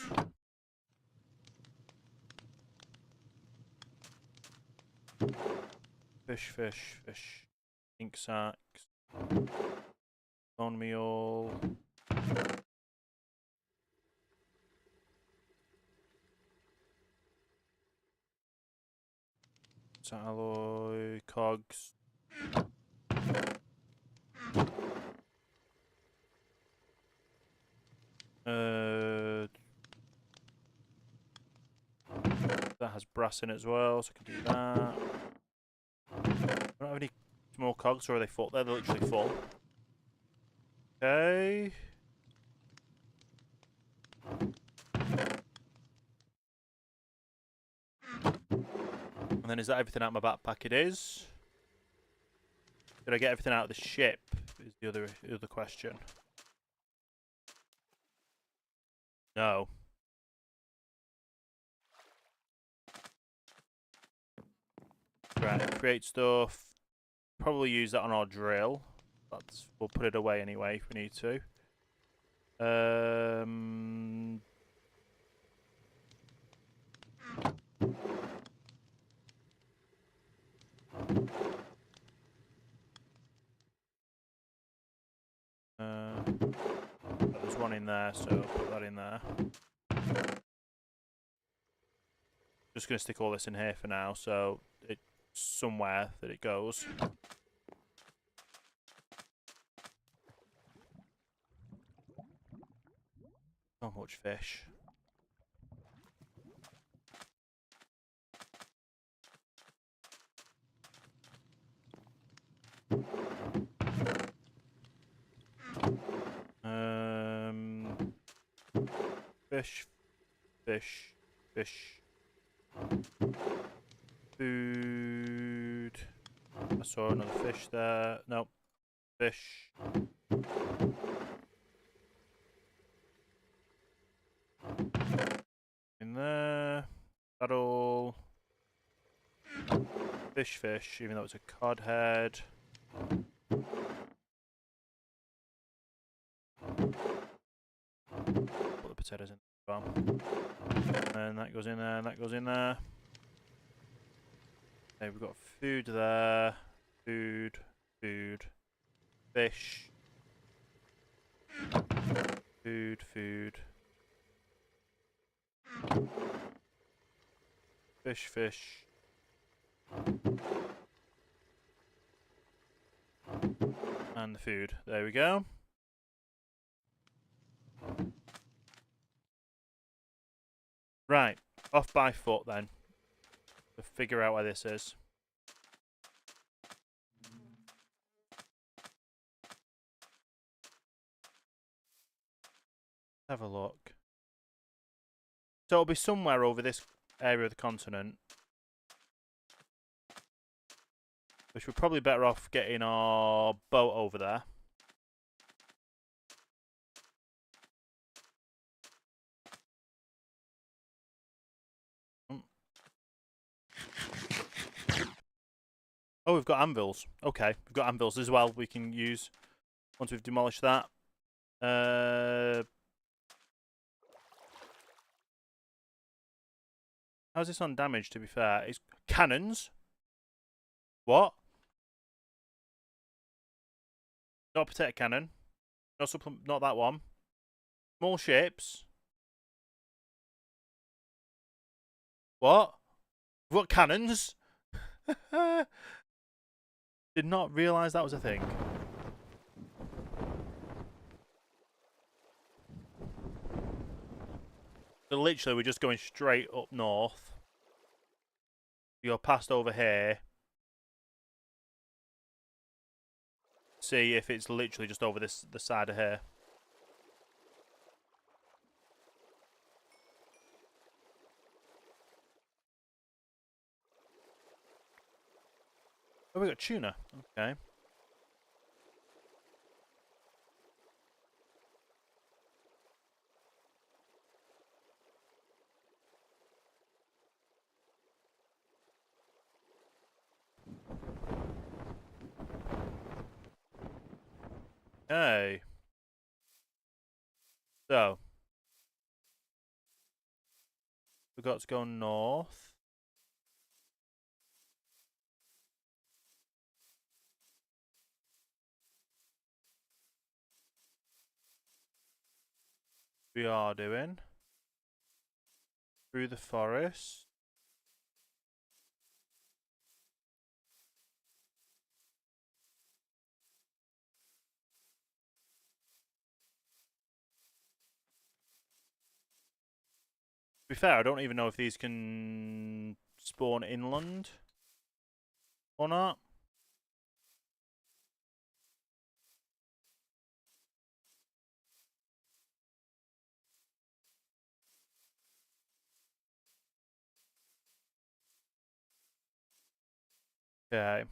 Fish, fish, fish. Ink sacks. Bone meal. Alloy, cogs. That has brass in it as well, so I can do that. I don't have any more cogs, or are they full? They're literally full. Okay. And then is that everything out of my backpack? It is. Did I get everything out of the ship? Is the other question. No. Right, create stuff. Probably use that on our drill. We'll put it away anyway if we need to. There's one in there, so I'll put that in there. Just going to stick all this in here for now, so it's somewhere that it goes. So much fish. Fish, fish, fish. Food. I saw another fish there. Nope. Fish. In there. Paddle. Fish, fish, even though it's a cod head. Put the potatoes in as well. And that goes in there, and that goes in there. Okay, we've got food there. Food, food, fish. Food, food. Fish, fish. And the food. There we go. Right, off by foot then. To figure out where this is. Have a look. So it'll be somewhere over this area of the continent. Which we're probably better off getting our boat over there. Oh, we've got anvils. Okay, we've got anvils as well we can use once we've demolished that. How's this on damage, to be fair? It's cannons? What? Not a potato cannon. Not that one. Small ships. What? What cannons? Did not realise that was a thing. So literally we're just going straight up north. You're past over here. See if it's literally just over the side of here. Oh, we got tuna. Okay. Hey. So. We've got to go north. We are doing. Through the forest. To be fair, I don't even know if these can spawn inland or not. Okay.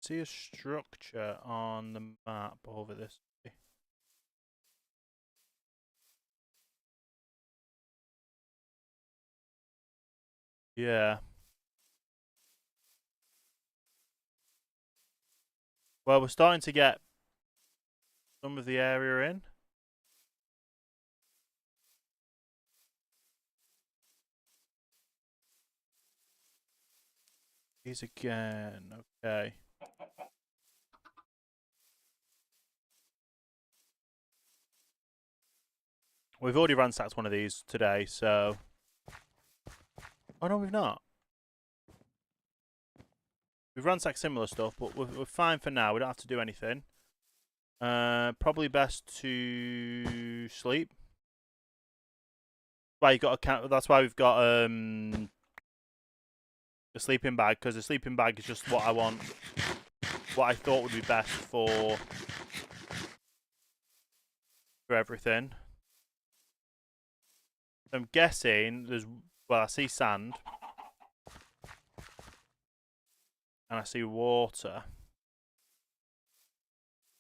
See a structure on the map over this way. Yeah. Well, we're starting to get some of the area in. These again. Okay. We've already ransacked one of these today, so... Oh, no, we've not. We've ransacked similar stuff, but we're fine for now. We don't have to do anything. Probably best to sleep. Why you got a count? That's why we've got a sleeping bag, because the sleeping bag is just what I want. What I thought would be best for everything. I'm guessing there's... Well, I see sand. And I see water.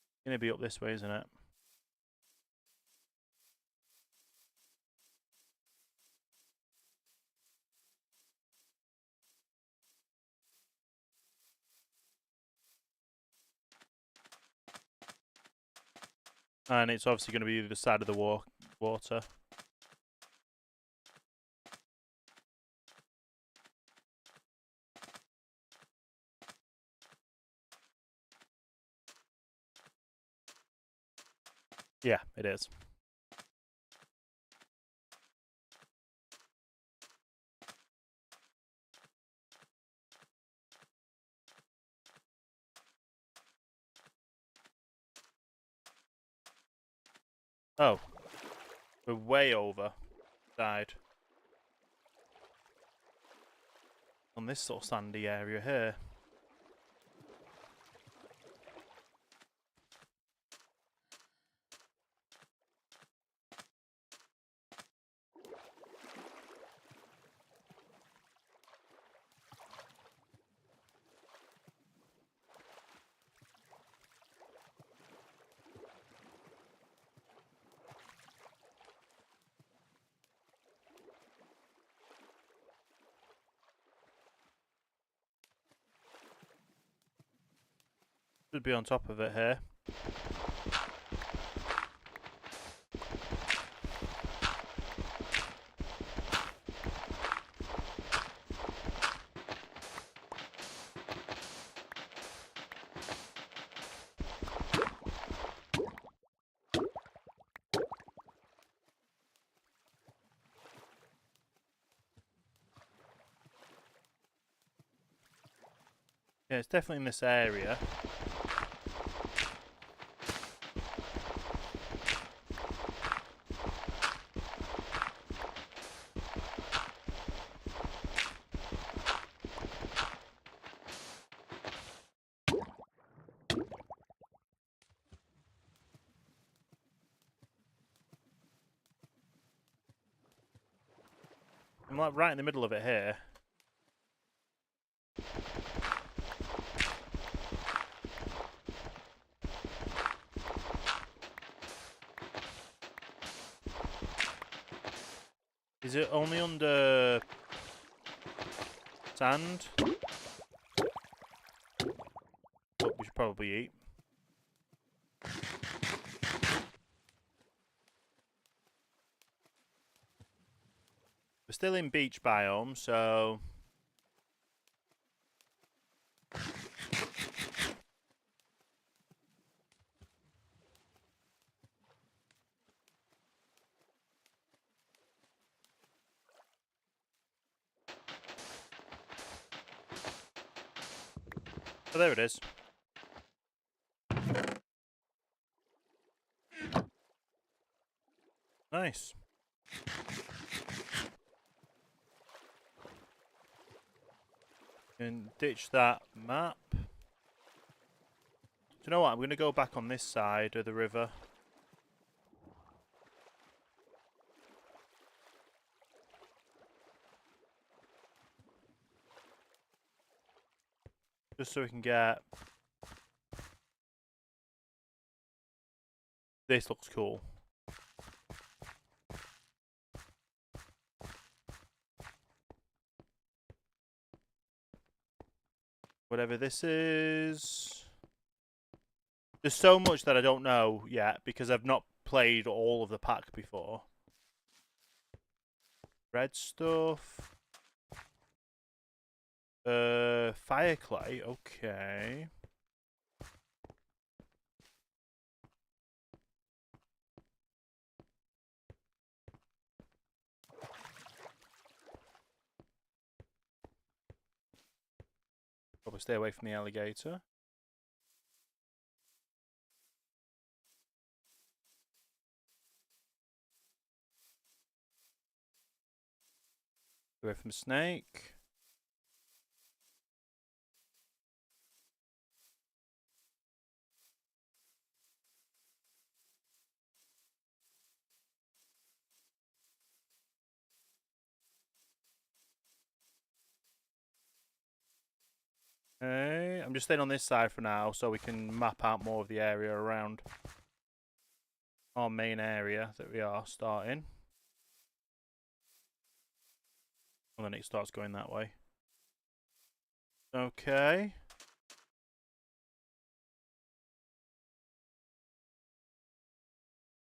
It's going to be up this way, isn't it? And it's obviously going to be the side of the water. Yeah, it is. Oh. We're way over. Side. On this sort of sandy area here. Should be on top of it here. Yeah, it's definitely in this area. I'm like right in the middle of it here. Is it only under sand? But we should probably eat. We're still in beach biome, so there it is. Nice. And ditch that map. Do you know what? I'm going to go back on this side of the river. Just so we can get... This looks cool. Whatever this is... There's so much that I don't know yet because I've not played all of the pack before. Red stuff. Fire clay, okay. Probably stay away from the alligator. Away from snake. Okay, I'm just staying on this side for now so we can map out more of the area around our main area that we are starting. And then it starts going that way. Okay.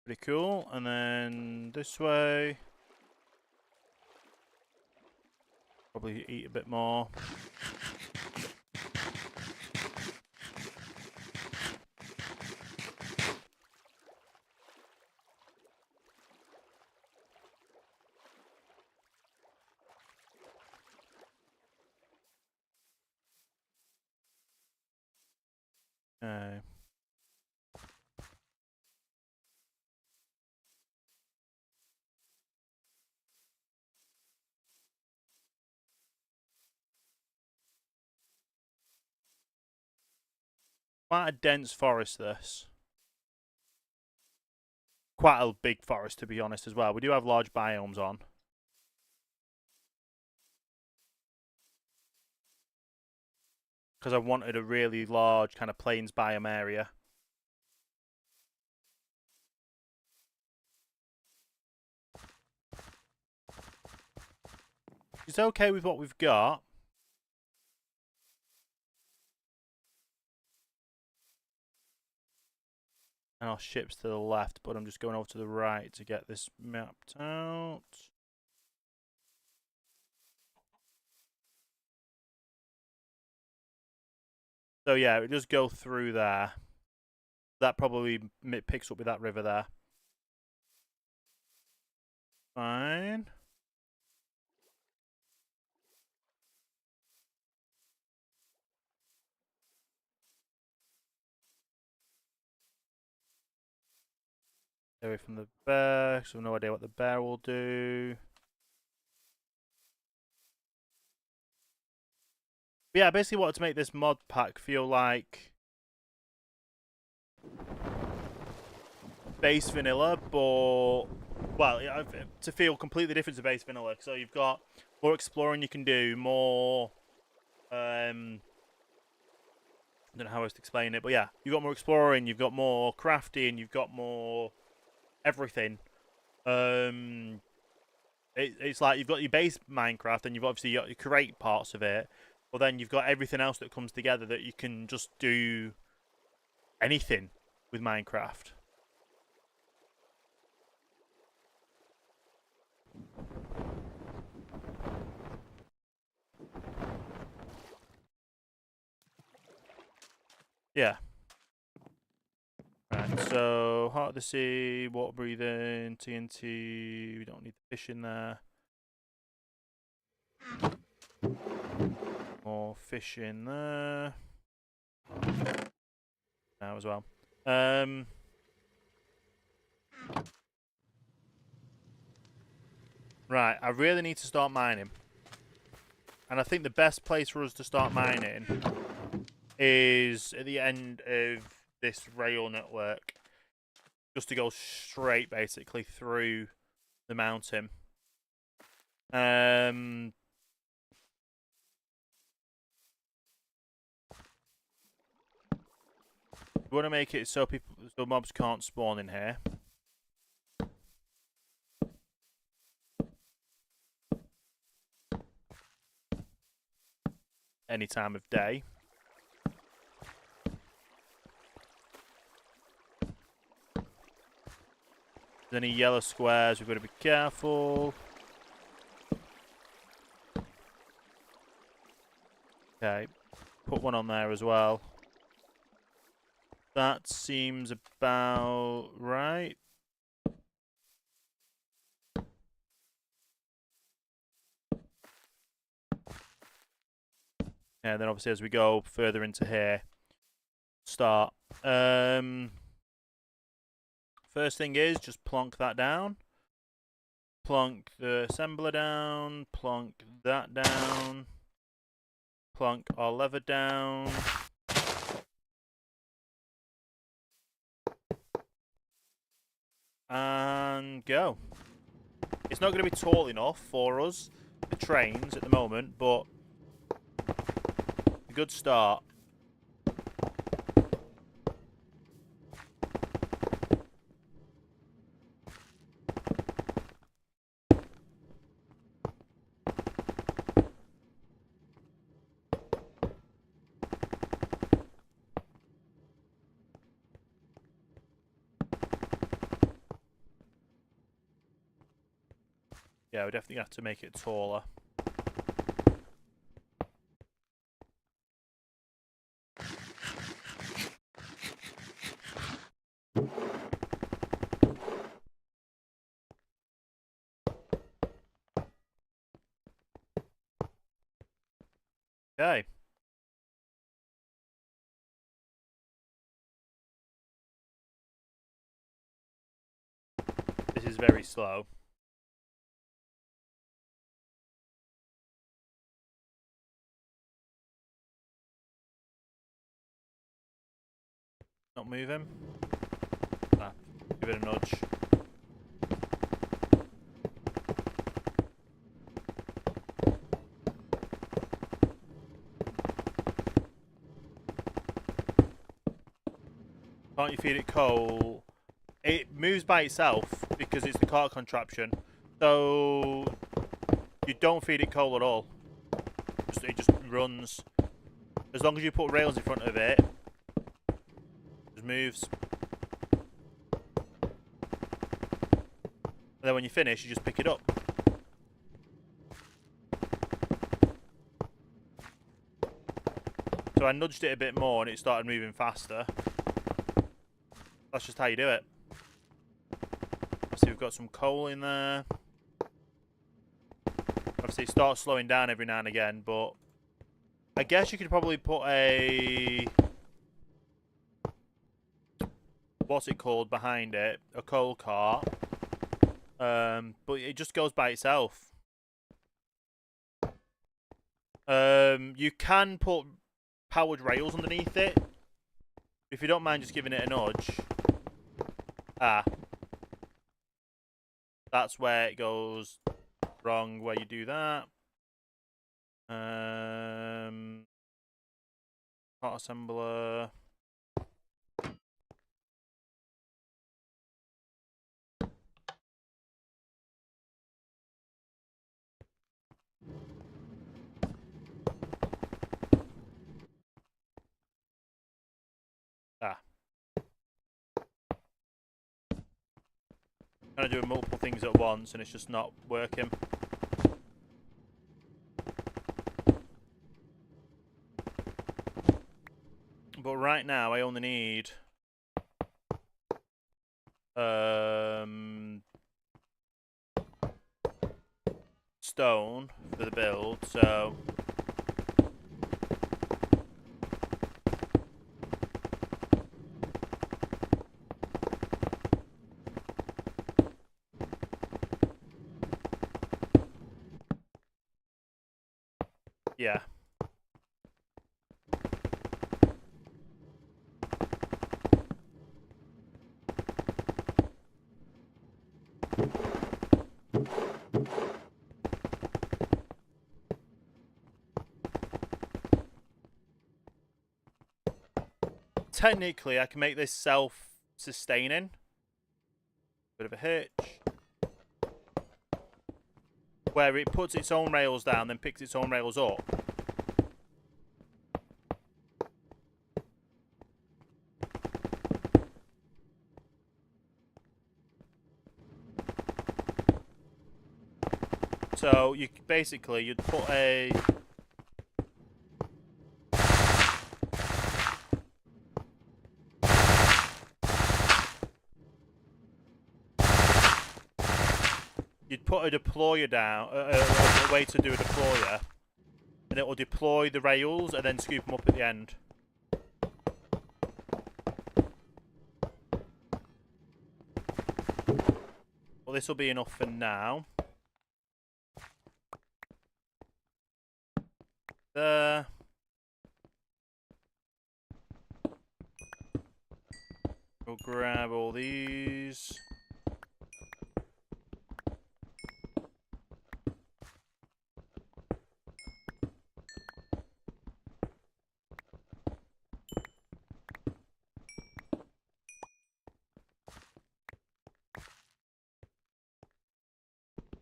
Pretty cool. And then this way. Probably eat a bit more. Okay. Quite a dense forest, this. Quite a big forest, to be honest, as well. We do have large biomes on. Because I wanted a really large kind of plains biome area. It's okay with what we've got. And our ship's to the left, but I'm just going over to the right to get this mapped out. So yeah, it does go through there. That probably picks up with that river there. Fine. Away from the bear, so I have no idea what the bear will do. But yeah, I basically wanted to make this mod pack feel like base vanilla, but well, to feel completely different to base vanilla. So you've got more exploring you can do, more I don't know how else to explain it, but yeah, you've got more exploring, you've got more crafting, you've got more everything. It's like you've got your base Minecraft, and you've obviously got your create parts of it, but then you've got everything else that comes together that you can just do anything with Minecraft. Yeah. Right, so heart of the sea, water breathing, TNT. We don't need the fish in there. More fish in there. Now as well. Right, I really need to start mining. And I think the best place for us to start mining is at the end of this rail network. Just to go straight, basically, through the mountain. We want to make it so mobs can't spawn in here. Any time of day. Any yellow squares, we've got to be careful. Okay, put one on there as well. That seems about right. And then obviously as we go further into here, start. First thing is just plonk that down. Plonk the assembler down. Plonk that down. Plonk our lever down. And go. It's not going to be tall enough for us, the trains at the moment, but a good start. Yeah, we definitely have to make it taller. Okay. This is very slow. Not moving. Ah, give it a nudge. Can't you feed it coal? It moves by itself because it's the cart contraption. So you don't feed it coal at all. It just runs. As long as you put rails in front of it, it just moves. then when you finish, you just pick it up. So I nudged it a bit more and it started moving faster. That's just how you do it. See, we've got some coal in there. Obviously, it starts slowing down every now and again, but I guess you could probably put a... what's it called behind it? A coal cart. But it just goes by itself. You can put powered rails underneath it. If you don't mind just giving it a nudge. Ah. That's where it goes wrong, where you do that. Part assembler. Ah. Trying to do multiple things at once and it's just not working. But right now I only need stone for the build, so yeah. Technically, I can make this self-sustaining. Bit of a hitch. Where it puts its own rails down, then picks its own rails up. So, you basically, you'd put a... you'd put a deployer down, a way to do a deployer, and it will deploy the rails and then scoop them up at the end. Well, this will be enough for now. There. We'll grab all these.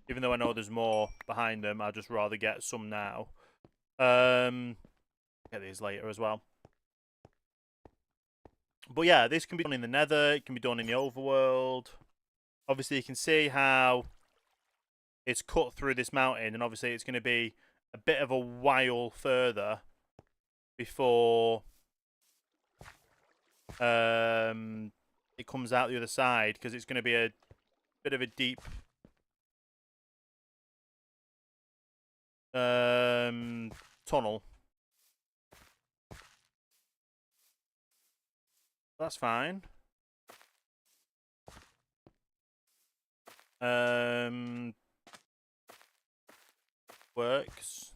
Even though I know there's more behind them, I'd just rather get some now. Get these later as well. But yeah, this can be done in the Nether. It can be done in the overworld. Obviously, you can see how it's cut through this mountain. And obviously, it's going to be a bit of a while further before it comes out the other side. Because it's going to be a bit of a deep... tunnel. That's fine. Works.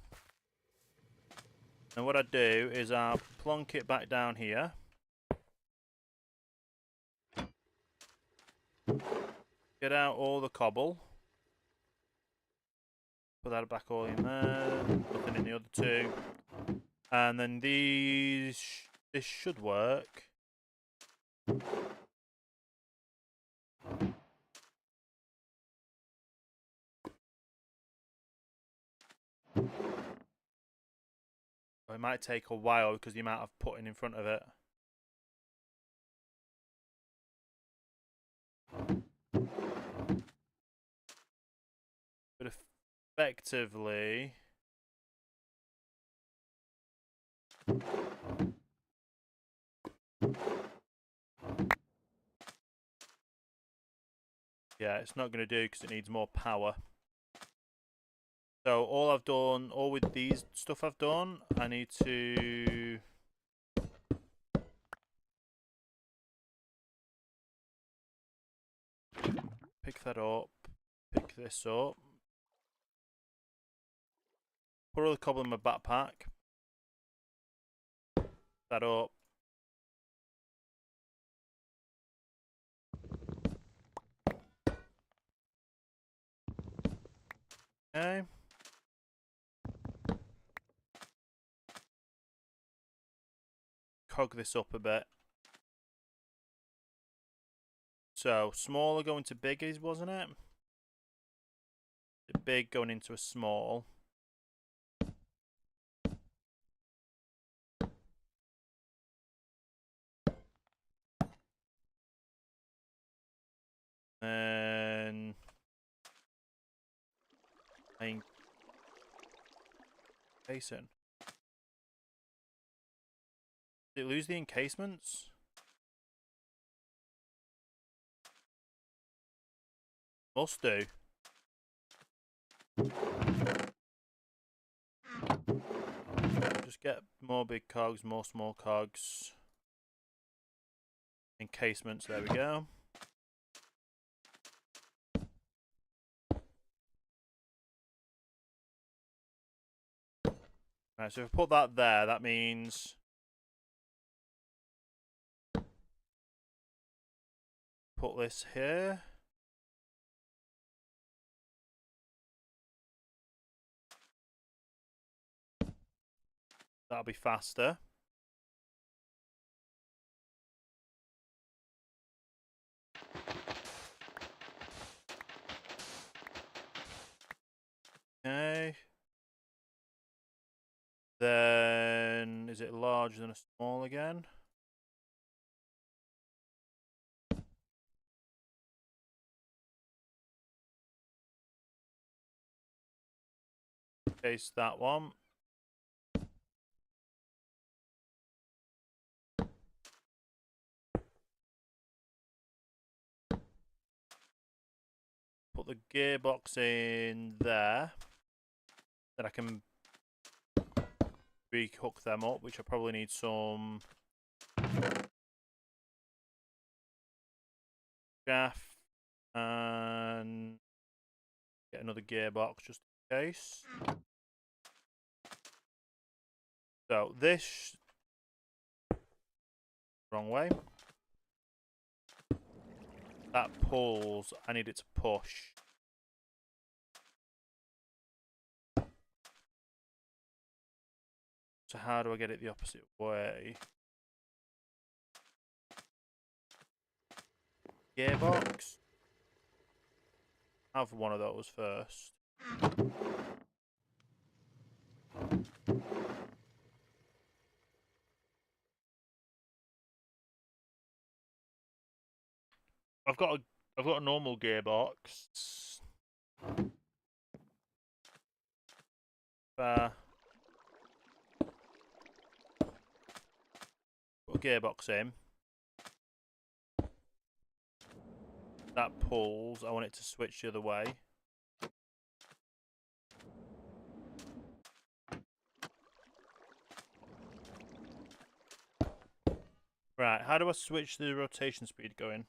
And what I do is I'll plonk it back down here. Get out all the cobble. Put that back all in there. Nothing in the other two. And then these... this should work. It might take a while because the amount of putting in front of it. But effectively, yeah, it's not going to do because it needs more power. So all I've done, all with these stuff I've done, I need to pick that up, pick this up, put all the cobble in my backpack, that up, okay. Cog this up a bit. So smaller going to big is, wasn't it? The big going into a small. And encasing. Did it lose the encasements? Must do. Just get more big cogs, more small cogs. Encasements, there we go. Right, so if I put that there, that means put this here. That'll be faster. Okay. Then, is it larger than a small again? Case that one. Put the gearbox in there. Then I can re-hook them up, which I probably need some shaft and get another gearbox just in case. So this wrong way. That pulls. I need it to push. So how do I get it the opposite way? Gearbox. Have one of those first. I've got a normal gearbox. Put a gearbox in. That pulls. I want it to switch the other way. Right, how do I switch the rotation speed going?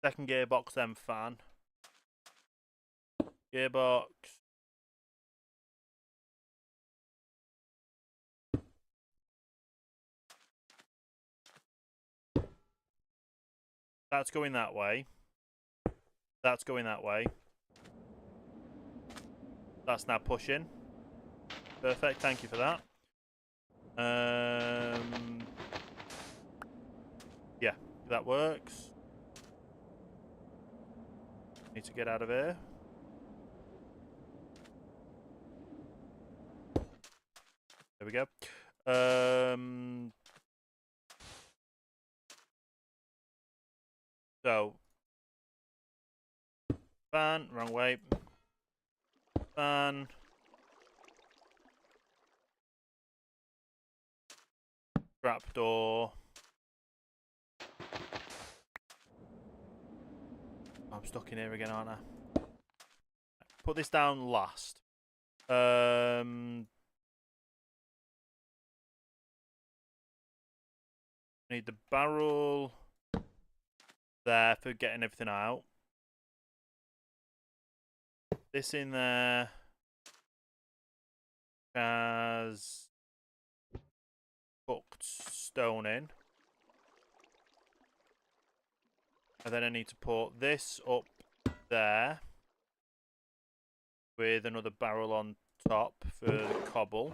Second gearbox, then fan. Gearbox. That's going that way. That's going that way. That's now pushing. Perfect, thank you for that. Yeah, that works. Need to get out of here. There we go. So fan, wrong way. Fan. Trapdoor. I'm stuck in here again, aren't I? Put this down last. Need the barrel there for getting everything out. This in there has cooked stone in. And then I need to put this up there with another barrel on top for the cobble.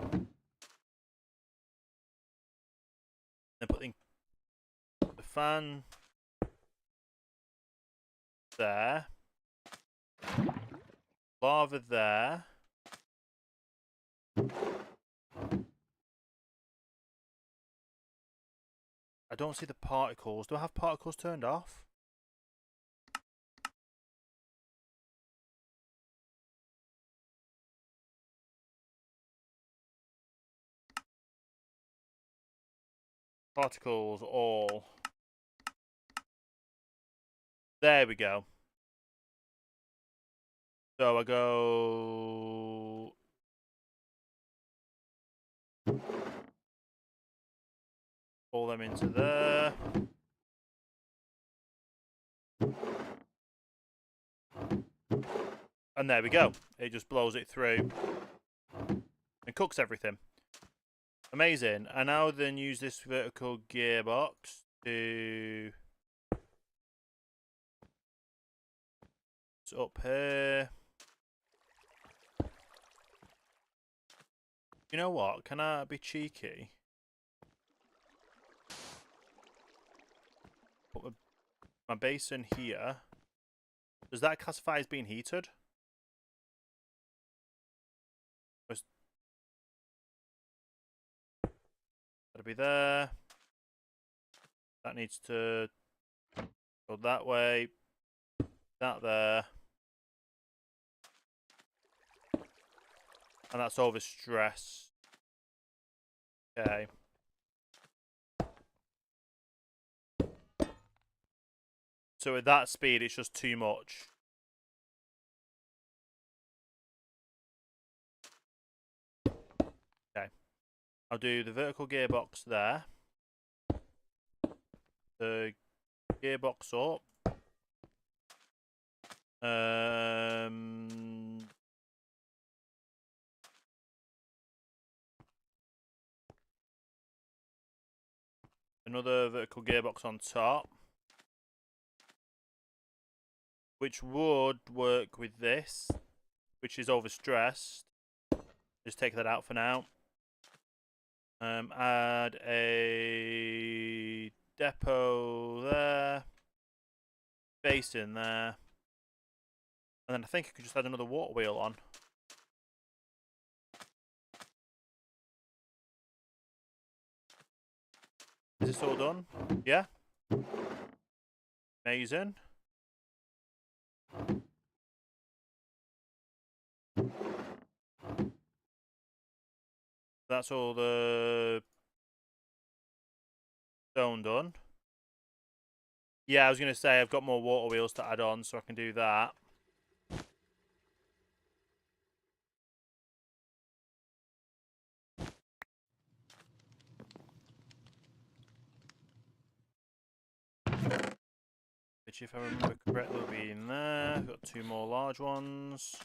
Then put the fan there. Lava there. I don't see the particles. Do I have particles turned off? Particles all. There we go. So I go. Pull them into there. And there we go. It just blows it through and cooks everything. Amazing. I now then use this vertical gearbox to. It's up here. You know what? Can I be cheeky? Put my basin here. Does that classify as being heated? Gotta be there. That needs to go that way. That there. And that's overstressed. Okay. So at that speed, it's just too much. Okay. I'll do the vertical gearbox there. The gearbox up. Another vertical gearbox on top, which would work with this, which is overstressed. Just take that out for now. Add a depot there, basin there, and then I think I could just add another water wheel on. Is this all done? Yeah? Amazing. That's all the stone done. Yeah, I was going to say I've got more water wheels to add on, so I can do that. Which, if I remember correctly, will be in there. I've got two more large ones.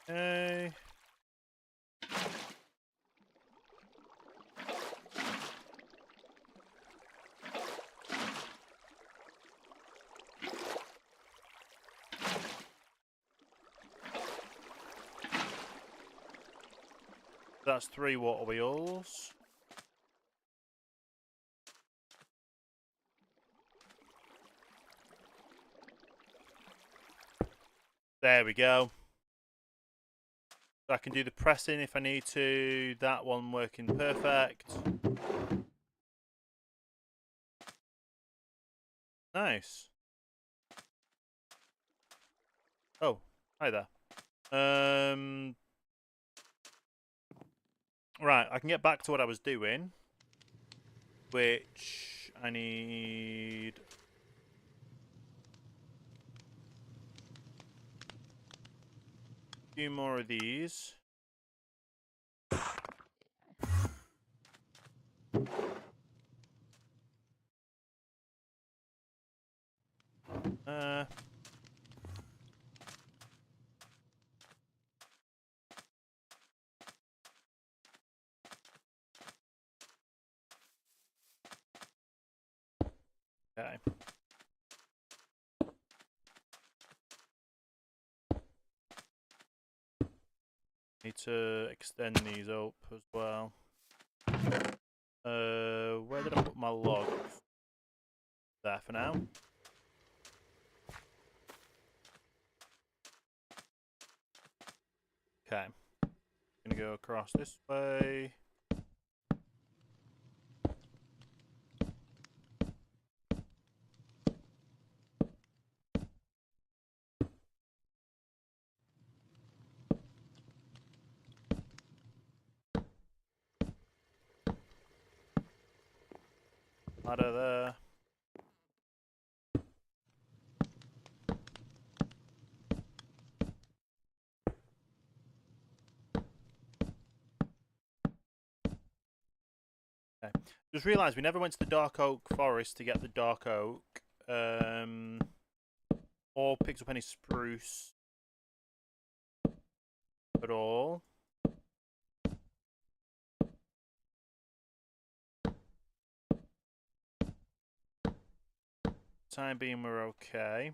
Okay. that's 3 water wheels. There we go. So I can do the pressing if I need to. That one working perfect. Nice. Oh, hi there. Right, I can get back to what I was doing, which I need a few more of these. Okay. Need to extend these up as well. Where did I put my logs? There for now. Okay. Gonna go across this way. Ladder there. Okay. Just realised we never went to the dark oak forest to get the dark oak. Or picked up any spruce at all. Time being, we're okay.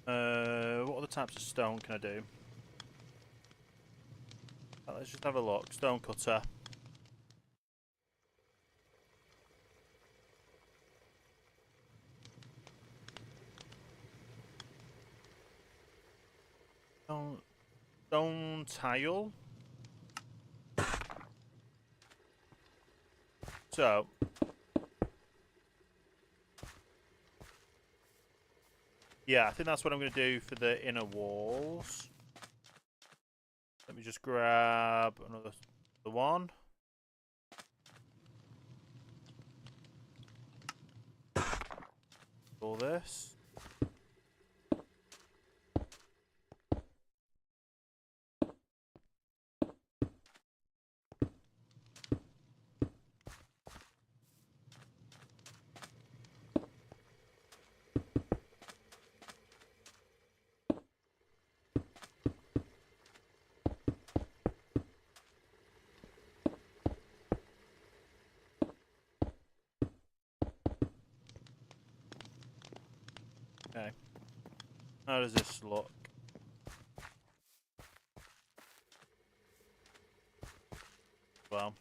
What other types of stone can I do? Let's just have a look. Stone cutter. Stone tile. So, yeah, I think that's what I'm going to do for the inner walls. Let me just grab another one. All this. Okay. How does this look? Well.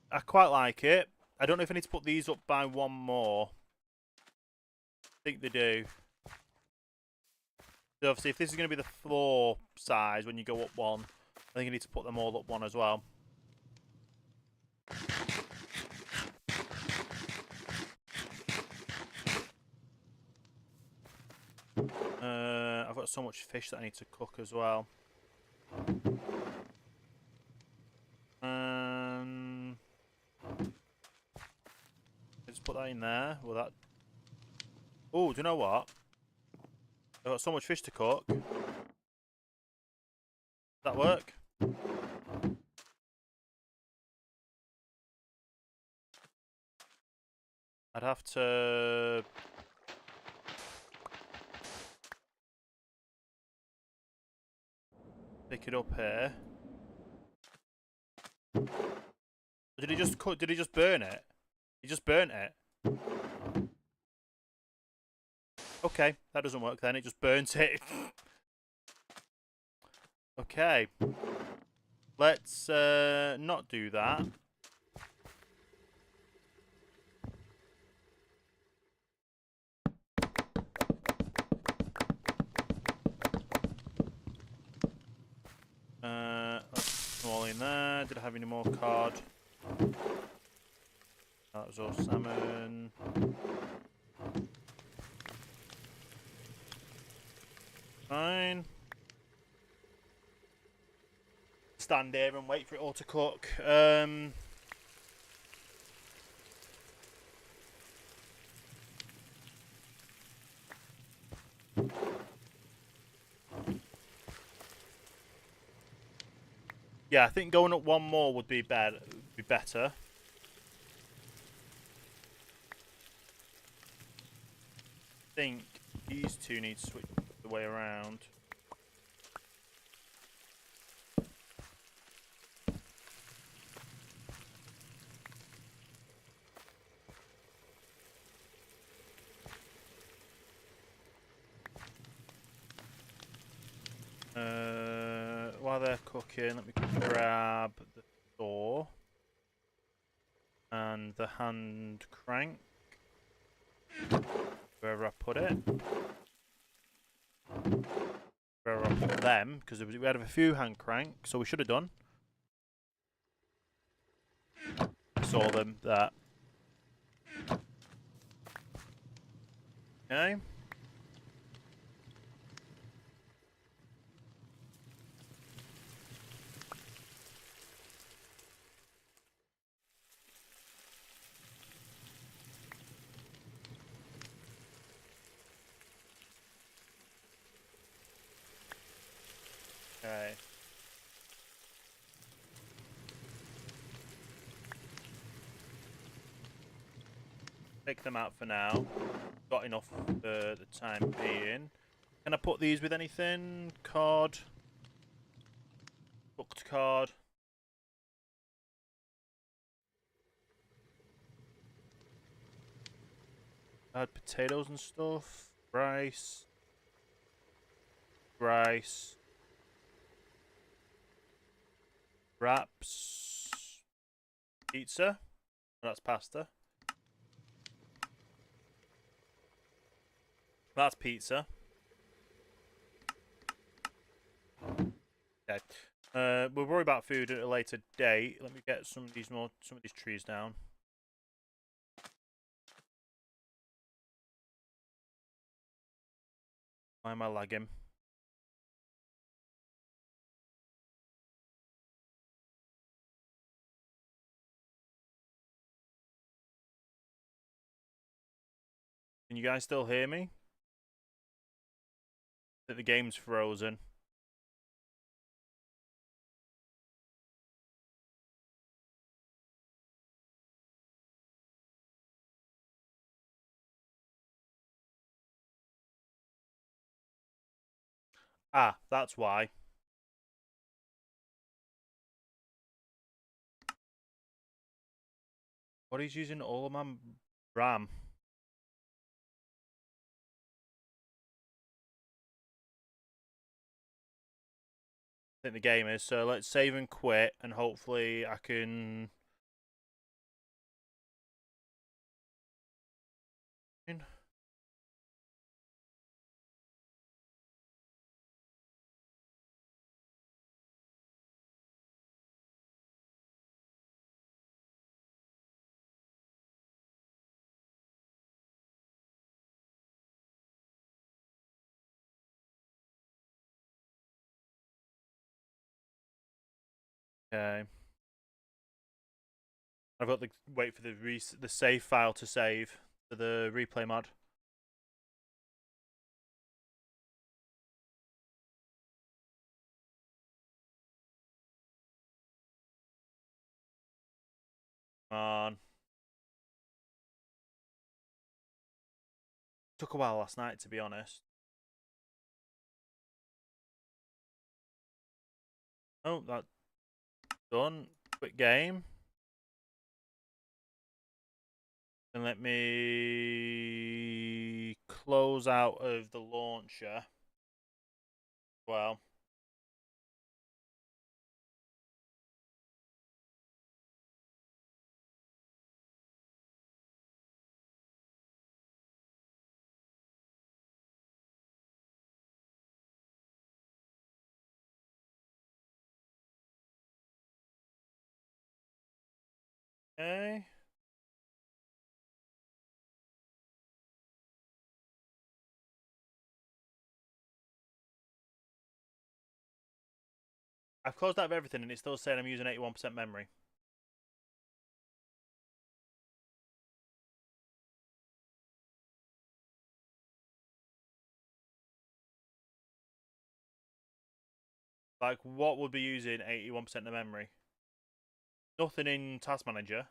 I quite like it. I don't know if I need to put these up by one more. I think they do. So obviously, if this is going to be the floor size when you go up one, I think you need to put them all up one as well. I've got so much fish that I need to cook as well. Just put that in there. Will that? Oh, do you know what? I've got so much fish to cook. Does that work? I'd have to... pick it up here. Did he just did he just burn it? He just burnt it. Okay, that doesn't work then. It just burnt it. Okay. Let's not do that. Let's put them all in there. Did I have any more cod? That was all salmon. Fine. Stand here and wait for it all to cook. Yeah, I think going up one more would be better. I think these two need to switch the way around. While they're cooking, let me grab the saw and the hand crank, wherever I put it. Wherever I put them, because we had a few hand cranks, so we should have done. Saw them there. Okay. Okay. Take them out for now. Got enough for the time being. Can I put these with anything? Card. Cooked card. Add potatoes and stuff. Rice. Rice. Wraps. Pizza. That's pasta. That's pizza. Okay. We'll worry about food at a later date. Let me get some of these trees down. Why am I lagging? Can you guys still hear me? I think the game's frozen. Ah, that's why. What he's using all of my RAM. I think the game is. So let's save and quit, and hopefully I can. Okay. I've got to wait for the save file to save for the replay mod. Come on. Took a while last night, to be honest. Oh, that's done. Quick game. And let me close out of the launcher. Well. Okay. I've closed out of everything and it's still saying I'm using 81% memory. Like, what would be using 81% of memory? Nothing in Task Manager.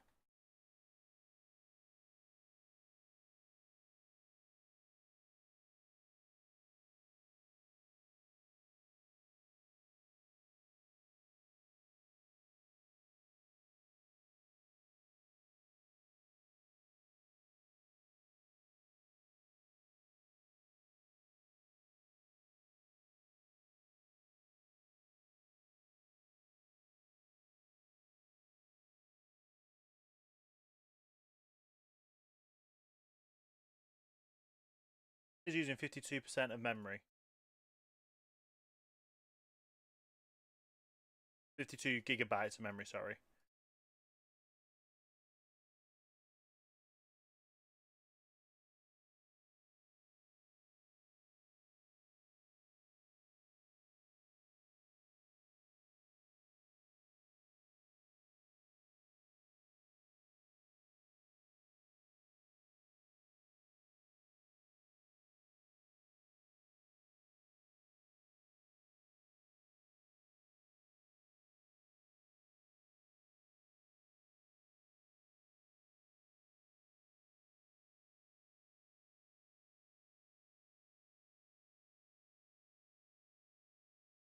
Is using 52% of memory. 52 gigabytes of memory, sorry.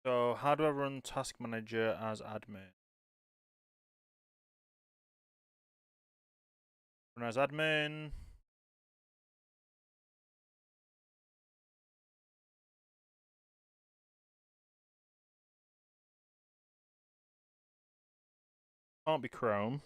So, how do I run Task Manager as admin? Run as admin. Can't be Chrome.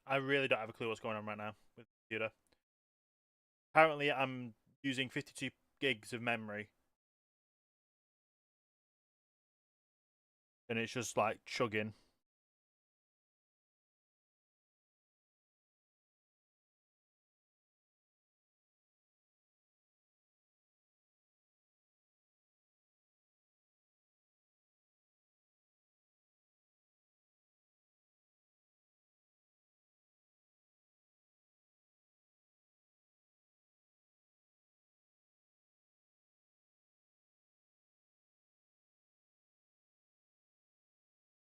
I really don't have a clue what's going on right now with the computer. Apparently, I'm using 52 gigs of memory. And it's just like chugging.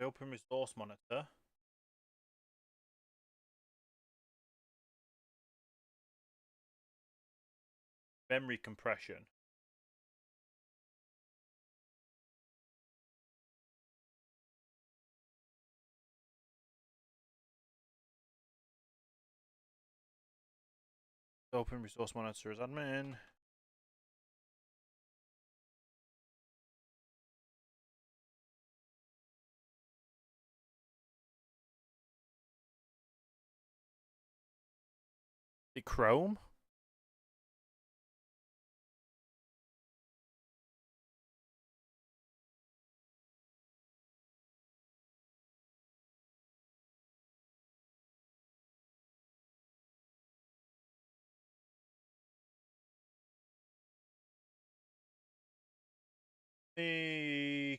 Open resource monitor. Memory compression. Open resource monitor as admin. The Chrome.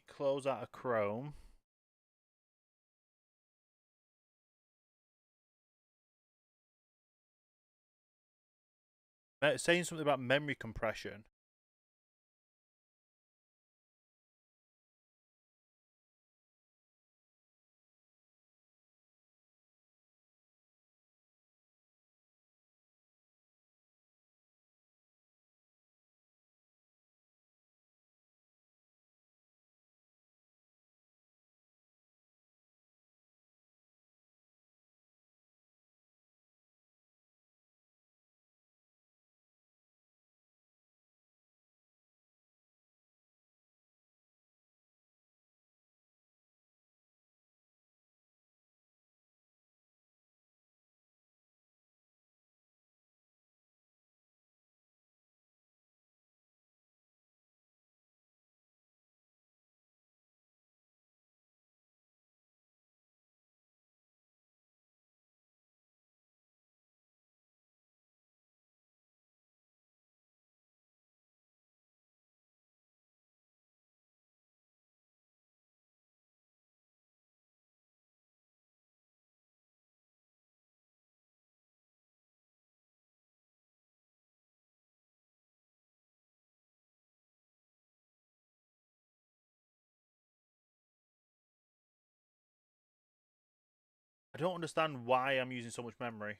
Close out of Chrome. It's saying something about memory compression. I don't understand why I'm using so much memory.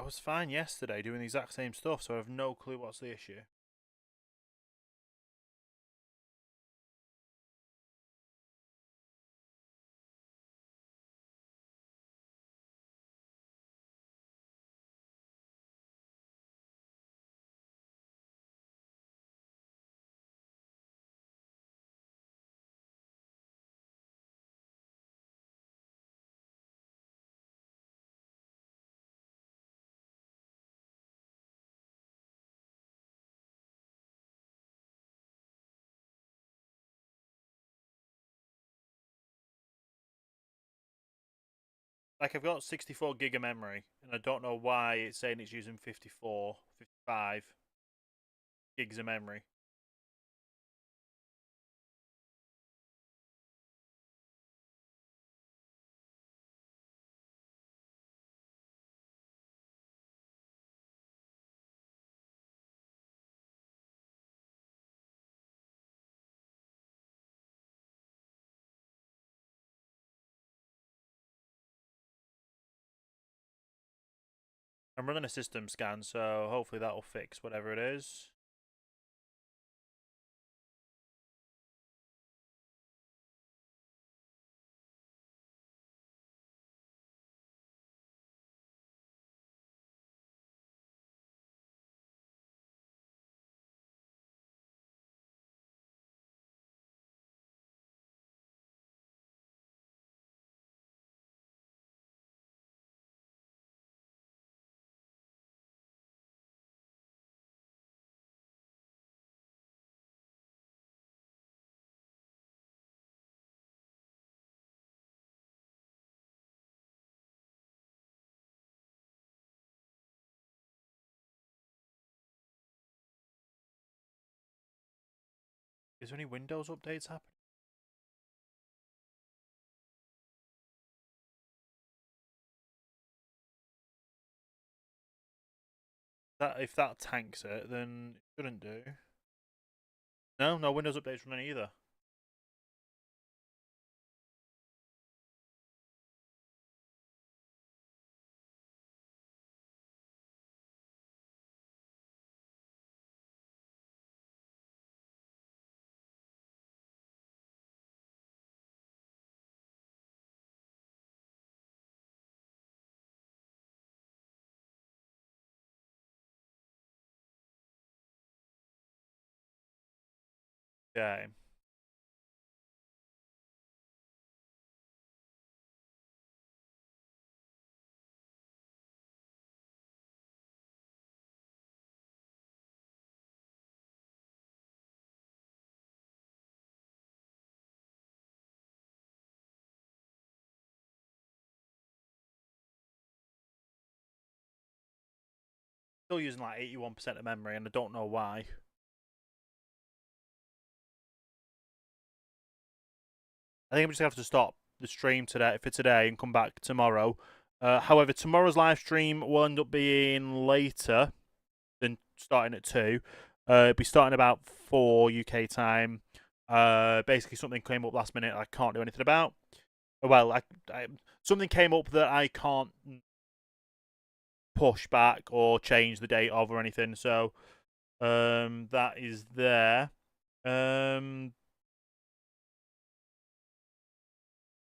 I was fine yesterday doing the exact same stuff, so I have no clue what's the issue. Like, I've got 64 gig of memory, and I don't know why it's saying it's using 54, 55 gigs of memory. I'm running a system scan, so hopefully that will fix whatever it is. Is there any Windows updates happening? That if that tanks it, then it shouldn't do. No, no Windows updates running either. Okay. Still using like 81% of memory, and I don't know why. I think I'm just gonna have to stop the stream today and come back tomorrow. However, tomorrow's live stream will end up being later than starting at 2. It'll be starting about 4 UK time. Basically, something came up last minute I can't do anything about. Well, something came up that I can't push back or change the date of or anything. So that is there.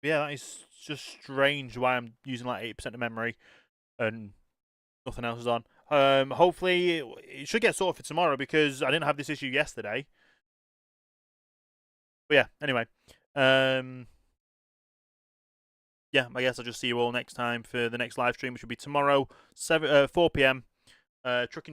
Yeah, that is just strange why I'm using like 8% of memory and nothing else is on. Hopefully it should get sorted for tomorrow because I didn't have this issue yesterday. But yeah, anyway. Yeah, I guess I'll just see you all next time for the next live stream, which will be tomorrow, 4 p.m. Trucking